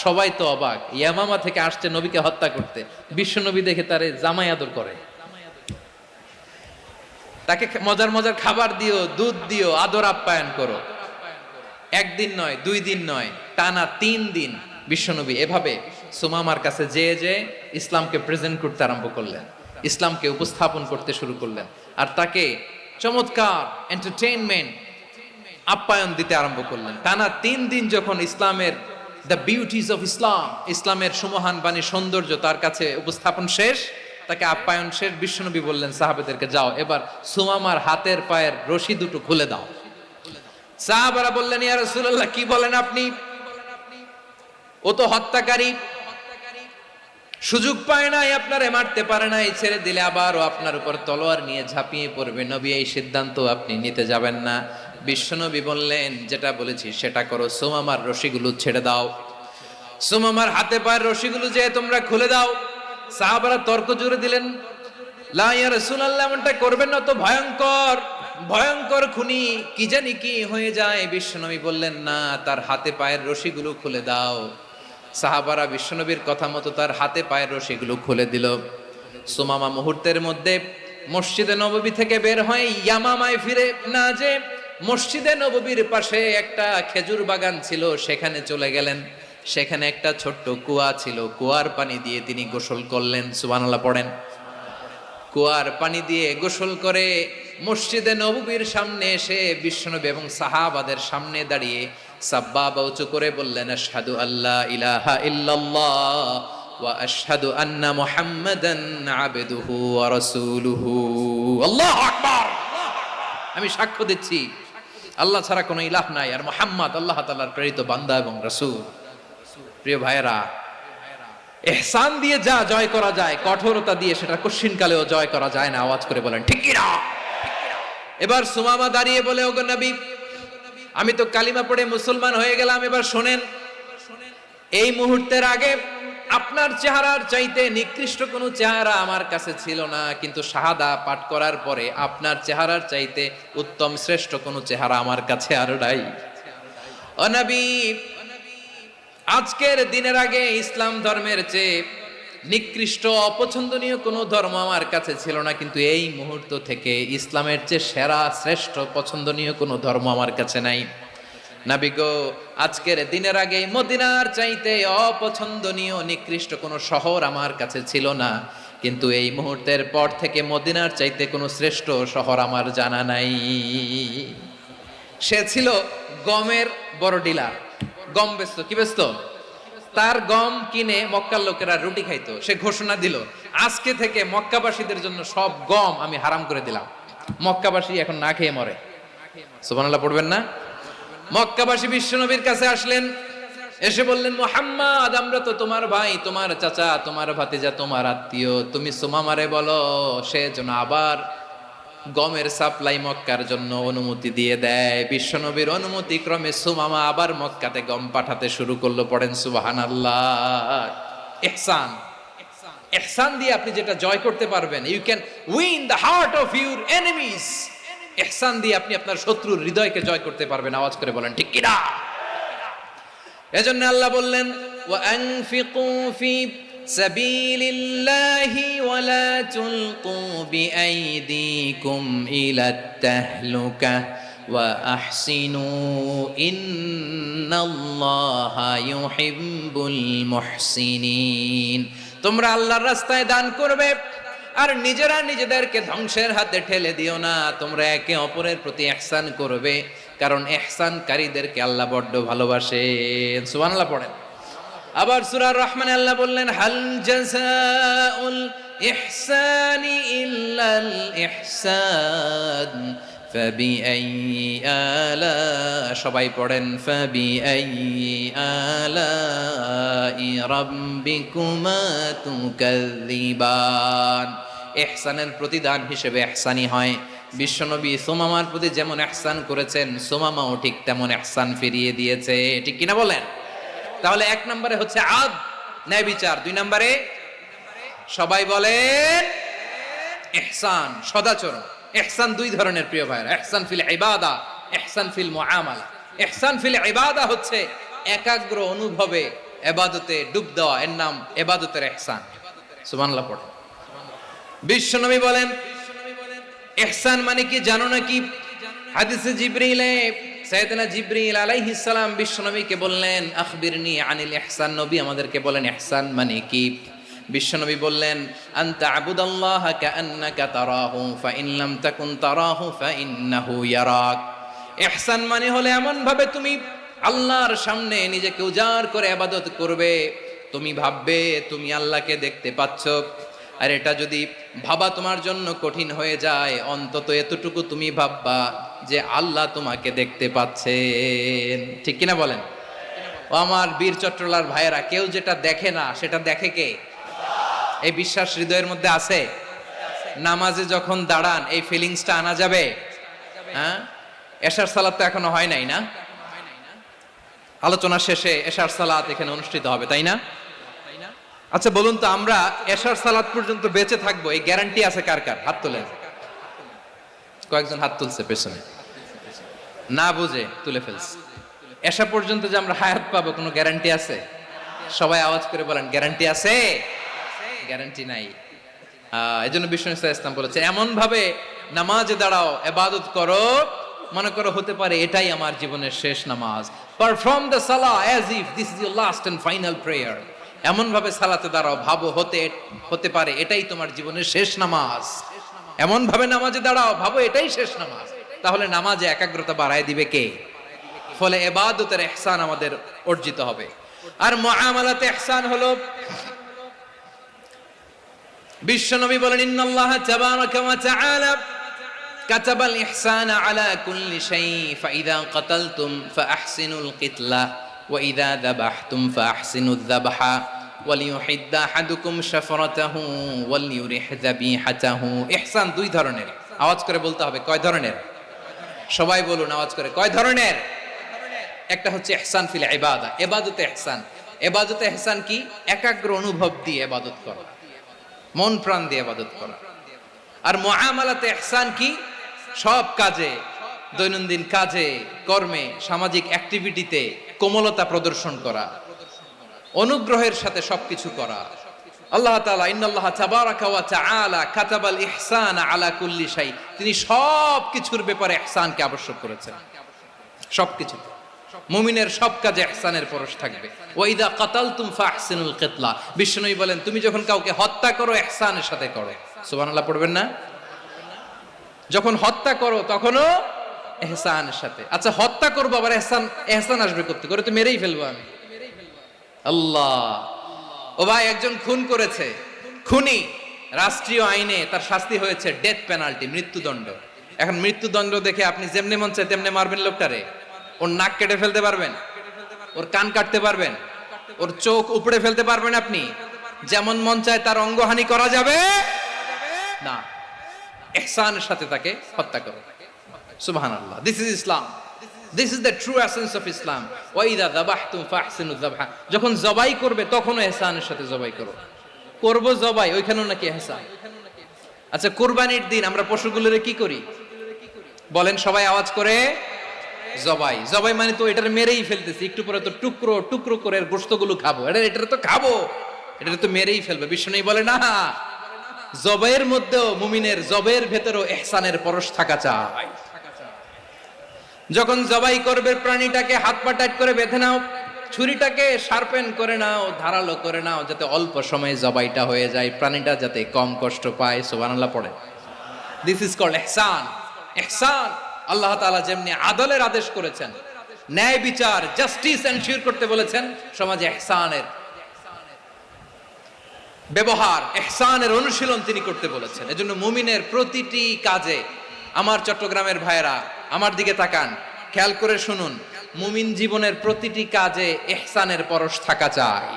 সবাই তো অবাক, ইয়ামামা থেকে আসছে নবীকে হত্যা করতে, বিশ্বনবী দেখে তারে জামাই আদর করে, তাকে মজার মজার খাবার দিও, দুধ দিও, আদর আপ্যায়ন করো। 1 দিন নয়, 2 দিন নয়, টানা 3 দিন বিশ্বনবী এভাবে সুমামার কাছে যেয়ে যেয়ে ইসলামকে প্রেজেন্ট করতে আরম্ভ করলেন, ইসলামকে উপস্থাপন করতে শুরু করলেন। আর তাকে চমৎকার এন্টারটেইনমেন্ট আপ্যায়ন দিতে আরম্ভ করলেন। টানা 3 দিন যখন ইসলামের দ্য বিউটিজ অফ ইসলাম, ইসলামের সুমহান বাণী সৌন্দর্য তার কাছে উপস্থাপন শেষ, তাকে আপ্যায়ন শেষ, বিশ্বনবী বললেন সাহাবেদেরকে যাও এবার সুমামার হাতের পায়ের রশি দুটো খুলে দাও। সাহাবারা বললেন ইয়া রাসূলুল্লাহ কি বলেন আপনি, ও তো হত্যাকারী, সুযোগ পায় নাই, আপনারে মারতে পারে নাই, ছেড়ে দিলে আবারও আপনার উপর তলোয়ার নিয়ে ঝাঁপিয়ে পড়বে। নবী এই সিদ্ধান্ত আপনি নিতে যাবেন না। বিশ্বনবী বললেন যেটা বলেছি সেটা করো, সুমামার রশিগুলো ছেড়ে দাও, সুমামার হাতে পায়ের রশিগুলো যে তোমরা খুলে দাও। সাহাবারা তর্ক জুড়ে দিলেন লা ইয়া রাসূলুল্লাহ এমনটা করবেন না, তো ভয়ঙ্কর ভয়ঙ্কর খুনি, কি জানি কি হয়ে যায়। বিশ্বনবী বললেন না, তার হাতে পায়ের রশিগুলো খুলে দাও। সাহাবারা বিশ্বনবীর কথা মতো তার হাতে পায়ের রশিগুলো খুলে দিল। সুমামা মুহূর্তের মধ্যে মসজিদে নববী থেকে বের হয়ে ইয়ামামায় ফিরে না যে মসজিদে নববীর পাশে একটা খেজুর বাগান ছিল সেখানে চলে গেলেন। সেখানে একটা ছোট্ট কুয়া ছিল, কুয়ার পানি দিয়ে তিনি গোসল করলেন। সুবহানাল্লাহ পড়েন। কুয়ার পানি দিয়ে গোসল করে মসজিদে নববীর সামনে এসে বিশ্বনবী এবং সাহাবাদের সামনে দাঁড়িয়ে সাব্বাবা উঁচু করে বললেন আশহাদু আল্লা ইলাহা ইল্লাল্লাহ ওয়া আশহাদু আন্না মুহাম্মাদান আবদুহু ওয়া রাসূলুহু। আল্লাহু আকবার। আমি সাক্ষ্য দিচ্ছি আল্লাহ ছাড়া কোনো ইলাহ নাই, আর মুহাম্মদ আল্লাহ তাআলার প্রেরিত বান্দা এবং রাসূল। প্রিয় ভাইয়েরা, ইহসান দিয়ে যা জয় করা যায়, কঠোরতা দিয়ে সেটা কঠিনকালেও জয় করা যায় না। আওয়াজ করে বলেন ঠিক কি না? এবার সুমামা দাঁড়িয়ে বলে ওগো নবী, আমি তো কালিমা পড়ে মুসলমান হয়ে গেলাম, এবার শোনেন, এই মুহূর্তের আগে আপনার চেহারার চাইতে নিকৃষ্ট কোনো চেহারা আমার কাছে ছিল না, কিন্তু শাহাদা পাঠ করার পরে আপনার চেহারার চাইতে উত্তম শ্রেষ্ঠ কোনো চেহারা আমার কাছে আর নাই। ও নবী, আজকের দিনের আগে ইসলাম ধর্মের চেয়ে নিকৃষ্ট অপছন্দনীয় কোনো ধর্ম আমার কাছে ছিল না, কিন্তু এই মুহূর্ত থেকে ইসলামের চেয়ে সেরা শ্রেষ্ঠ পছন্দনীয় কোনো ধর্ম আমার কাছে নাই। নবী গো, আজকের দিনের আগে মদিনার চাইতে অপছন্দনীয় নিকৃষ্ট কোনো শহর আমার কাছে ছিল না, কিন্তু এই মুহূর্তের পর থেকে মদিনার চাইতে কোনো শ্রেষ্ঠ শহর আমার জানা নাই। সে ছিল গমের বড় ডিলার, গম বেচতো। কি বেচতো? তার গম কিনে মক্কার লোকেরা রুটি খাইতো। সে ঘোষণা দিল আজকে থেকে মক্কাবাসীদের জন্য সব গম আমি হারাম করে দিলাম, মক্কাবাসী এখন না খেয়ে মরে। সুবহানাল্লাহ পড়বেন না? মক্কাবাসী বিশ্বনবীর কাছে আসলেন, এসে বললেন মুহাম্মদ, আমরা তো তোমার ভাই, তোমার চাচা, তোমার ভাতিজা, তোমার আত্মীয়, তুমি সুমামারে বলো সে যেন আবার গমের সাপ্লাই মক্কার জন্য অনুমতি দিয়ে দেয়। বিশ্বনবীর অনুমতি ক্রমে সুমামা আবার মক্কাতে গম পাঠাতে শুরু করলো। পড়েন সুবহানাল্লাহ। ইহসান, ইহসান দিয়ে আপনি যেটা জয় করতে পারবেন, you can win the heart of your enemies. ইহসান দিয়ে আপনি আপনার শত্রুর হৃদয়কে জয় করতে পারবেন। আওয়াজ করে বলেন ঠিক কি না? এজন্য আল্লাহ বললেন ওয়া আনফিকু ফি সাবিলিল্লাহি ওয়া লা তুলকু বিআইদিকুম ইলাত তাহলুকা ওয়া আহসিনু ইন্নাল্লাহা ইউহিব্বুল মুহসিনিন। তোমরা আল্লাহর রাস্তায় দান করবে আর নিজেরা নিজেদেরকে ধ্বংসের হাতে ঠেলে দিও না। তোমরা একে অপরের প্রতি ইহসান করবে, কারণ ইহসানকারীদেরকে আল্লাহ বড্ড ভালোবাসেন। সুবহানাল্লাহ পড়েন। আবার সূরা রহমানে আল্লাহ বললেন হাল জাযাউল ইহসানি ইল্লাল ইহসান ফাবিআইয়ি আলা, সবাই পড়েন ফাবিআইয়ি আলাই রাব্বিকুমা তুকাযযিবান। ইহসানের প্রতিদান হিসেবে ইহসানি হয় বিশ্বনবী সুমামার প্রতি যেমন ইহসান করেছেন, সুমামাও ঠিক তেমন ইহসান ফিরিয়ে দিয়েছে। ঠিক কিনা বলেন? তাহলে 1 নম্বরে হচ্ছে আদ, ন্যায় বিচার। 2 নম্বরে সবাই বলেন ইহসান, সদাচরণ। ইহসান 2 ধরনের প্রিয় ভাইরা, ইহসান ফিল ইবাদা, ইহসান ফিল মুআমালা। ইহসান ফিল ইবাদা হচ্ছে একাগ্র অনুভবে ইবাদতে ডুব দেওয়া, এর নাম ইবাদতের ইহসান। সুবহানাল্লাহ পড়ো। বিশ্বনবী বলেন ইহসান মানে কি জানো নাকি? হাদিসে জিবরিলে সাইয়েদনা জিবরিল আলাইহিস সালাম বিশ্বনবীকে বললেন আখবিরনি আনিল ইহসান, নবী আমাদেরকে বলেন ইহসান মানে কি? বিশ্বনবী বললেন আনতা আবুদাল্লাহা কাআন্নাকা তারাহু ফাইন লাম তাকুন তারাহু ফাইন্নাহু ইয়ারাক। ইহসান মানে হলো এমন ভাবে তুমি আল্লাহর সামনে নিজেকে উজাড় করে ইবাদত করবে, তুমি ভাববে তুমি আল্লাহকে দেখতে পাচ্ছ। আর এটা যদি ভাবা তোমার জন্য কঠিন হয়ে যায়, অন্তত এতটুকু তুমি ভাববা যে আল্লাহ তোমাকে দেখতে পাচ্ছেন। ঠিক কিনা বলেন? ও আমার বীর চট্টলার ভাইয়েরা, কেউ যেটা দেখে না সেটা দেখে কে? এই বিশ্বাস হৃদয়ের মধ্যে আছে? নামাজে যখন দাঁড়ান এই ফিলিংসটা আনা যাবে? হ্যাঁ, এশার সালাত তো এখনো হয় নাই না? আলোচনা শেষে এশার সালাত এখানে অনুষ্ঠিত হবে, তাই না? আচ্ছা বলুন তো, আমরা এশার সালাত পর্যন্ত বেঁচে থাকবো এই গ্যারান্টি আছে কার কার? হাত তোলেন। কয়েকজন হাত তুলছে পেছনে, না বুঝে তুলে ফেলছে। এশা পর্যন্ত যে আমরা হায়াত পাবো কোনো গ্যারান্টি আছে? সবাই আওয়াজ করে বলেন গ্যারান্টি আছে? গ্যারান্টি নাই। এজন্য বিষ্ণু ইসলাম বলেছে এমন ভাবে নামাজে দাঁড়াও, ইবাদত করো, মনে করো হতে পারে এটাই আমার জীবনের শেষ নামাজ। পারফর্ম দ্য সালাহ as if this is your last and final prayer. এমন ভাবে সালাতে দাঁড়াও, ভাবো হতে পারে এটাই তোমার জীবনের শেষ নামাজ। এমন ভাবে নামাজে দাঁড়াও, ভাবো এটাই শেষ নামাজ। তাহলে নামাজে একাগ্রতা বাড়ায় দিবে কে? ফলে ইবাদতের ইহসান আমাদের অর্জিত হবে। আর মুআমালাতে ইহসান হলো, বিশ্বনবী বলেন ইন্নাল্লাহা তাবারাকা ওয়া তাআলা কাতাবাল ইহসানা আলা কুল্লি শাই ফাইযা কাতালতুম ফাআহসিনুল কিতলা ওয়া ইযা যাবাহতুম ফাআহসিনুয যাবহা ওয়ালিয়ুহিদ্দা আহাদুকুম শাফরাতাহু ওয়ালিয়ুরিহ যাবিহাতাহু। ইহসান 2 ধরনের। আওয়াজ করে বলতে হবে কয় ধরনের? সবাই বলুন আওয়াজ করে, কয় ধরনের? একটা হচ্ছে ইহসান ফিল ইবাদা, ইবাদতে ইহসান। ইবাদতে ইহসান কি? একাগ্র অনুভব দিয়ে ইবাদত করা, মন প্রাণ দিয়ে ইবাদত করা। আর মুআমালাতে ইহসান কি? সব কাজে, দৈনন্দিন কাজে, কর্মে, সামাজিক অ্যাক্টিভিটিতে কোমলতা প্রদর্শন করা, অনুগ্রহের সাথে সবকিছু করা। আল্লাহ তাআলা ইন্নাল্লাহা তাবারাকা ওয়া তাআলা কাতাবাল ইহসানা আলা কুল্লি শাই, তিনি সব কিছুর ব্যাপারে ইহসানকে আবশ্যক করেছেন। সবকিছু, মুমিনের সব কাজে ইহসানের পরশ থাকবে। ওয়া ইযা কাতালতুম ফাহসিনুল কিতলা, বিষ্ণুই বলেন তুমি যখন কাউকে হত্যা করো ইহসানের সাথে করো। সুবহানাল্লাহ পড়বেন না? যখন হত্যা করো তখনও ইহসানের সাথে। আচ্ছা হত্যা করবো আবার ইহসান আসবে করতে করে, তো মেরেই ফেলবো আমি। আল্লাহ, ও ভাই একজন খুন করেছে, খুনি, রাষ্ট্রীয় আইনে তার শাস্তি হয়েছে ডেথ পেনাল্টি, মৃত্যুদণ্ড। এখন মৃত্যুদণ্ড দেখে আপনি যেমনি মন চায় তেমনি মারবেন লোকটারে? ওর নাক কেটে ফেলতে পারবেন? ওর কান কাটতে পারবেন? ওর চোখ উপড়ে ফেলতে পারবেন আপনি? যেমন মন চায় তার অঙ্গহানি করা যাবে না। ইহসানের সাথে তাকে হত্যা করো। সুবহানাল্লাহ, this is Islam, this is the true essence of Islam. ওয়া ইযা যাবাহতুম ফাহসিনুয যাবহা, যখন জবাই করবে তখনও ইহসানের সাথে জবাই করো। করব জবাই, ওইখানেও নাকি ইহসান। আচ্ছা কুরবানির দিন আমরা পশুগুলোরে কি করি বলেন সবাই আওয়াজ করে? জবাই। জবাই মানে তো এটারে মেরেই ফেলতেছি, একটু পরে তো টুকরো টুকরো করে গোশতগুলো খাবো, এটা তো খাবো, এটা তো মেরেই ফেলবে। বিষ্ণু বলে না, জবাইয়ের মধ্যেও মুমিনের জবাইয়ের ভেতরেও ইহসানের পরশ থাকা চাই। যখন জবাই করবে প্রাণীটাকে হাত পা টাইট করে বেঁধে নাও, ছুরিটাকে শার্পেন করে নাও, ধারালো করে নাও, যাতে অল্প সময়ে জবাইটা হয়ে যায়, প্রাণীটা যাতে কম কষ্ট পায়। সুবহানাল্লাহ পড়ে। দিস ইজ কল্ড ইহসান। ইহসান আল্লাহ তাআলা যেমনি আদলের আদেশ করেছেন, ন্যায় বিচার, জাস্টিস এনশিওর করতে বলেছেন, সমাজে ইহসানের ব্যবহার, ইহসানের অনুশীলন তিনি করতে বলেছেন। এজন্য মুমিনের প্রতিটি কাজে, আমার চট্টগ্রামের ভাইয়েরা আমার দিকে তাকান, খেয়াল করে শুনুন, মুমিন জীবনের প্রতিটি কাজে ইহসানের পরশ থাকা চাই।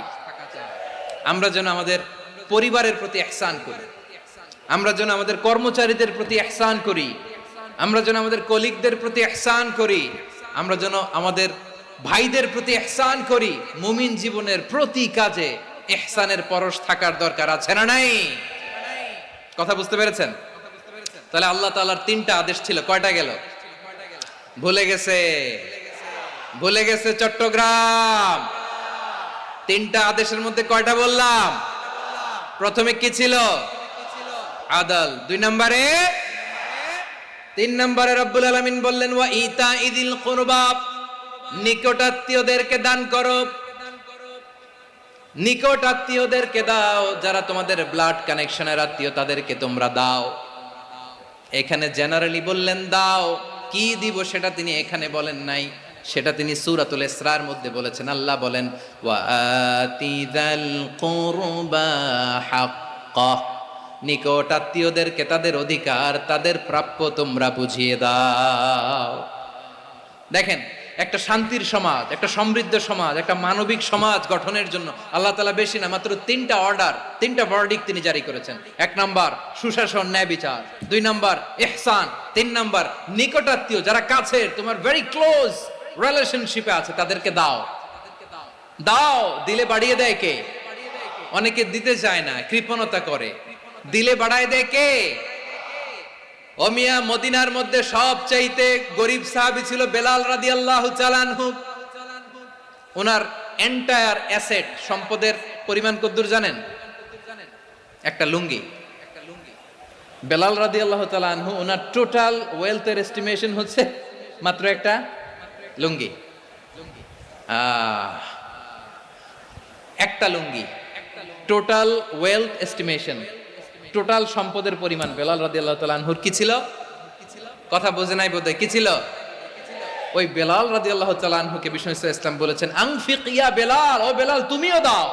আমরা যেন আমাদের পরিবারের প্রতি ইহসান করি, আমরা যেন আমাদের কর্মচারীদের প্রতি ইহসান করি, আমরা যেন আমাদের কলিগদের প্রতি ইহসান করি, আমরা যেন আমাদের ভাইদের প্রতি ইহসান করি। মুমিন জীবনের প্রতি কাজে ইহসানের পরশ থাকার দরকার আছে না নাই? কথা বুঝতে পেরেছেন? তাহলে আল্লাহ তাআলার 3টা আদেশ ছিল, কয়টা গেল? ভুলে গেছে, ভুলে গেছে চট্টগ্রাম। 3টা আদেশের মধ্যে কয়টা বললাম? প্রথমে কি ছিল? আদল। 2 নম্বরে, 3 নম্বরে রব্বুল আলামিন বললেন ওয়া ইতা ইদিল কুরবা, নিকটাত্মীয়দেরকে দান করো। নিকটাত্মীয়দেরকে দাও, যারা তোমাদের ব্লাড কানেকশনের আত্মীয় তাদেরকে তোমরা দাও। এখানে জেনারেলি বললেন দাও, কি দিব সেটা তিনি এখানে বলেন নাই, সেটা তিনি সূরাতুল ইসরার মধ্যে বলেছেন। আল্লাহ বলেন ওয়া আতিযাল কুরবা হাক্কা, নিকটাত্মীয়দেরকে তাদের অধিকার, তাদের প্রাপ্য তোমরা বুঝিয়ে দাও। দেখেন, একটা শান্তির সমাজ, একটা সমৃদ্ধ সমাজ, একটা মানবিক সমাজ গঠনের জন্য আল্লাহ তাআলা বেশি না, মাত্র 3টা অর্ডার, 3টা ভার্ডিক্ট তিনি জারি করেছেন। 1 নাম্বার সুশাসন, ন্যায় বিচার। 2 নাম্বার ইহসান। 3 নাম্বার নিকটাত্মীয়, যারা কাছের, তোমার ভেরি ক্লোজ রিলেশনশিপে আছে, তাদেরকে দাও। দাও, দিলে বাড়িয়ে দেয় কে? অনেকে দিতে চায় না, কৃপণতা করে। দিলে বাড়ায় দেয় কে? ও মিয়া, মদিনার মধ্যে সবচাইতে গরিব সাহাবী ছিল বেলাল রাদিয়াল্লাহু তাআলা আনহু। ওনার এন্টায়ার অ্যাসেট, সম্পদের পরিমাণ কতদূর জানেন? একটা লুঙ্গি। বেলাল রাদিয়াল্লাহু তাআলা আনহু, ওনার টোটাল ওয়েলথের এস্টিমেশন হচ্ছে মাত্র একটা লুঙ্গি। একটা লুঙ্গি, টোটাল ওয়েলথ এস্টিমেশন, টোটাল সম্পদের পরিমাণ বেলাল রাদিয়াল্লাহু তাআলা আনহুর কি ছিল? কথা বোঝে নাই বোধহয়। কি ছিল? ওই বেলাল রাদিয়াল্লাহু তাআলা আনহুকে বিষ্ণু ইসলাম বলেছেন আনফিক ইয়া বেলাল, ও বেলাল তুমিও দাও।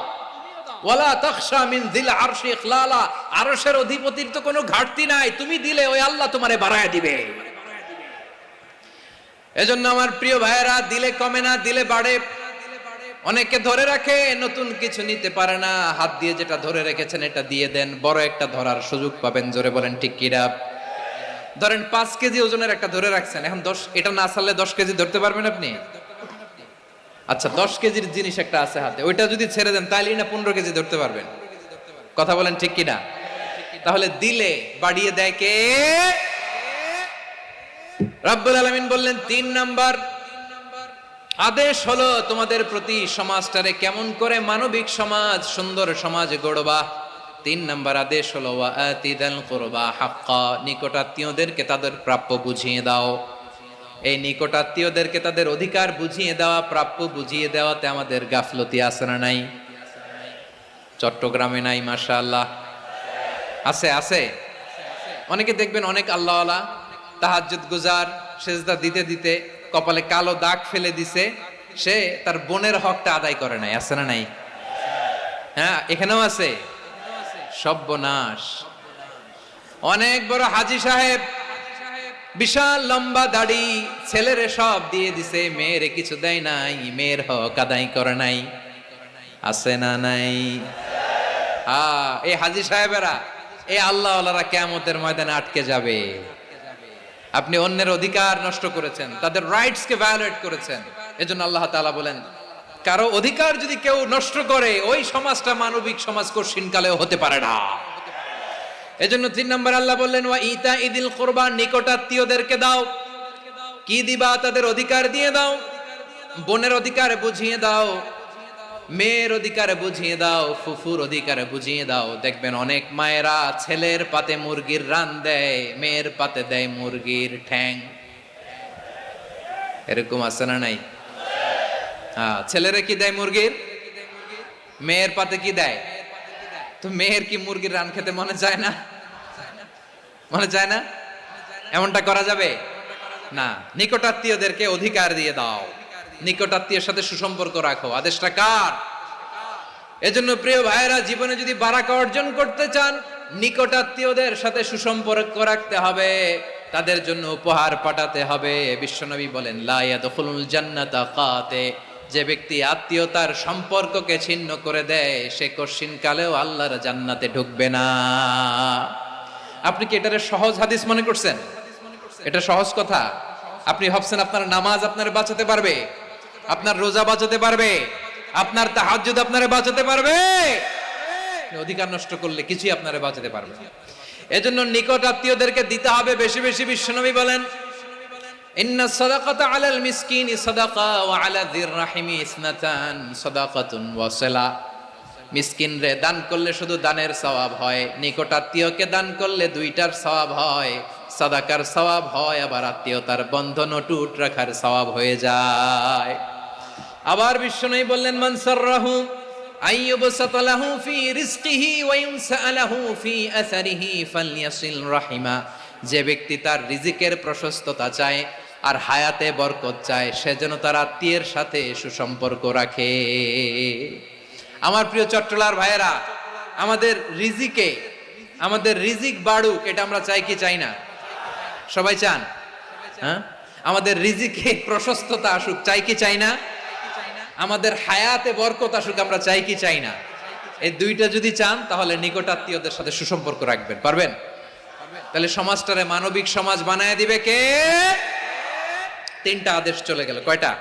ওয়ালা তাখশা মিন যিল আরশি ইখলালা, আরশের অধিপতির তো কোনো ঘাটতি নাই, তুমি দিলে ওই আল্লাহ তোমারে বাড়ায় দিবে। এজন্য আমার প্রিয় ভাইয়েরা, দিলে কমে না, দিলে বাড়ে। অনেকে ধরে রাখে, নতুন কিছু নিতে পারে না, হাত দিয়ে যেটা ধরে রেখেছেন এটা দিয়ে দেন, বড় একটা ধরার সুযোগ পাবেন। জোরে বলেন ঠিক কিনা? ধরেন 5 কেজি ওজনের একটা ধরে রাখছেন, এখন 10, এটা না ছাড়লে 10 কেজি ধরতে পারবেন আপনি? আচ্ছা, 10 কেজির জিনিস একটা আছে হাতে, ওইটা যদি ছেড়ে দেন তাহলেই না 15 কেজি ধরতে পারবেন। কথা বলেন ঠিক কিনা? তাহলে দিলে বাড়িয়ে দেয় কে? রব্বুল আলামিন বললেন 3 নাম্বার আদেশ হলো তোমাদের প্রতি সমাজটারে কেমন করে মানবিক সমাজ, সুন্দর সমাজ গড়বা। 3 নাম্বার আদেশ হলো ওয়া আতিদাল কুরবা হাক্কা, নিকটাত্মীয়দেরকে তাদের প্রাপ্য বুঝিয়ে দাও। এই নিকটাত্মীয়দেরকে তাদের অধিকার বুঝিয়ে দেওয়া, প্রাপ্য বুঝিয়ে দেওয়াতে আমাদের গাফলতি আছে না নাই? চট্টগ্রামে নাই? মাশাআল্লাহ আছে, আছে। অনেকে দেখবেন অনেক আল্লাহওয়ালা, তাহাজ্জুদ গুজার, সেজদা দিতে দিতে কপালে কালো দাগ ফেলে দিছে, সে তার বোনের হকটা আদায় করে নাই। আছে না নাই? হ্যাঁ, এখানেও আছে। সর্বনাশ। অনেক বড় হাজী সাহেব, বিশাল লম্বা দাড়ি, ছেলেরে সব দিয়ে দিছে, মেয়েরে কিছু দেয় নাই, মেয়ের হক আদায় করে নাই। আছে না নাই? এই হাজী সাহেবেরা, এই আল্লাহওয়ালারা কিয়ামতের ময়দানে আটকে যাবে। আপনি অন্যের অধিকার নষ্ট করেছেন, তাদের রাইটস কে ভায়োলেট করেছেন। এজন্য আল্লাহ তাআলা বলেন, কারো অধিকার যদি কেউ নষ্ট করে, ওই সমাজটা মানবিক সমাজ কঠিনকালেও হতে পারে না। এজন্য 3 নম্বর আল্লাহ বললেন ওয়া ইতা ইদিল কুরবা, নিকটাত্মীয়দেরকে দাও। কি দিবা? তাদের অধিকার দিয়ে দাও। বোনের অধিকার বুঝিয়ে দাও, মেয়ের অধিকার বুঝিয়ে দাও, ফুফুর অধিকার বুঝিয়ে দাও। দেখবেন অনেক মায়েরা ছেলের পাতে মুরগির রান দেয়, মেয়ের পাতে দেয় মুরগির ঠ্যাং। এরকম আছে না নাই? ছেলেরা কি দেয়? মুরগির। মেয়ের পাতে কি দেয়? তো মেয়ের কি মুরগির রান খেতে মনে চায় না? মনে চায় না? এমনটা করা যাবে না। নিকটাত্মীয়দেরকে অধিকার দিয়ে দাও, নিকটাত্মীয়ের সাথে সুসম্পর্ক রাখো। আদেশটা কার? এজন্য প্রিয় ভাইয়েরা, জীবনে যদি বারাকা অর্জন করতে চান, নিকটাত্মীয়দের সাথে সুসম্পর্ক রাখতে হবে, তাদের জন্য উপহার পাঠাতে হবে। বিশ্বনবী বলেন লা ইয়াদখুলুল জান্নাতা কাতে, যে ব্যক্তি আত্মীয়তার সম্পর্ককে ছিন্ন করে দেয়, সে কঠিন কালেও আল্লাহর জান্নাতে ঢুকবে না। আপনি কি এটারে সহজ হাদিস মনে করছেন? এটা সহজ কথা। আপনি ভাবছেন আপনার নামাজ আপনারে বাঁচাতে পারবে, আপনার রোজা বাঁচাতে পারবে, আপনার তাহাজ্জুদ আপনারে বাঁচাতে পারবে? অধিকার নষ্ট করলে কিছুই আপনারে বাঁচাতে পারবে না। এজন্য নিকট আত্মীয়দেরকে দিতে হবে বেশি বেশি। বিশ্বনবী বলেন, ইন্না সাদাকাতা আলাল মিসকিনি সাদাকা ওয়া আলা যির রাহিমি ইসনাতান সাদাকাতুন ওয়া সিলা। মিসকিন রে দান করলে শুধু দানের সওয়াব হয়, নিকট আত্মীয়কে দান করলে দুইটার সওয়াব হয়, সাদাকার সওয়াব হয়, আবার আত্মীয়তার বন্ধন অটুট রাখার সওয়াব হয়ে যায়। আবার বিশ্বনবী বললেন, মান সাররাহু আইয়ুবসাতা লাহু ফি রিজকিহি ওয়া ইউনসা লাহু ফি আসারিহি ফালইয়াসিল রাহিমা। যে ব্যক্তি তার রিজিকের প্রশস্ততা চায় আর হায়াতে বরকত চায়, সে যেন তার আত্মীয়ের সাথে সুসম্পর্ক রাখে। আমার প্রিয় চট্টলার ভাইয়েরা, আমাদের রিজিক বাড়ুক, এটা আমরা চাই কি চাই না? সবাই চান? হ্যাঁ, আমাদের রিজিকে প্রশস্ততা আসুক, চাই কি চাই না? আমাদের হায়াতে বরকত আসুক, আমরা চাই কি চাই না? এই দুইটা যদি চান তাহলে নিকট আত্মীয়দের সাথে সুসম্পর্ক রাখবেন, পারবেন? তাহলে সমাজটারে মানবিক সমাজ বানায় দিবে কে? তিনটা আদেশ চলে গেল। কয়টা?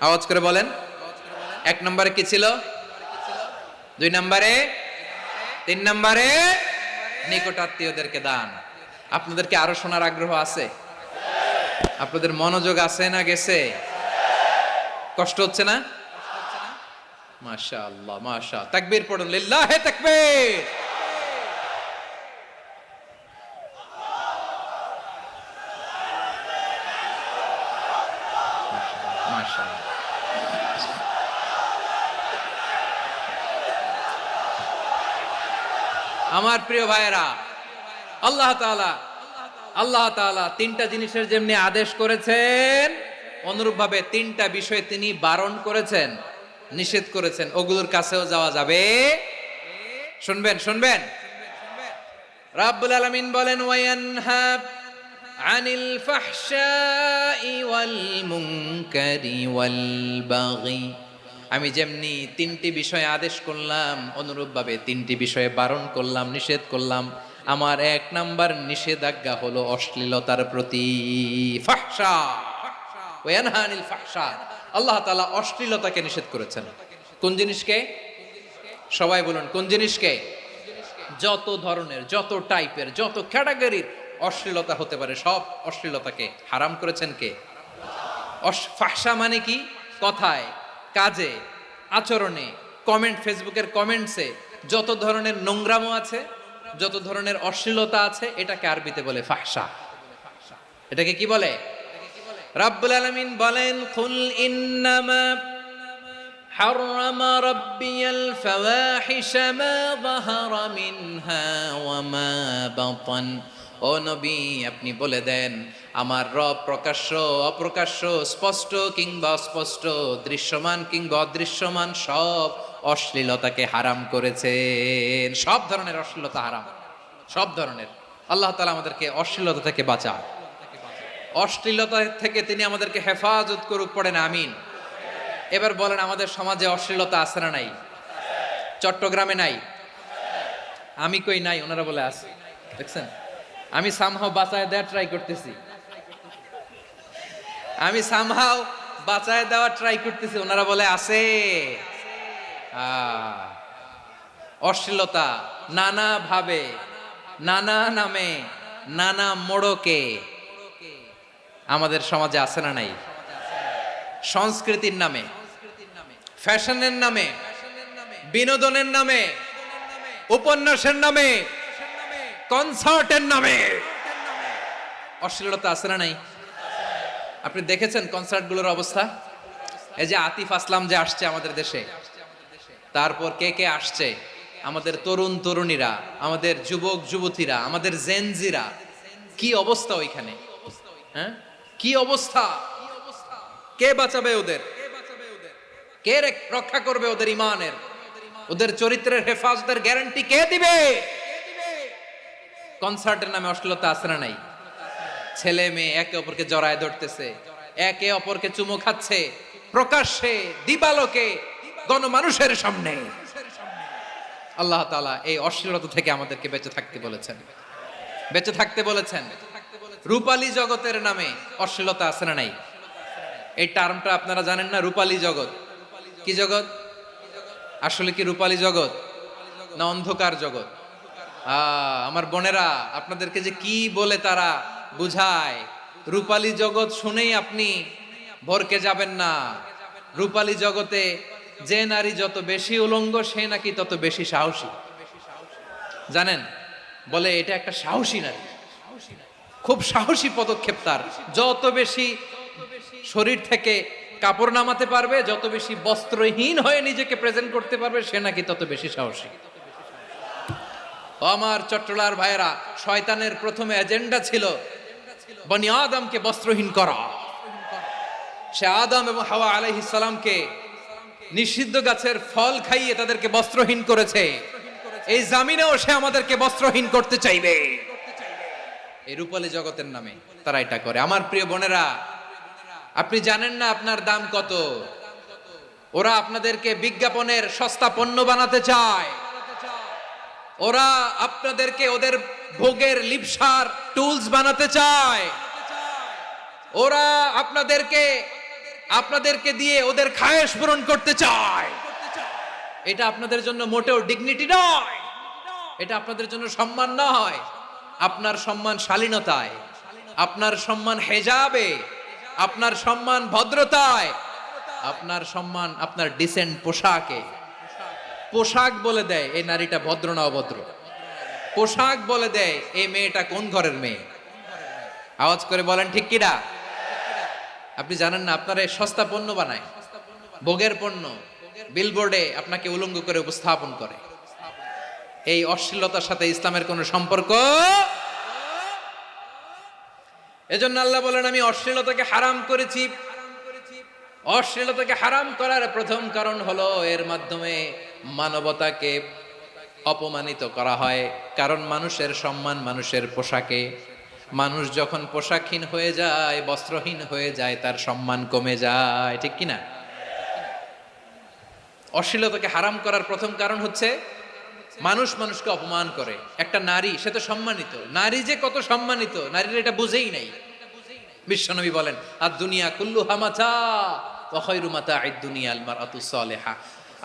আওয়াজ করে বলেন। এক নম্বরে কি ছিল? দুই নম্বরে, তিন নম্বরে নিকট আত্মীয়দেরকে দান। আপনাদেরকে আরো শোনার আগ্রহ আছে? আপনাদের মনোযোগ আছে না গেছে? কষ্ট হচ্ছে না? মাশাআল্লাহ, মাশাআল্লাহ। তাকবীর পড়ুন, লিল্লাহে তাকবীর। মাশাআল্লাহ। আমার প্রিয় ভাইয়েরা, আল্লাহ তাআলা তিনটা জিনিসের যেমনি আদেশ করেছেন, অনুরূপভাবে তিনটা বিষয় তিনি বারণ করেছেন, নিষেধ করেছেন। ওগুলোর কাছেও যাওয়া যাবে। শুনবেন। রাব্বুল আলামিন বলেন, ওয়ায়ানহা আনিল ফাহশাই ওয়াল মুনকারি ওয়াল বাগি। আমি যেমনি তিনটি বিষয়ে আদেশ করলাম, অনুরূপভাবে তিনটি বিষয়ে বারণ করলাম, নিষেধ করলাম। আমার এক নাম্বার নিষেধাজ্ঞা হলো অশ্লীলতার প্রতি। ফাহশা, ওয়ায়ানহা আনিল ফাহশা। আল্লাহ তাআলা অশ্লীলতাকে নিষেধ করেছেন। কোন জিনিসকে? সবাই বলুন, কোন জিনিসকে? যত ধরনের, যত টাইপের, যত ক্যাটাগরির অশ্লীলতা হতে পারে, সব অশ্লীলতাকে হারাম করেছেন কে? ফাহশা মানে কি? কথায়, কাজে, আচরণে, কমেন্ট, ফেসবুকের কমেন্টসে যত ধরনের নোংরামো আছে, যত ধরনের অশ্লীলতা আছে, এটাকে আরবিতে বলে ফাহশা। এটাকে কি বলে? রাব্বুল আলামিন বলেন, কুল ইন্নামা হাররামা রাব্বিয়াল ফাওয়াহিশা মা যাহারা মিনহা ওয়া মা বাতান। ও নবী, আপনি বলে দেন, আমার রব প্রকাশ্য, অপ্রকাশ্য, স্পষ্ট কিংবা অস্পষ্ট, দৃশ্যমান কিংবা অদৃশ্যমান সব অশ্লীলতাকে হারাম করেছেন। সব ধরনের অশ্লীলতা হারাম, সব ধরনের। আল্লাহ তাআলা আমাদেরকে অশ্লীলতা থেকে বাঁচান, অশ্লীলতা থেকে তিনি আমাদেরকে হেফাজত করুক। পড়েন আমিন। এবার বলেন, আমাদের সমাজে অশ্লীলতা আছে না নাই? চট্টগ্রামে নাই? আমি কই নাই, ওনারা বলে আছে। দেখছেন, আমি সামহাও বাঁচায় দেওয়ার ট্রাই করতেছি, ওনারা বলে আছে। অশ্লীলতা নানা ভাবে, নানা নামে, নানা মোড়কে আমাদের সমাজে আছে না নাই? সংস্কৃতির নামে, ফ্যাশনের নামে, বিনোদনের নামে, উপন্যাসের নামে, কনসার্টের নামে অশ্লীলতা আছে না নাই? আপনি দেখেছেন কনসার্টগুলোর অবস্থা? এই যে আতিফ আসলাম যে আসছে আমাদের দেশে, তারপর কে কে আসছে, আমাদের তরুণ তরুণীরা, আমাদের যুবক যুবতীরা, আমাদের জেনজিরা, কি অবস্থা ওইখানে? হ্যাঁ, কি অবস্থা? কে বাঁচাবে ওদের? কে রক্ষা করবে ওদের ইমানের, ওদের চরিত্রের হেফাজতের গ্যারান্টি কে দিবে? কনসার্টের নামে অশ্লীলতা আছে না নাই? ছেলে মেয়ে একে অপরকে জড়ায় ধরতেছে, একে অপরকে চুমো খাচ্ছে, প্রকাশ্যে, দিবালোকে, গণমানুষের সামনে। আল্লাহ তাআলা এই অশ্লীলতা থেকে আমাদেরকে বেঁচে থাকতে বলেছেন, বেঁচে থাকতে বলেছেন। রূপালী জগতের নামে অশ্লীলতা আছে না নাই? এই টার্মটা আপনারা জানেন না? রূপালী জগৎ কি জগৎ? আসলে কি রূপালী জগৎ না অন্ধকার জগৎ? আমার বোনেরা, আপনাদেরকে যে কি বলে তারা বুঝায়, রূপালী জগৎ শুনেই আপনি ভরকে যাবেন না। রূপালী জগতে যে নারী যত বেশি উলঙ্গ সে নাকি তত বেশি সাহসী। জানেন, বলে এটা একটা সাহসী নারী, খুব সাহসী পদক্ষেপ তার। যত বেশি শরীর থেকে কাপড় নামাতে পারবে, যত বেশি বস্ত্রহীন হয়ে নিজেকে প্রেজেন্ট করতে পারবে, সে নাকি তত বেশি সাহসী। আমার চট্টলার ভাইয়েরা, শয়তানের প্রথমে এজেন্ডা ছিল বনি আদমকে বস্ত্রহীন করা। সে আদম এবং হাওয়া আলাইহিস সালামকে নিষিদ্ধ গাছের ফল খাইয়ে তাদেরকে বস্ত্রহীন করেছে। এই জামিনেও সে আমাদেরকে বস্ত্রহীন করতে চাইবে। এই রূপালী জগতের নামে তারা এটা করে। আমার প্রিয় বোনেরা, আপনি জানেন না আপনার দাম কত। ওরা আপনাদেরকে বিজ্ঞাপনের সস্তা পণ্য বানাতে চায়। ওরা আপনাদেরকে ওদের ভোগের লিপসার টুলস বানাতে চায়। ওরা আপনাদেরকে দিয়ে ওদের খায়েশ পূরণ করতে চায়। এটা আপনাদের জন্য মোটেও ডিগনিটি নয়, এটা আপনাদের জন্য সম্মান নয়। আপনার সম্মান শালীনতায়, আপনার সম্মান হেজাবে, আপনার সম্মান ভদ্রতায়, আপনার সম্মান আপনার ডিসেন্ট পোশাকে। পোশাক বলে দেয় এই নারীটা ভদ্র না অভদ্র। পোশাক বলে দেয় এই মেয়েটা কোন ঘরের মেয়ে। আওয়াজ করে বলেন ঠিক কিনা? আপনি জানেন না, আপনারা সস্তা পণ্য বানায়, ভোগের পণ্য, বিলবোর্ডে আপনাকে উলঙ্গ করে উপস্থাপন করে। এই অশ্লীলতার সাথে ইসলামের কোনো সম্পর্ক। এজন্য আল্লাহ বলেন, আমি অশ্লীলতাকে হারাম করেছি। অশ্লীলতাকে হারাম করার প্রথম কারণ হলো এর মাধ্যমে মানবতাকে অপমানিত করা হয়। কারণ মানুষের সম্মান মানুষের পোশাকে। মানুষ যখন পোশাকহীন হয়ে যায়, বস্ত্রহীন হয়ে যায়, তার সম্মান কমে যায়। ঠিক কিনা? অশ্লীলতাকে হারাম করার প্রথম কারণ হচ্ছে মানুষ মানুষকে অপমান করে। একটা নারী, সে তো সম্মানিত। নারী যে কত সম্মানিত, নারীর এটা বুঝেই নাই। বিশ্বনবী বলেন, আর দুনিয়া কুল্লুহা মাতা ওয়া খায়রু মাতা'আদ দুনিয়া আল মারআতুস সালিহা।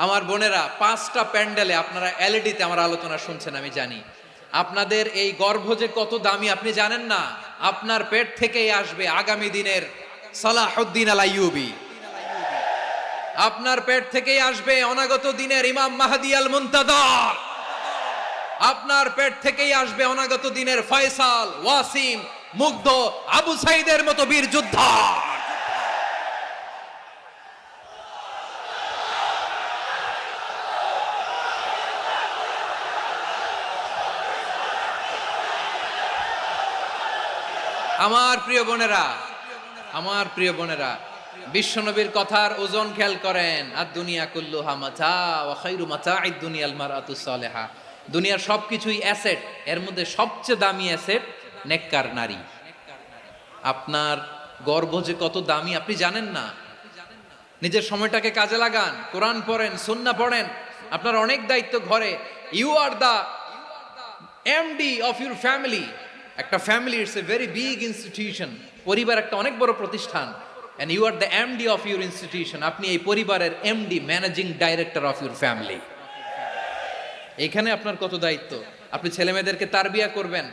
আমার বোনেরা, 5টা প্যান্ডেলে আপনারা এলইডিতে আমার আলোচনা শুনছেন, আমি জানি। আপনাদের এই গর্ভ যে কত দামি আপনি জানেন না। আপনার পেট থেকেই আসবে আগামী দিনের সালাহুদ্দিন আল আইয়ুবী। আপনার পেট থেকেই আসবে অনাগত দিনের ইমাম মাহদী আল মুনতাযর। আপনার পেট থেকেই আসবে অনাগত দিনের ফয়সাল, ওয়াসিম, মুগ্ধ, আবু সাইদের মতো বীর যোদ্ধা। আমার প্রিয় বোনেরা, আমার প্রিয় বোনেরা, বিশ্বনবীর কথার ওজন খেয়াল করেন। আর দুনিয়া কুল্লুহা মাতা ওয়া খায়রু মাতা'আদ দুনিয়া আল মারআতুস সালিহা। দুনিয়ার সবকিছুই অ্যাসেট, এর মধ্যে সবচেয়ে দামি অ্যাসেট নেককার নারী। আপনার গর্ভ যে কত দামি আপনি জানেন না। নিজের সময়টাকে কাজে লাগান, কোরআন পড়েন, সুন্নাহ পড়েন। আপনার অনেক দায়িত্ব ঘরে। You are the MD of your family. একটা family it's a very big institution. পরিবার একটা অনেক বড় প্রতিষ্ঠান। And you are the MD of your institution. আপনি এই পরিবারের MD, managing director of your family. এখানে আপনার কত দায়িত্ব। আপনি ছেলে মেয়েদেরকে তারবিয়া করবেন।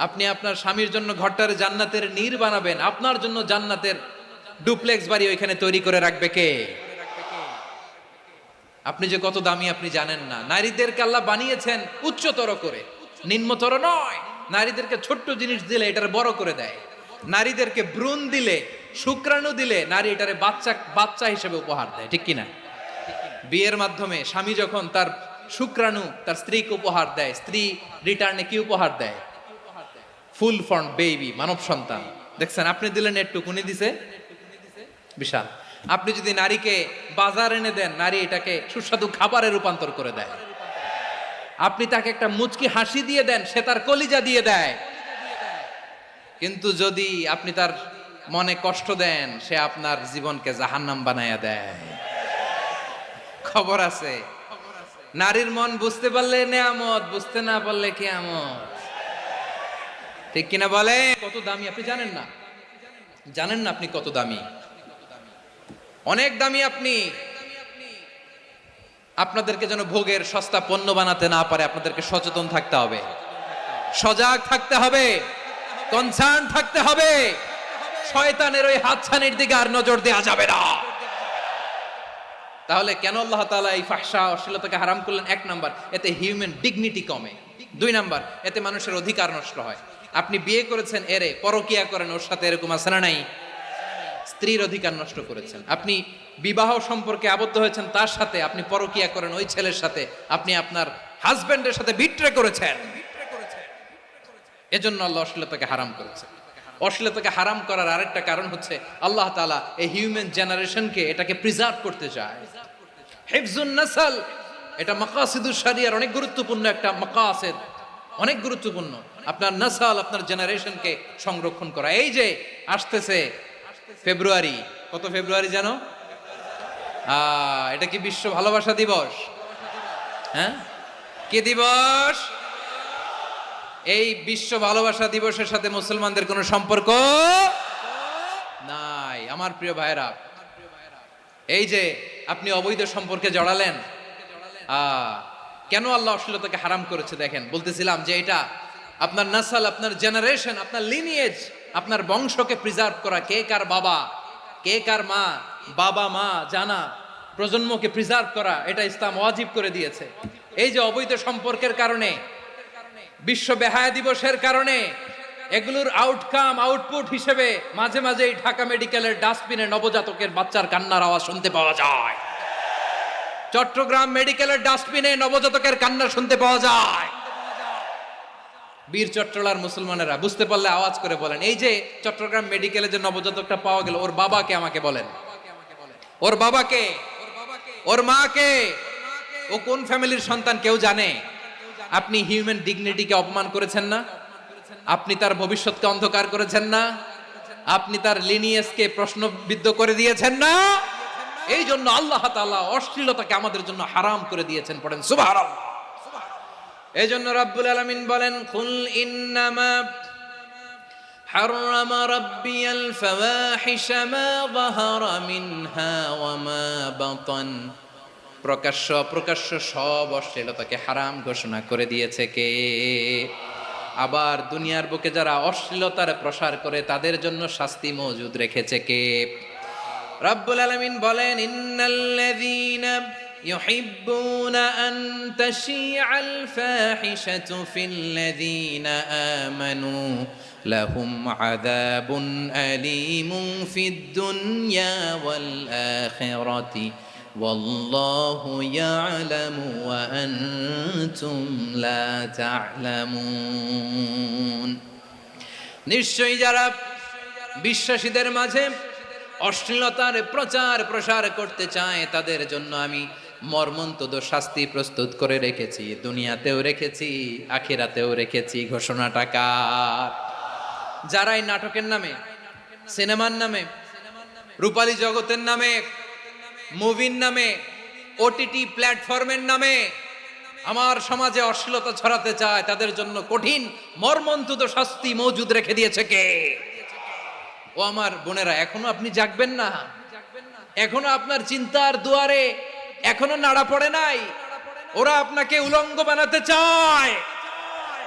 আপনি আপনার স্বামীর জন্য ঘরটার জান্নাতের নীর বানাবেন। আপনার জন্য জান্নাতের ডুপ্লেক্স বাড়ি ওইখানে তৈরি করে রাখবে কে? আপনি যে কত দামি আপনি জানেন না। নারীদেরকে আল্লাহ বানিয়েছেন উচ্চতর করে, নিম্নতর নয়। নারীদেরকে ছোট্ট জিনিস দিলে এটারে বড় করে দেয়। নারীদেরকে ভ্রূণ দিলে, শুক্রাণু দিলে নারী এটারে বাচ্চা হিসেবে উপহার দেয়। ঠিক কিনা? বিয়ের মাধ্যমে স্বামী যখন তার শুক্রাণু তার স্ত্রীকে উপহার দেয়, স্ত্রী রিটার্নে কি উপহার দেয়? ফুল ফর্ম বেবি, মানব সন্তান। দেখছেন, আপনি দিলেন একটুক, উনি দিছে বিশাল। আপনি যদি নারীকে বাজার এনে দেন, নারী এটাকে সুস্বাদু খাবারে রূপান্তর করে দেয়। আপনি তাকে একটা মুচকি হাসি দিয়ে দেন, সে তার কলিজা দিয়ে দেয়। কিন্তু যদি আপনি তার মনে কষ্ট দেন, সে আপনার জীবনকে জাহান্নাম বানায়া দেয়। খবর আছে। নারীর মন বুঝতে পারলে নেয়ামত, বুঝতে না পারলে কিয়ামত। ঠিক কিনা বলে? কত দামি আপনি জানেন না, জানেন না আপনি কত দামি, অনেক দামি আপনি। আপনাদেরকে যেন ভোগের সস্তা পণ্য বানাতে না পারে আপনাদেরকে সচেতন থাকতে হবে, সজাগ থাকতে হবে, কনসার্ন থাকতে হবে। শয়তানের ওই হাতছানির দিকে আর নজর দেওয়া যাবে না। তাহলে কেন আল্লাহ তাআলা এই ফাহশা অশ্লীলতাকে হারাম করলেন? এক নাম্বার, এতে হিউম্যান ডিগনিটি কমে। দুই নাম্বার, এতে মানুষের অধিকার নষ্ট হয়। আপনি বিয়ে করেছেন, এরে পরকিয়া করেন, ওর সাথে এরকম আছে না নাই? স্ত্রীর অধিকার নষ্ট করেছেন। আপনি বিবাহ সম্পর্কে আবদ্ধ হয়েছেন তার সাথে, আপনি পরকিয়া করেন ওই ছেলের সাথে, আপনি আপনার হাজবেন্ডের সাথে বিট্রে করেছেন। এজন্য আল্লাহ অশ্লীলতাকে হারাম করেছে। অশ্লীলতাকে হারাম করার আরেকটা কারণ হচ্ছে আল্লাহ তাআলা এই হিউম্যান জেনারেশনকে এটাকে প্রিজার্ভ করতে চায়। হিফজুন নাসল, এটা মাকাসিদুশ শরিয়ার অনেক গুরুত্বপূর্ণ একটা মাকাসিদ, অনেক গুরুত্বপূর্ণ। আপনার নাসল, আপনার জেনারেশনকে সংরক্ষণ করা। এই যে আসতেছে ফেব্রুয়ারি, কত ফেব্রুয়ারি জানো? এটা কি বিশ্ব ভালোবাসা দিবস? হ্যাঁ, কি দিবস? এই বিশ্ব ভালোবাসা দিবসের সাথে মুসলমানদের কোনো সম্পর্ক নাই। আমার প্রিয় ভাইরা, এই যে আপনি অবৈধ সম্পর্কে জড়ালেন, কেন আল্লাহ অশ্লীলতাকে হারাম করেছে দেখেন। বলতেছিলাম যে এটা আপনার নাসল, আপনার জেনারেশন, আপনার লিনিয়েজ, আপনার বংশকে প্রিজার্ভ করা। কে কার বাবা, কে কার মা, বাবা মা জানা, প্রজন্মকে প্রিজার্ভ করা, এটা ইসলাম ওয়াজিব করে দিয়েছে। এই যে অবৈধ সম্পর্কের কারণে, বিশ্ব বেহায়া দিবসের কারণে, এগুলোর আউটকাম, আউটপুট হিসেবে মাঝে মাঝে এই ঢাকা মেডিকেলের ডাস্টবিনে নবজাতকের বাচ্চার কান্নার আওয়াজ শুনতে পাওয়া যায়। চট্টগ্রাম মেডিকেলের ডাস্টবিনে নবজাতকের কান্না শুনতে পাওয়া যায়। বীর চট্টলার মুসলমানেরা বুঝতে পারলে আওয়াজ করে বলেন, এই যে চট্টগ্রাম মেডিকেলে যে নবজাতকটা পাওয়া গেল, ওর বাবাকে আমাকে বলেন, ওর বাবাকে, ওর মাকে, ও কোন ফ্যামিলির সন্তান কেউ জানে? আপনি হিউম্যান ডিগনিটিকে অপমান করেছেন না? আপনি তার ভবিষ্যৎকে অন্ধকার করেছেন না? আপনি তার লিনিয়েজকে প্রশ্নবিদ্ধ করে দিয়েছেন না? এই জন্য আল্লাহ তাআলা অশ্লীলতাকে আমাদের জন্য হারাম করে দিয়েছেন। পড়েন সুবহানাল্লাহ। এই জন্য রাব্বুল আলামিন বলেন, কুল ইন্নামা হাররামা রাব্বিয়াল ফাওয়াহিশা মা যাহারা মিনহা ওয়া মা বাতান। প্রকাশ্য অপ্রকাশ্য সব অশ্লীলতাকে হারাম ঘোষণা করে দিয়েছে কে? আবার দুনিয়ার বুকে যারা অশ্লীলতার প্রসার করে তাদের জন্য শাস্তি মজুদ রেখেছে কে? রাব্বুল আলামিন বলেন, ইন্নাল্লাযীনা ইউহিব্বুনা আন তাশিআল ফাহিশাতু ফিল্লাযীনা আমানু লাহুম আযাবুন আলীমুন ফিদ দুনিয়া ওয়াল আখিরাতি ওয়াল্লাহু ইয়ালামু ওয়া আনতুম লা তা'লামুন। নিশ্চয়ই যারা বিশ্বাসীদের মাঝে অশ্লীলতার প্রচার প্রসার করতে চায় তাদের জন্য আমি মর্মন্তুদ শাস্তি প্রস্তুত করে রেখেছি, দুনিয়াতেও রেখেছি, আখিরাতেও রেখেছি। ঘোষণাটা কার? যারা এই নাটকের নামে, সিনেমার নামে, রূপালী জগতের নামে, মুভির নামে, ওটিটি প্ল্যাটফর্মের নামে আমার সমাজে অশ্লীলতা ছড়াতে চায় তাদের জন্য কঠিন মর্মন্তুদ শাস্তি মজুদ রেখে দিয়েছে কে? ও আমার বোনেরা, এখনো আপনি জাগবেন না? এখনো আপনার চিন্তার দুয়ারে এখনো নাড়া পড়ে নাই? ওরা আপনাকে উলঙ্গ বানাতে চায়,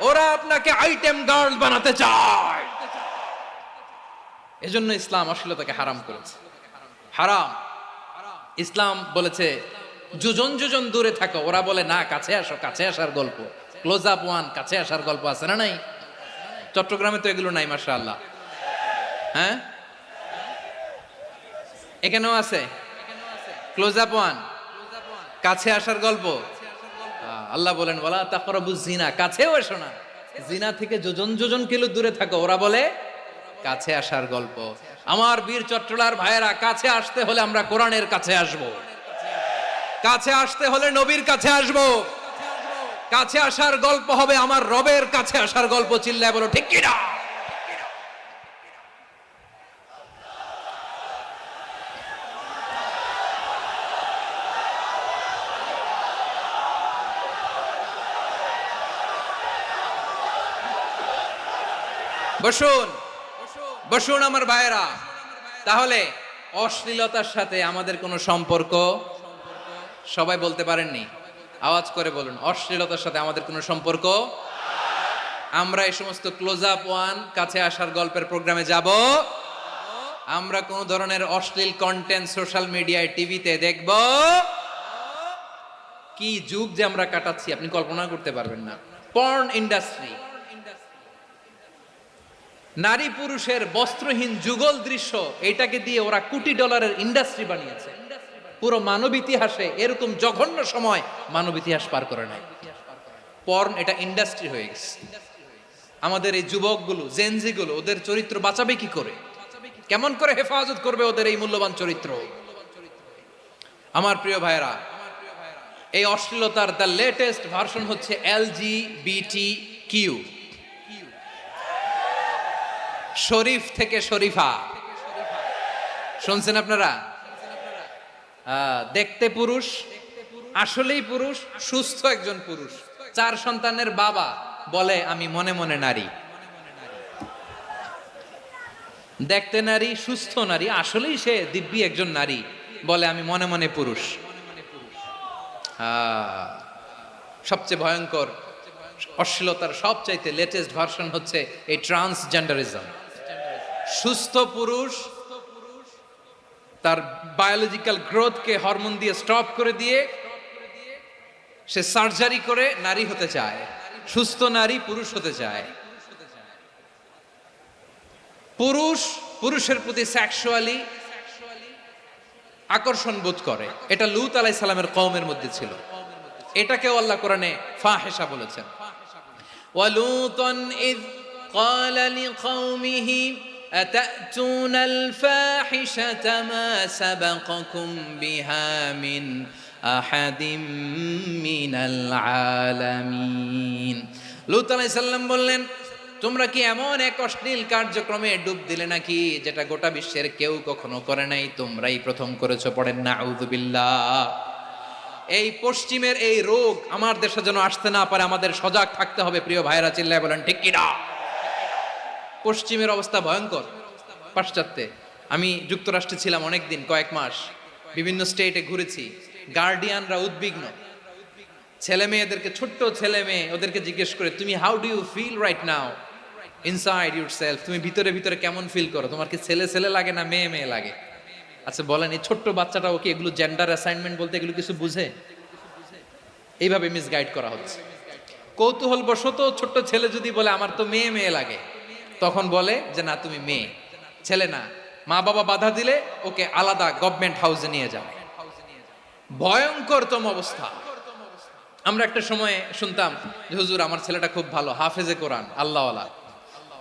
ওরা আপনাকে আইটেম গার্ল বানাতে চায়। এজন্য ইসলাম অশ্লীলতাকে হারাম করেছে। হারাম। ইসলাম বলেছে যোজন যোজন দূরে থাকো, ওরা বলে না কাছে আসো, কাছে আসার গল্প, ক্লোজ আপ ওয়ান, কাছে আসার গল্প আছে না নাই? চট্টগ্রামে তো এগুলো নাই মাশাআল্লাহ। হ্যাঁ, এখানেও আছে ক্লোজ আপ ওয়ান, কাছে আসার গল্প। আল্লাহ বলেন ওয়ালা তাকরাবুজ জিনা, কাছেও এসো না, জিনা থেকে যোজন যোজন কিলো দূরে থাকো, ওরা বলে কাছে আসার গল্প। আমার বীর চট্টলার ভাইয়েরা, কাছে আসতে হলে আমরা কোরআনের কাছে আসব, কাছে আসতে হলে নবীর কাছে আসব, কাছে আসার গল্প হবে আমার রবের কাছে আসার গল্প। চিল্লায় বলো ঠিক কিনা? বসুন, বসুন আমার ভাইয়েরা। তাহলে অশ্লীলতার সাথে আমাদের কোনো সম্পর্ক? সবাই বলতে পারেননি, আওয়াজ করে বলুন, অশ্লীলতার সাথে আমাদের কোনো সম্পর্ক? আমরা এই সমস্ত ক্লোজ আপ ওয়ান, কাছে আসার গল্পের প্রোগ্রামে যাব? আমরা কোন ধরনের অশ্লীল কন্টেন্ট সোশ্যাল মিডিয়ায়, টিভিতে দেখব? কি যুগ যে আমরা কাটাচ্ছি আপনি কল্পনা করতে পারবেন না। পর্ন ইন্ডাস্ট্রি, নারী পুরুষের বস্ত্রহীন যুগল দৃশ্য, এটাকে দিয়ে ওরা কোটি ডলারের ইন্ডাস্ট্রি বানিয়েছে। পুরো মানব ইতিহাসে এরকম জঘন্য সময় মানব ইতিহাস পার করে নাই। পর্ন এটা ইন্ডাস্ট্রি হয়ে গেছে। আমাদের এই যুবকগুলো, জেনজিগুলো, ওদের চরিত্র বাঁচাবে কি করে? কেমন করে হেফাজত করবে ওদের এই মূল্যবান চরিত্র? আমার প্রিয় ভাইরা, এই অশ্লীলতার দ্য লেটেস্ট ভার্সন হচ্ছে LGBTQ, শরীফ থেকে শরীফা। শুনছেন আপনারা? দেখতে পুরুষ, আসলেই পুরুষ, সুস্থ একজন পুরুষ, 4 সন্তানের বাবা, বলে আমি মনে মনে নারী। দেখতে নারী, সুস্থ নারী, আসলেই সে দিব্যি একজন নারী, বলে আমি মনে মনে পুরুষ। সবচেয়ে ভয়ঙ্কর অশ্লীলতার সবচাইতে লেটেস্ট ভার্সন হচ্ছে এই ট্রান্সজেন্ডারিজম। সুস্থ পুরুষ তার বায়োলজিক্যাল গ্রোথকে হরমোন দিয়ে স্টপ করে দিয়ে সে সার্জারি করে নারী হতে চায়। সুস্থ নারী পুরুষ হতে চায়। পুরুষ পুরুষের প্রতি সেক্সুয়ালি আকর্ষণ বোধ করে। এটা লূত আলাইহিস সালামের কওমের মধ্যে ছিল। এটাকেও আল্লাহ কোরআনে ফাহিশা বলেছেন। ওয়ালুতান ইয ক্বালা লিকাওমিহি আতাতুনাল ফাহিশাতা মা সাবাকাকুম বিহা মিন আহাদিম মিনাল আলামিন। লূত আলাইহিস সালাম বললেন, তোমরা কি এমন এক অশ্লীল কার্যক্রমে ডুব দিলে নাকি যেটা গোটা বিশ্বের কেউ কখনো করে নাই? তোমরাই প্রথম করেছো। পড়েন নাউযুবিল্লাহ। এই পশ্চিমের এই রোগ আমার দেশে যেন আসতে না পারে, আমাদের সজাগ থাকতে হবে। প্রিয় ভাইরা, চিল্লায় বলেন ঠিক কি না? পশ্চিমের অবস্থা ভয়ঙ্কর। পাশ্চাত্যে, আমি যুক্তরাষ্ট্রে ছিলাম অনেকদিন, কয়েক মাস, বিভিন্ন স্টেটে ঘুরেছি। গার্ডিয়ানরা উদ্বিগ্ন। ছেলে মেয়েদেরকে, ছোট্ট ছেলে মেয়ে, ওদেরকে জিজ্ঞেস করে, তুমি how do you feel right now inside yourself? তুমি ভিতরে ভিতরে কেমন ফিল করো? তোমার কি ছেলে ছেলে লাগে না মেয়ে মেয়ে লাগে? আচ্ছা বলেন, এই ছোট্ট বাচ্চাটা ওকে এগুলো জেন্ডার অ্যাসাইনমেন্ট বলতে এগুলো কিছু বুঝে? এইভাবে মিসগাইড করা হচ্ছে। কৌতূহল বশত ছোট্ট ছেলে যদি বলে আমার তো মেয়ে মেয়ে লাগে, তখন বলে যে না তুমি মেয়ে, ছেলে না। মা বাবা বাধা দিলে ওকে আলাদা গভর্নমেন্ট হাউসে নিয়ে যাও। ভয়ঙ্করতম অবস্থা। আমরা একটা সময় শুনতাম যে হুজুর আমার ছেলেটা খুব ভালো, হাফেজে কোরআন, আল্লাহওয়ালা।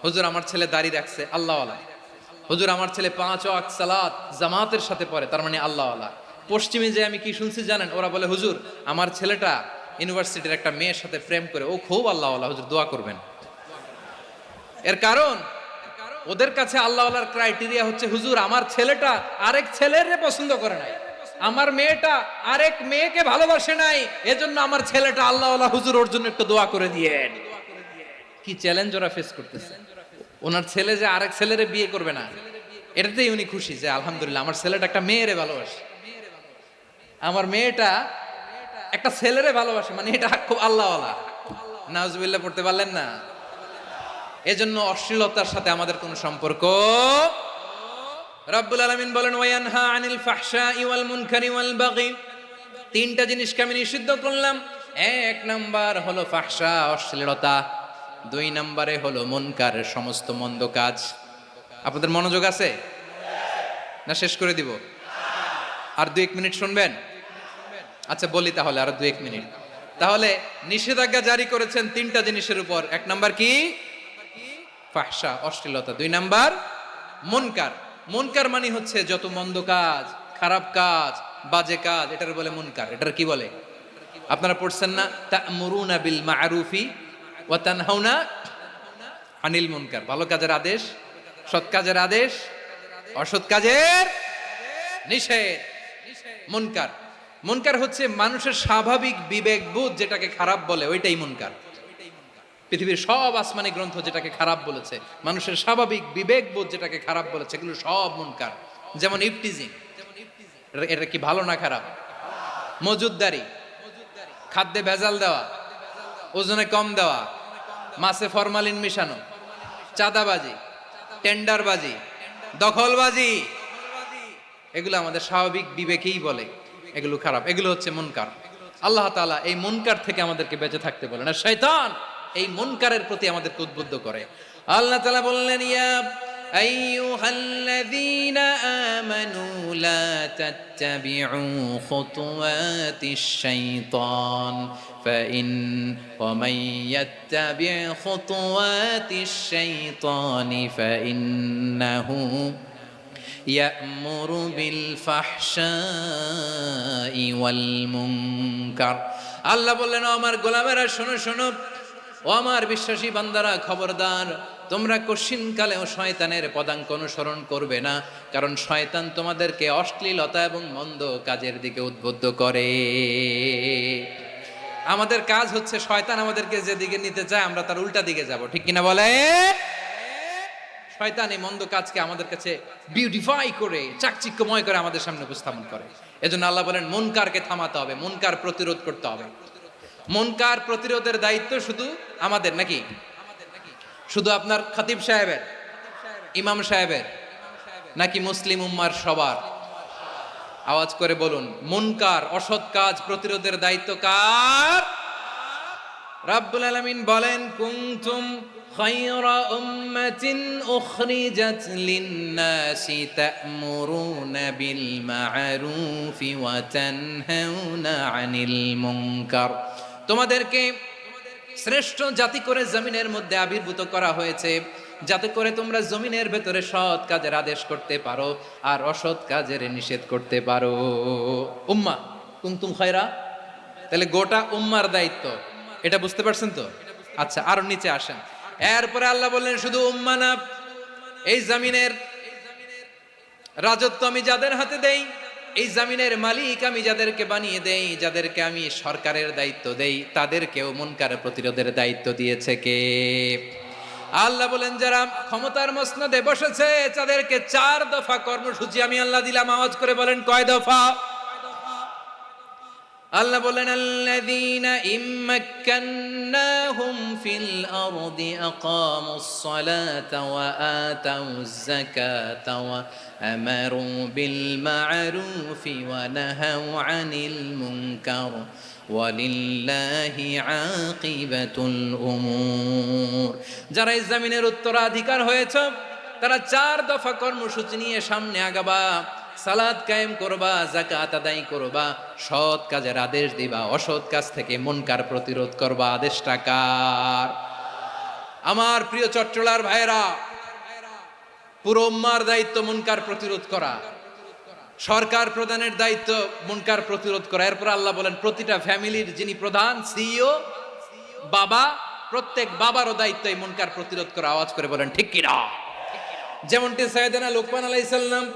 হুজুর আমার ছেলে দাড়ি রাখছে, আল্লাহওয়ালা। হুজুর আমার ছেলে 5 ওয়াক্ত সালাত জামাতের সাথে পড়ে, তার মানে আল্লাহওয়ালা। পশ্চিমে যে আমি কি শুনছি জানেন? ওরা বলে হুজুর আমার ছেলেটা ইউনিভার্সিটির একটা মেয়ের সাথে প্রেম করে, ও খুব আল্লাহওয়ালা, হুজুর দোয়া করবেন। এর কারণ ওদের কাছে আল্লাহওয়ালার ক্রাইটেরিয়া হচ্ছে হুজুর আমার ছেলেটা আরেক ছেলের পছন্দ করে নাই, আমার মেয়েটা আরেক মেয়েকে ভালোবাসে নাই, এজন্য আমার ছেলেটা আল্লাহওয়ালা, হুজুর ওর জন্য একটু দোয়া করে দিয়েন। কি চ্যালেঞ্জ ওরা ফেস করতেছে। ওনার ছেলে যে আরেক ছেলেরে বিয়ে করবে না, এটাতেই উনি খুশি যে আলহামদুলিল্লাহ আমার ছেলেটা একটা মেয়েরে ভালোবাসে, আমার মেয়েটা একটা ছেলেরে ভালোবাসে, মানে এটা খুব আল্লাহওয়ালা। নাউজুবিল্লাহ পড়তে পারলেন না? এজন্য অশ্লীলতার সাথে আমাদের কোনো সম্পর্ক। রব্বুল আলামিন বলেন ওয়ায়ানহা আনিল ফাহশাই ওয়াল মুনকারি ওয়াল বাগি। 3টা জিনিসকে আমি নিষিদ্ধ করলাম। 1 নাম্বার হলো ফাহশা, অশ্লীলতা। 2 নম্বরে হলো মুনকার, সমস্ত মন্দ কাজ। আপনাদের মনোযোগ আছে না? শেষ করে দিব? আর 2-1 মিনিট শুনবেন? আচ্ছা বলি তাহলে, আর 2-1 মিনিট। তাহলে নিষেধাজ্ঞা জারি করেছেন 3টা জিনিসের উপর। 1 নাম্বার কি? ফাহশা, অশ্লীলতা। 2 নাম্বার মুনকার। মুনকার মানে হচ্ছে যত মন্দ কাজ, খারাপ কাজ, বাজে কাজ, এটার বলে মুনকার। এটার কি বলে? আপনারা পড়ছেন না? তা'মুরুনা বিল মা'রুফি ওয়া তানহাউনা আনিল মুনকার। ভালো কাজের আদেশ, সৎ কাজের আদেশ, অসৎ কাজের নিষেধ। মুনকার, মুনকার হচ্ছে মানুষের স্বাভাবিক বিবেকবোধ যেটাকে খারাপ বলে, ওইটাই মুনকার। পৃথিবীর সব আসমানি গ্রন্থ যেটাকে খারাপ বলেছে, মানুষের স্বাভাবিক বিবেকবোধ যেটাকে খারাপ বলেছে, এগুলো সব মুনকার। যেমন ইফটিজিং, এটা কি ভালো না খারাপ? মজুদদারি, খাদ্যে ভেজাল দেওয়া, ওজনে কম দেওয়া, মাছে ফরমালিন মিশানো, চাঁদাবাজি, টেন্ডারবাজি, দখলবাজি, এগুলো আমাদের স্বাভাবিক বিবেকেই বলে এগুলো খারাপ, এগুলো হচ্ছে মুনকার। আল্লাহ তাআলা এই মুনকার থেকে আমাদেরকে বেঁচে থাকতে বলেন, আর শয়তান এই মুনকারের প্রতি আমাদেরকে উদ্বুদ্ধ করে। আল্লাহ তাআলা বললেন, ইয়া আইয়ুহাল্লাযীনা আমানু লা তাত্তাবিউ খুতুওয়াতিশ শাইতান ফাইন ওয়া মান ইয়াত্তাবি' খুতুওয়াতিশ শাইতানি ফাইন্নাহু ইয়া'মুরু বিল ফাহশাই ওয়াল মুনকার। আল্লাহ বললেন, ও আমার গোলামেরা শোনো শোনো, ও আমার বিশ্বাসী বান্দারা খবরদার, তোমরা কশিনকালেও শয়তানের পদাঙ্ক অনুসরণ করবে না, কারণ শয়তান তোমাদেরকে অশ্লীলতা এবং মন্দ কাজের দিকে উদ্বুদ্ধ করে। আমাদের কাজ হচ্ছে শয়তান আমাদেরকে যেদিকে নিতে চায় আমরা তার উল্টা দিকে যাব, ঠিক কিনা বলে? শয়তান এই মন্দ কাজকে আমাদের কাছে বিউটিফাই করে, চাকচিক্যময় করে আমাদের সামনে উপস্থাপন করে। এজন্য আল্লাহ বলেন, মুনকারকে থামাতে হবে, মুনকার প্রতিরোধ করতে হবে। মুনকার প্রতিরোধের দায়িত্ব শুধু আমাদের নাকি? শুধু আপনার খতিব সাহেবের, ইমাম সাহেবের, নাকি মুসলিম উম্মার সবার? আওয়াজ করে বলুন, মুনকার অসৎ কাজ প্রতিরোধের দায়িত্ব কার? রাব্বুল আলামিন বলেন, কুনতুম খায়রা উম্মাতিন উখরিজাত লিন-নাসি তা'মুরুনা বিল মা'রুফি ওয়া তানহাউনা আনিল মুনকার। তোমাদেরকে শ্রেষ্ঠ জাতি করে জমিনের মধ্যে আবির্ভূত করা হয়েছে, যাতে করে তোমরা জমিনের ভেতরে সৎ কাজের আদেশ করতে পারো আর অসৎ কাজের নিষেধ করতে পারো। উম্মাহ কুনতুম খায়রা, তাহলে গোটা উম্মার দায়িত্ব, এটা বুঝতে পারছেন তো? আচ্ছা, আরো নিচে আসেন। এরপরে আল্লাহ বললেন, শুধু উম্মাহ না, এই জমিনের রাজত্ব আমি যাদের হাতে দেই, এই জমিনের মালিক আমি যাদেরকে বানিয়ে দেই, যাদেরকে আমি সরকারের দায়িত্ব দেই, তাদেরকেও মুনকার প্রতিরোধের দায়িত্ব দিয়েছে কে? আল্লাহ বলেন, যারা ক্ষমতার মসনদে বসেছে তাদেরকে 4 দফা কর্মসূচি আমি আল্লাহ দিলাম। আওয়াজ করে বলেন, কয় দফা? আল্লাহ বলেন, আল্লাযীনা ইম্মাক্কান্নাহুম ফিল আরদি আকামুস সালাতা ওয়া আতাউয যাকাতা ওয়া আমারু বিল মা'রুফি ওয়া নাহাউ আনিল মুনকার ওয়ালিল্লাহি আকিবাতুল উমুর। যারা এই জমিনের উত্তরাধিকার হয়েছে তারা 4 দফা কর্মসূচি নিয়ে সামনে আগাবা। সালাত কায়েম করবা, যাকাত আদায় করবা, সৎ কাজের আদেশ দিবা, অসৎ কাজ থেকে মুনকার প্রতিরোধ করবা। আদেশটা কার? আমার প্রিয় চট্টলার ভাইরা, পুরো উম্মার দায়িত্ব মুনকার প্রতিরোধ করা, সরকার প্রধানের দায়িত্ব মুনকার প্রতিরোধ করা। এরপর আল্লাহ বলেন, প্রতিটা ফ্যামিলির যিনি প্রধান সিইও বাবা, প্রত্যেক বাবারও দায়িত্ব এই মুনকার প্রতিরোধ করা। আওয়াজ করে বলেন ঠিক কিনা? যেমনটি সাইয়েদনা লুকমান আলাইহিস সালাম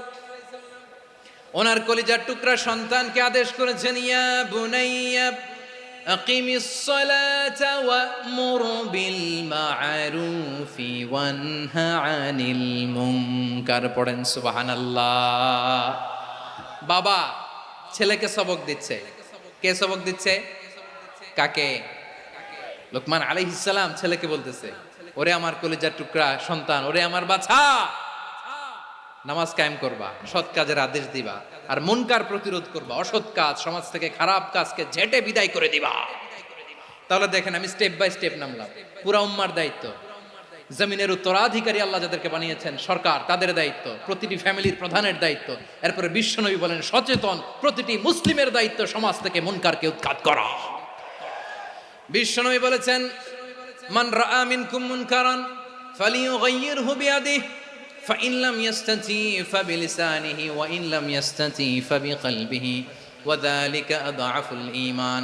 ওনার কলিজার টুকরা সন্তানকে আদেশ করেছেন, ইয়া বুনাইয়া আকিমিস সালাতা ওয়া'মুর বিল মা'রুফি ওয়ানহা আনিল মুনকার। পড়েন সুবহানাল্লাহ। বাবা ছেলেকে সবক দিচ্ছে। কে সবক দিচ্ছে? কাকে? লুকমান আলাইহিস সালাম ছেলেকে বলতেছে, ওরে আমার কলিজার টুকরা সন্তান, ওরে আমার বাছা, নামাজ কায়েম করবা, সৎ কাজের আদেশ দিবা, আর মুনকার প্রতিরোধ করবা, অসৎ কাজ, সমাজ থেকে খারাপ কাজকে ঝেঁটে বিদায় করে দিবা। তাহলে দেখেন, আমি স্টেপ বাই স্টেপ নামলাম। পুরা উম্মার দায়িত্ব, জমিনের উত্তরাধিকারী আল্লাহ যাদেরকে বানিয়েছেন সরকার, তাদের দায়িত্ব, প্রতিটি ফ্যামিলির প্রধানের দায়িত্ব। এরপরে বিশ্বনবী বলেন, সচেতন প্রতিটি মুসলিমের দায়িত্ব সমাজ থেকে মুনকারকে উৎখাত করা। বিশ্বনবী বলেছেন, মান রাআ মিনকুম মুনকারান ফালিয়ুগাইয়িরহু বিয়াদিহি ফাইন লাম ইয়াস্তাতি ফাবিলিসানিহি ওয়া ইন লাম ইয়াস্তাতি ফাবিকলবিহি ওয়া যালিকা আযআফুল ঈমান।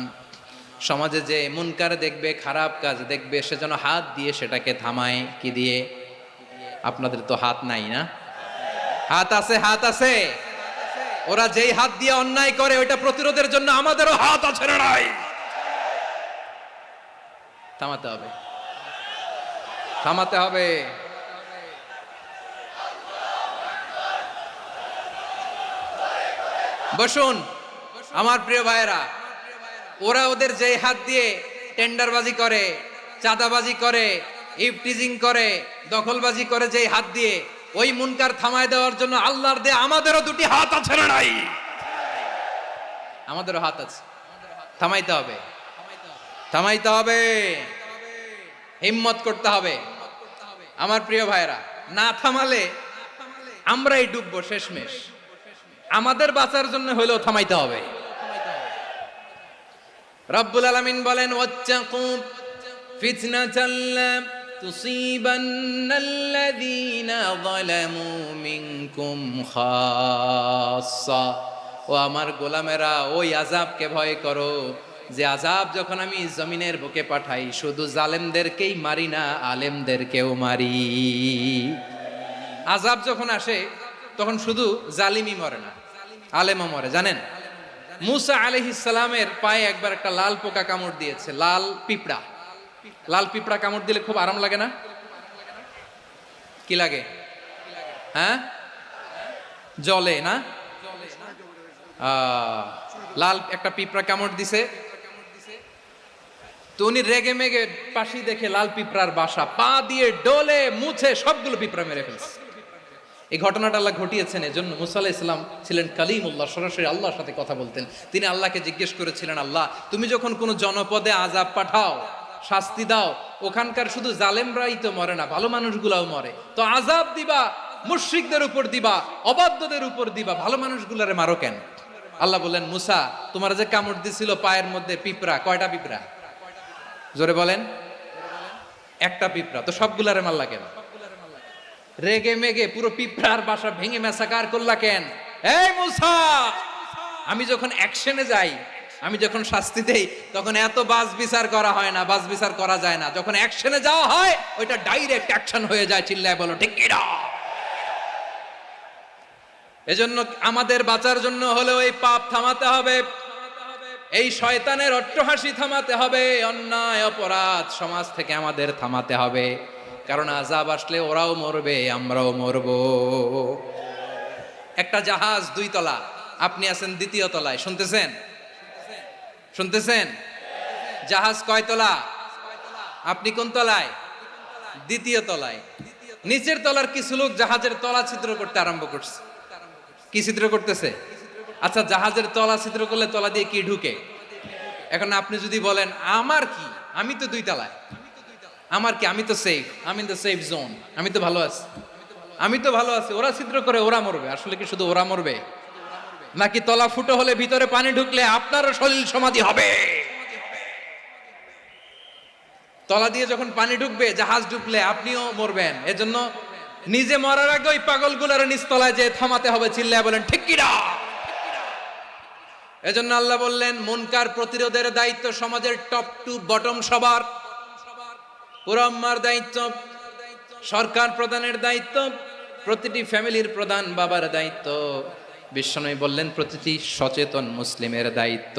সমাজে যে মুনকার দেখবে, খারাপ কাজ দেখবে, সে যেন হাত দিয়ে সেটাকে থামায়। কি দিয়ে? আপনাদের তো হাত নাই না? হাত আছে, হাত আছে। ওরা যেই হাত দিয়ে অন্যায় করে ওইটা প্রতিরোধের জন্য আমাদেরও হাত আছে না নাই? থামাতে হবে। থামাতে হবে। বসুন আমার প্রিয় ভাইয়েরা, ওরা ওদের যে হাত দিয়ে টেন্ডারবাজি করে, চাঁদাবাজি করে, ইফটিজিং করে, দখলবাজি করে, যে হাত দিয়ে, ওই মুনকার থামায় দেওয়ার জন্য আল্লাহর দে আমাদেরও দুটি হাত আছে না নাই? আমাদেরও হাত আছে, থামাইতে হবে, থামাইতে হবে, হিম্মত করতে হবে। আমার প্রিয় ভাইয়েরা, না থামালে আমরাই ডুববো শেষমেশ। আমাদের বাঁচার জন্য হইলেও থামাইতে হবে। রব্বুল আলামিন বলেন, ওয়াত্তাকু ফিতনাতাল লা তুসিবান্নাল্লাযীনা যালামু মিনকুম খাসসা। ও আমার গোলামেরা, ওই আযাবকে ভয় করো যে আযাব যখন আমি জমিনের বুকে পাঠাই, শুধু জালেমদেরকেই মারি না, আলেমদেরকেও মারি। আযাব যখন আসে তখন শুধু জালিমই মরে না, আলেমও মরে। জানেন, মুসা আলাইহিস সালামের পায়ে একবার একটা লাল পোকা কামড় দিয়েছে, লাল পিঁপড়া। লাল পিঁপড়া কামড় দিলে খুব আরাম লাগে না? কি লাগে? হ্যাঁ, জলে না? লাল একটা পিঁপড়া কামড় দিছে, তো উনি রেগে মেগে পাশি দেখে লাল পিঁপড়ার বাসা, পা দিয়ে ডলে মুছে সবগুলো পিঁপড়া মেরে ফেলছে। এই ঘটনাটা আল্লাহ ঘটিয়েছেন এজন্য। মুসা আলাইহিস সালাম ছিলেন কালিমুল্লাহ, সরাসরি আল্লাহর সাথে কথা বলতেন। তিনি আল্লাহকে জিজ্ঞেস করেছিলেন, আল্লাহ তুমি যখন কোনো জনপদে আযাব পাঠাও, শাস্তি দাও, ওখানকার শুধু জালেমরাই তো মরে না, ভালো মানুষগুলাও মরে, তো আযাব দিবা মুশরিকদের উপর দিবা, অবাধ্যদের উপর দিবা, ভালো মানুষগুলারে মারো কেন? আল্লাহ বললেন, মুসা তোমার যে কামড় দিছিল পায়ের মধ্যে পিঁপড়া, কয়টা পিঁপড়া? জোরে বলেন। একটা পিঁপড়া, তো সবগুলারে মারলা কেন? রেগে মেগে পুরো পিঁপড়ার বাসা ভেঙে ম্যাসাকার করলা কেন? এই মুসা, আমি যখন অ্যাকশনে যাই, আমি যখন শাস্তি দেই, তখন এত বাস বিচার করা হয় না, বাস বিচার করা যায় না। যখন অ্যাকশনে যাওয়া হয়, ওইটা ডাইরেক্ট অ্যাকশন হয়ে যায়। চিল্লায় বলো ঠিক কি না? এজন্য আমাদের বাঁচার জন্য হলেও এই পাপ থামাতে হবে, এই শয়তানের অট্টহাসি থামাতে হবে, অন্যায় অপরাধ সমাজ থেকে আমাদের থামাতে হবে। কারণ আযাব আসলে ওরাও মরবে, আমরাও মরব। একটা জাহাজ 2 তলা, আপনি আছেন 2য় তলায়, শুনতেছেন? শুনতেছেন? জাহাজ কয় তলা? আপনি কোন তলায়? 2য় তলায়। নিচের তলার কিছু লোক জাহাজের তলা ছিদ্র করতে আরম্ভ করছে। কি ছিদ্র করতেছে? আচ্ছা, জাহাজের তলা ছিদ্র করলে তলা দিয়ে কি ঢুকে? এখন আপনি যদি বলেন আমার কি, আমি তো 2 তলায়, আমার কি, আমি তো সেফ, আমি তো সেফ জোন, আমি তো ভালো আছি, আমি তো ভালো আছি, ওরা ছিদ্র করে ওরা মরবে। আসলে কি শুধু ওরা মরবে, নাকি তলা ফুটো হলে ভিতরে পানি ঢুকলে আপনারও সলিল সমাধি হবে? তলা দিয়ে যখন পানি ঢুকবে, জাহাজ ঢুকলে আপনিও মরবেন। এজন্য নিজে মরার আগে ওই পাগলগুলোর নিচতলায় যে থামাতে হবে। চিল্লায় বলেন ঠিক কি না? এজন্য আল্লাহ বললেন, মুনকার প্রতিরোধের দায়িত্ব সমাজের টপ টু বটম সবার। পুরো আম্মার দায়িত্ব, সরকার প্রধানের দায়িত্ব, প্রতিটি ফ্যামিলির প্রধান বাবার দায়িত্ব, বিশ্বনবী বললেন প্রতিটি সচেতন মুসলিমের দায়িত্ব।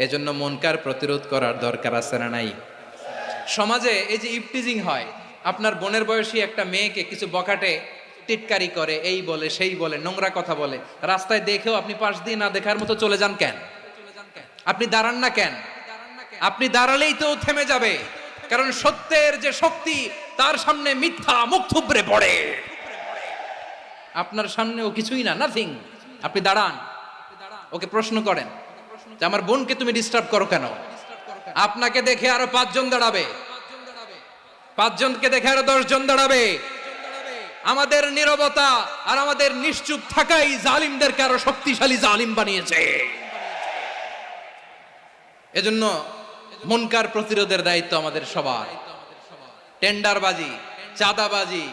এজন্য মুনকার প্রতিরোধ করার দরকার আছে না নাই? সমাজে এই যে ইফটিজিং হয়, আপনার বোনের বয়সী একটা মেয়েকে কিছু বকাটে টিটকারি করে, এই বলে সেই বলে, নোংরা কথা বলে, রাস্তায় দেখেও আপনি পাশ দিয়ে না দেখার মতো চলে যান কেন? আপনি দাঁড়ান না কেন? আপনি দাঁড়ালেই তো থেমে যাবে। কারণ সত্যের যে শক্তি, তার সামনে মিথ্যা মুখ থুবড়ে পড়ে। আপনার সামনে ও কিছুই না, নাথিং। আপনি দাঁড়ান, ওকে প্রশ্ন করেন যে আমার বোনকে তুমি ডিস্টার্ব করো কেন? আপনাকে দেখে আরো 5 জন দাঁড়াবে, 5 জনকে দেখে আরো 10 জন দাঁড়াবে। আমাদের নীরবতা আর আমাদের নিশ্চুপ থাকাই জালিমদেরকে আরো শক্তিশালী জালিম বানিয়েছে। এজন্য মুনকার প্রতিরোধের দায়িত্ব আমাদের সবার। টেন্ডারবাজি, চাঁদাবাজি,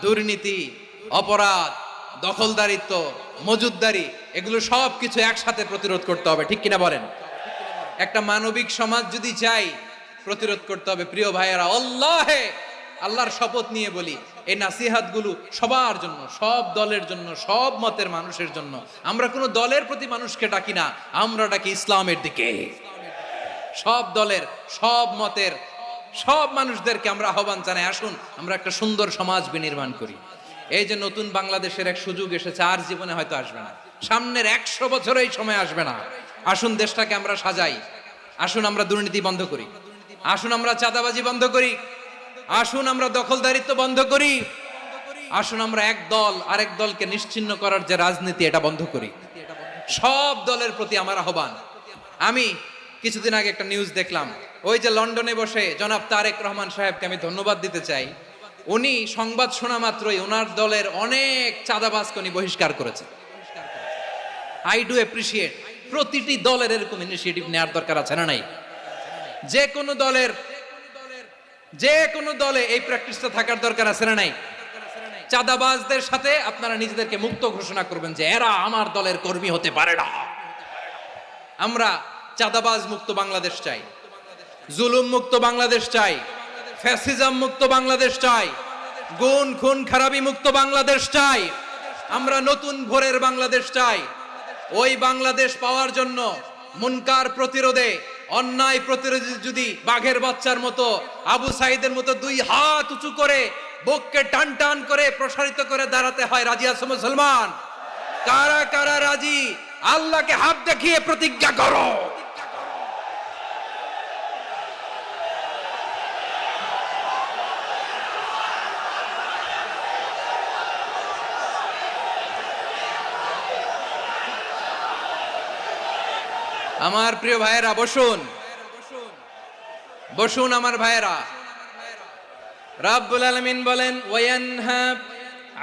দুর্নীতি, অপরাধ, দখলদারিত্ব, মজুদদারি, এগুলো সব কিছু একসাথে প্রতিরোধ করতে হবে। ঠিক কিনা বলেন? একটা মানবিক সমাজ যদি চাই, প্রতিরোধ করতে হবে। প্রিয় ভাইয়েরা, আল্লাহর শপথ নিয়ে বলি, এই নাসিহাতগুলো সবার জন্য, সব দলের জন্য, সব মতের মানুষের জন্য। আমরা কোনো দলের প্রতি মানুষকে ডাকি না, আমরা ডাকি ইসলামের দিকে। সব দলের, সব মতের সব মানুষদেরকে আমরা আহ্বান জানাই, আসুন আমরা একটা সুন্দর সমাজ বিনির্মাণ করি। এই যে নতুন বাংলাদেশের এক সুযোগ এসেছে, আর জীবনে হয়তো আসবে না, সামনের 100 বছর এই সময় আসবে না। আসুন দেশটাকে আমরা সাজাই, আসুন আমরা দুর্নীতি বন্ধ করি, আসুন আমরা চাঁদাবাজি বন্ধ করি, আসুন আমরা দখলদারিত্ব বন্ধ করি, আসুন আমরা এক দল আরেক দলকে নিশ্চিহ্ন করার যে রাজনীতি এটা বন্ধ করি। সব দলের প্রতি আমার আহ্বান। আমি কিছুদিন আগে একটা নিউজ দেখলাম, ওই যে লন্ডনে বসে জনাব তারেক রহমান সাহেবকে আমি ধন্যবাদ দিতে চাই। উনি সংবাদ শোনা মাত্রই ওনার দলের অনেক চাঁদাবাজকে উনি বহিষ্কার করেছে। I do appreciate. প্রতিটি দলের এরকম ইনিশিয়েটিভ নেওয়ার দরকার আছে না নাই? যে কোনো দলে এই প্র্যাকটিসটা থাকার দরকার আছে না নাই? চাঁদাবাজদের সাথে আপনারা নিজেদেরকে মুক্ত ঘোষণা করবেন যে এরা আমার দলের কর্মী হতে পারে না। আমরা চাঁদাবাজ মুক্ত বাংলাদেশ চাই, জুলুম মুক্ত বাংলাদেশ চাই, ফ্যাসিজম মুক্ত বাংলাদেশ চাই, গুণ খুন খারাপি মুক্ত বাংলাদেশ চাই। আমরা নতুন ভোরের বাংলাদেশ চাই। ওই বাংলাদেশ পাওয়ার জন্য মুনকার প্রতিরোধে, অন্যায় প্রতিরোধে যদি বাঘের বাচ্চার মতো, আবু সাইদের মতো 2 হাত উঁচু করে বুককে টান টান করে প্রসারিত করে দাঁড়াতে হয়, রাজি আছো মুসলমান? কারা কারা রাজি? আল্লাহকে হাত দেখিয়ে প্রতিজ্ঞা করো। আমার প্রিয় ভাইয়েরা বসুন, বসুন আমার ভাইয়েরা। রাব্বুল আলামিন বলেন, ওয়ায়ানহা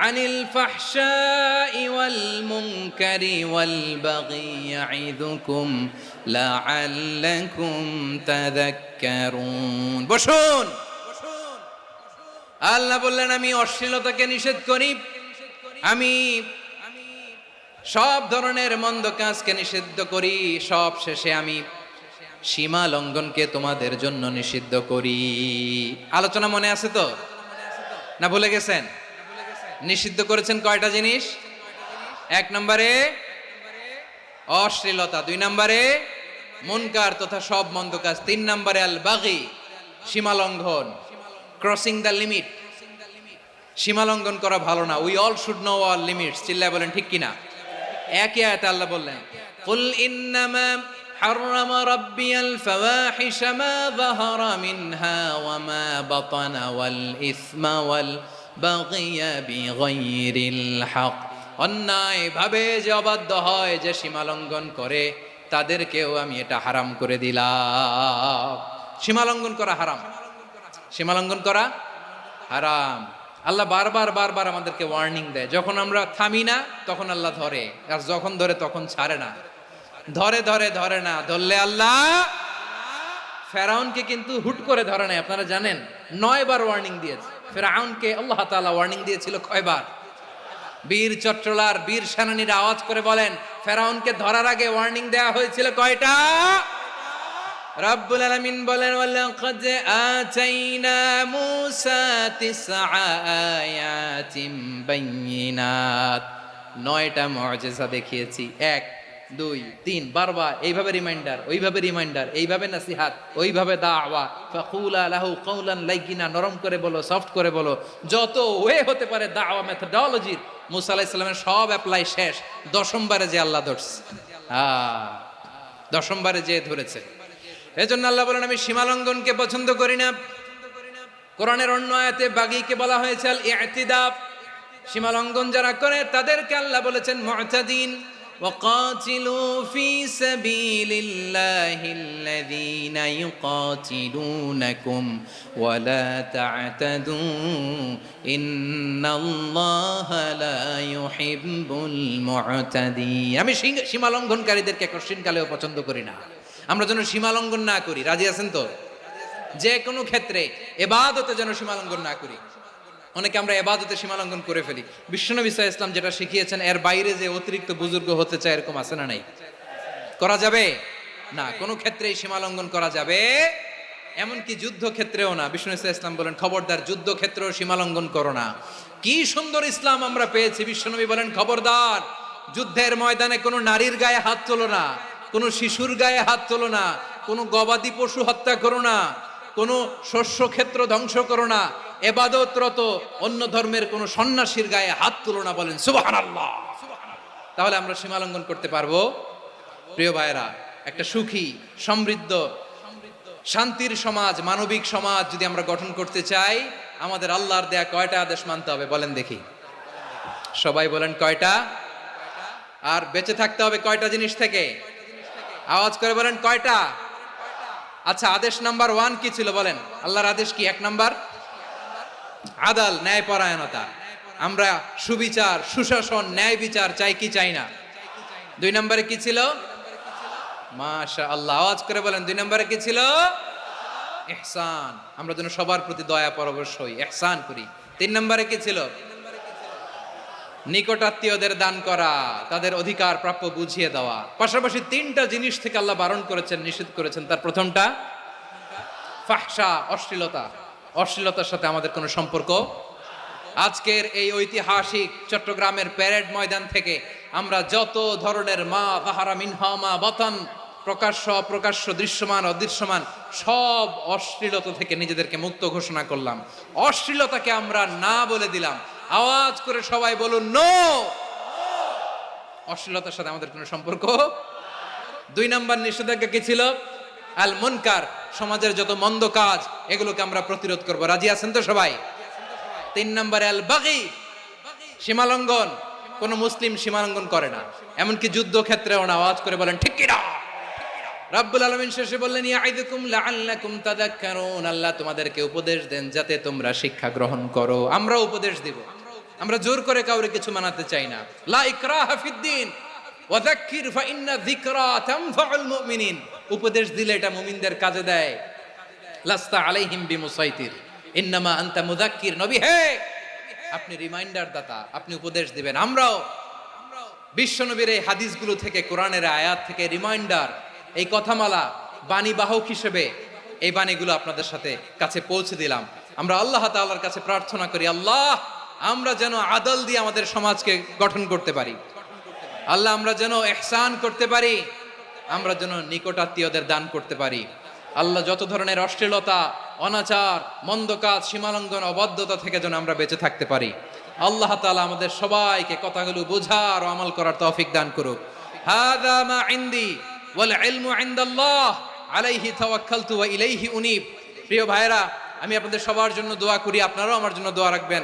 আনিল ফাহশাই ওয়াল মুনকারি ওয়াল বাগি ইয়াইদুকুম লাআল্লাকুম তাযাক্কারুন। বসুন। আল্লাহ বললেন, আমি অশ্লীলতাকে নিষেধ করি, আমি সব ধরনের মন্দ কাজকে নিষিদ্ধ করি, সব শেষে আমি সীমা লঙ্ঘনকে তোমাদের জন্য নিষিদ্ধ করি। আলোচনা মনে আছে তো, না ভুলে গেছেন? নিষিদ্ধ করেছেন কয়টা জিনিস? 1 নম্বরে অশ্লীলতা, 2 নম্বরে মুনকার তথা সব মন্দ কাজ, 3 নম্বরে আল বাগি সীমা লঙ্ঘন, ক্রসিং দ্য লিমিট। সীমা লঙ্ঘন করা ভালো না। We all should know our limits. চিল্লায় বলেন ঠিক কিনা? একই আয়াতে আল্লাহ বললেন, কুল ইন্নামা হাররামা রাব্বিয়াল ফাওয়াহিশা মা যাহারা মিনহা ওয়া মা বাতানা ওয়াল ইসমা ওয়াল বাগিয়া বিগাইরিল হক। অন্যায় ভাবে যে অবাধ্য হয়, যে সীমা লঙ্ঘন করে, তাদেরকেও আমি এটা হারাম করে দিলাম। সীমা লঙ্ঘন করা হারাম, সীমা লঙ্ঘন করা হারাম। আল্লাহ বারবার বারবার আমাদেরকে ওয়ার্নিং দেয়। যখন আমরা থামি না তখন আল্লাহ ধরে, আর যখন ধরে তখন ছাড়ে না। ধরে ধরে ধরে না, ধরলে আল্লাহ। ফেরাউনকে কিন্তু হুট করে ধরে নাই, আপনারা জানেন 9 বার ওয়ার্নিং দিয়েছে। ফেরাউনকে আল্লাহ তাআলা ওয়ার্নিং দিয়েছিল কয়বার? বীর চট্টলার বীর সেনানীরা আওয়াজ করে বলেন, ফেরাউনকে ধরার আগে ওয়ার্নিং দেওয়া হয়েছিল কয়টা? রাব্বুল আলামিন বলেন, ওয়ালাকাদ আতাইনা মূসা 9 আয়াতিন বাইয়িনাত। 9টা মুআজিজা দেখিয়েছি। 1 2 3 বারবার এইভাবে রিমাইন্ডার, ওইভাবে রিমাইন্ডার, এইভাবে নসিহাত, ওইভাবে দাওয়া। ফাকুলা লাহু কাওলান লাইয়িনা, নরম করে বলো, সফট করে বলো, যত ওয়ে হতে পারে দাওয়া মেথডোলজির। মূসা আলাইহিস সালামের সব অ্যাপ্লাই শেষ। 10ম বারে যে আল্লাহ ধরছে, 10ম বারে যে ধরেছে। এজন্য আল্লাহ বলেন, আমি সীমা লঙ্ঘনকে পছন্দ করি না। কোরআনের অন্য আয়াতে বাগীকে বলা হয়েছে আল ইতিদা। সীমা লঙ্ঘন যারা করে তাদেরকে আল্লাহ বলেছেন মুতাদিন। ওয়াকাতিলু ফি সাবিলিল্লাহিল্লাযীনা ইউকাতিলুনাকুম ওয়া লা তা'তাদু ইন্নাল্লাহা লা ইউহিব্বুল মুতাদিন। আমি সীমা লঙ্ঘনকারীদেরকে কঠিনকালেও পছন্দ করি না। আমরা যেন সীমা লঙ্ঘন না করি। রাজি আছেন তো? যে কোনো ক্ষেত্রে ইবাদতে যেন সীমা লঙ্ঘন না করি। অনেকে আমরা ইবাদতে সীমা লঙ্ঘন করে ফেলি। বিশ্বনবী সাল্লাল্লাহু আলাইহি ওয়াসাল্লাম যেটা শিখিয়েছেন, এর বাইরে যে অতিরিক্ত বুজুর্গ হতে চায়, এরকম আছে না নাই? করা যাবে না, কোনো ক্ষেত্রেই সীমা লঙ্ঘন করা যাবে, এমনকি যুদ্ধ ক্ষেত্রেও না। বিশ্বনবী সাল্লাল্লাহু আলাইহি ওয়াসাল্লাম বলেন, খবরদার যুদ্ধ ক্ষেত্রেও সীমা লঙ্ঘন করো না। কি সুন্দর ইসলাম আমরা পেয়েছি। বিশ্বনবী বলেন, খবরদার যুদ্ধের ময়দানে কোনো নারীর গায়ে হাত তোলো না, কোনো শিশুর গায়ে হাত তোলো না, কোনো গবাদি পশু হত্যা করো না, কোনো শস্য ক্ষেত্র ধ্বংস করো না, ইবাদতরত অন্য ধর্মের কোনো সন্ন্যাসীর গায়ে হাত তুলো না, বলেন সুবহানাল্লাহ। তাহলে আমরা সীমা লঙ্ঘন করতে পারবো? প্রিয় ভাইরা, একটা সুখী, সমৃদ্ধ, শান্তির সমাজ, মানবিক সমাজ যদি আমরা গঠন করতে চাই, আমাদের আল্লাহর দেয়া কয়টা আদেশ মানতে হবে বলেন দেখি? সবাই বলেন কয়টা? আর বেঁচে থাকতে হবে কয়টা জিনিস থেকে? আওয়াজ করে বলেন কয়টা? আচ্ছা, আদেশ নাম্বার 1 কি ছিল বলেন? আল্লাহর আদেশ কি? 1 নাম্বার আদাল, ন্যায়পরায়ণতা। আমরা সুবিচার, সুশাসন, ন্যায় বিচার চাই কি চাই না? 2 নম্বরে কি ছিল? মাশাআল্লাহ, আওয়াজ করে বলেন 2 নম্বরে কি ছিল? ইহসান, আমরা যেন সবার প্রতি দয়া পরবশ হই, ইহসান করি। 3 নম্বরে কি ছিল? নিকটাত্মীয়দের দান করা, তাদের অধিকার প্রাপ্য বুঝিয়ে দেওয়া। পাশাপাশি 3টা জিনিস থেকে আল্লাহ বারণ করেছেন, নিষেধ করেছেন। তার প্রথমটা ফাহশা, অশ্লীলতা। অশ্লীলতার সাথে আমাদের কোনো সম্পর্ক। আজকের এই ঐতিহাসিক চট্টগ্রামের প্যারেড ময়দান থেকে আমরা যত ধরনের মা যাহারা মিনহা মা বাতান, প্রকাশ্য অপ্রকাশ্য, দৃশ্যমান অদৃশ্যমান, সব অশ্লীলতা থেকে নিজেদেরকে মুক্ত ঘোষণা করলাম। অশ্লীলতাকে আমরা না বলে দিলাম। আওয়াজ করে সবাই বলুন নো। অশ্লীলতার সাথে আমাদের কোনো সম্পর্ক। 2 নম্বর নিষেধাজ্ঞা কি ছিল? আল মুনকার, সমাজের যত মন্দ কাজ এগুলোকে আমরা প্রতিরোধ করব। রাজি আছেন তো সবাই? 3 নম্বরে আল বাগি, সীমালঙ্ঘন। কোন মুসলিম সীমালঙ্ঘন করে না, এমনকি যুদ্ধ ক্ষেত্রেও না। আওয়াজ করে বলেন ঠিক কি না? রাব্বুল আলামিন শেষে বললেন ইয়াইদুকুম লাআল্লাকুম তাযাক্কারুন, আল্লাহ তোমাদেরকে উপদেশ দেন যাতে তোমরা শিক্ষা গ্রহণ করো। আমরা উপদেশ দিব, আমরা জোর করে কাউরে কিছু মানাতে চাই না। লা ইকরাহা ফিদ্দিন ওয়া যাক্কির ফা ইন্না যিকরা তানফাউল মুমিনিন। উপদেশ দিলে এটা মুমিনদের কাজে দেয়। লাস্তা আলাইহিম বিমুসাইতির ইন্নামা আনতা মুযাক্কির। নবী হে, আপনি রিমাইন্ডার দাতা, আপনি উপদেশ দিবেন। আমরাও বিশ্বনবীর এই হাদিসগুলো থেকে, কোরআনের আয়াত থেকে রিমাইন্ডার, এই কথামালা, বাণী বাহক হিসেবে এই বাণীগুলো আপনাদের সাথে কাছে পৌঁছে দিলাম। আমরা আল্লাহ তাআলার কাছে প্রার্থনা করি, আল্লাহ আমরা যেন আদল দিয়ে আমাদের সমাজকে গঠন করতে পারি। আল্লাহ আমরা যেন ইহসান করতে পারি, আমরা যেন নিকটাত্মীয়দের দান করতে পারি। আল্লাহ যত ধরনের অশ্লীলতা, অনাচার, মন্দ কাজ, সীমালঙ্ঘন, অবাধ্যতা থেকে যেন আমরা বেঁচে থাকতে পারি। আল্লাহ তাআলা আমাদের সবাইকে কথাগুলো বোঝার ও আমল করার তৌফিক দান করুক। হাযা মা ইনদি ওয়াল ইলমু ইনদাল্লাহ আলাইহি তাওয়াক্কালতু ওয়া ইলাইহি উনীব। প্রিয় ভাইরা, আমি আপনাদের সবার জন্য দোয়া করি, আপনারাও আমার জন্য দোয়া রাখবেন।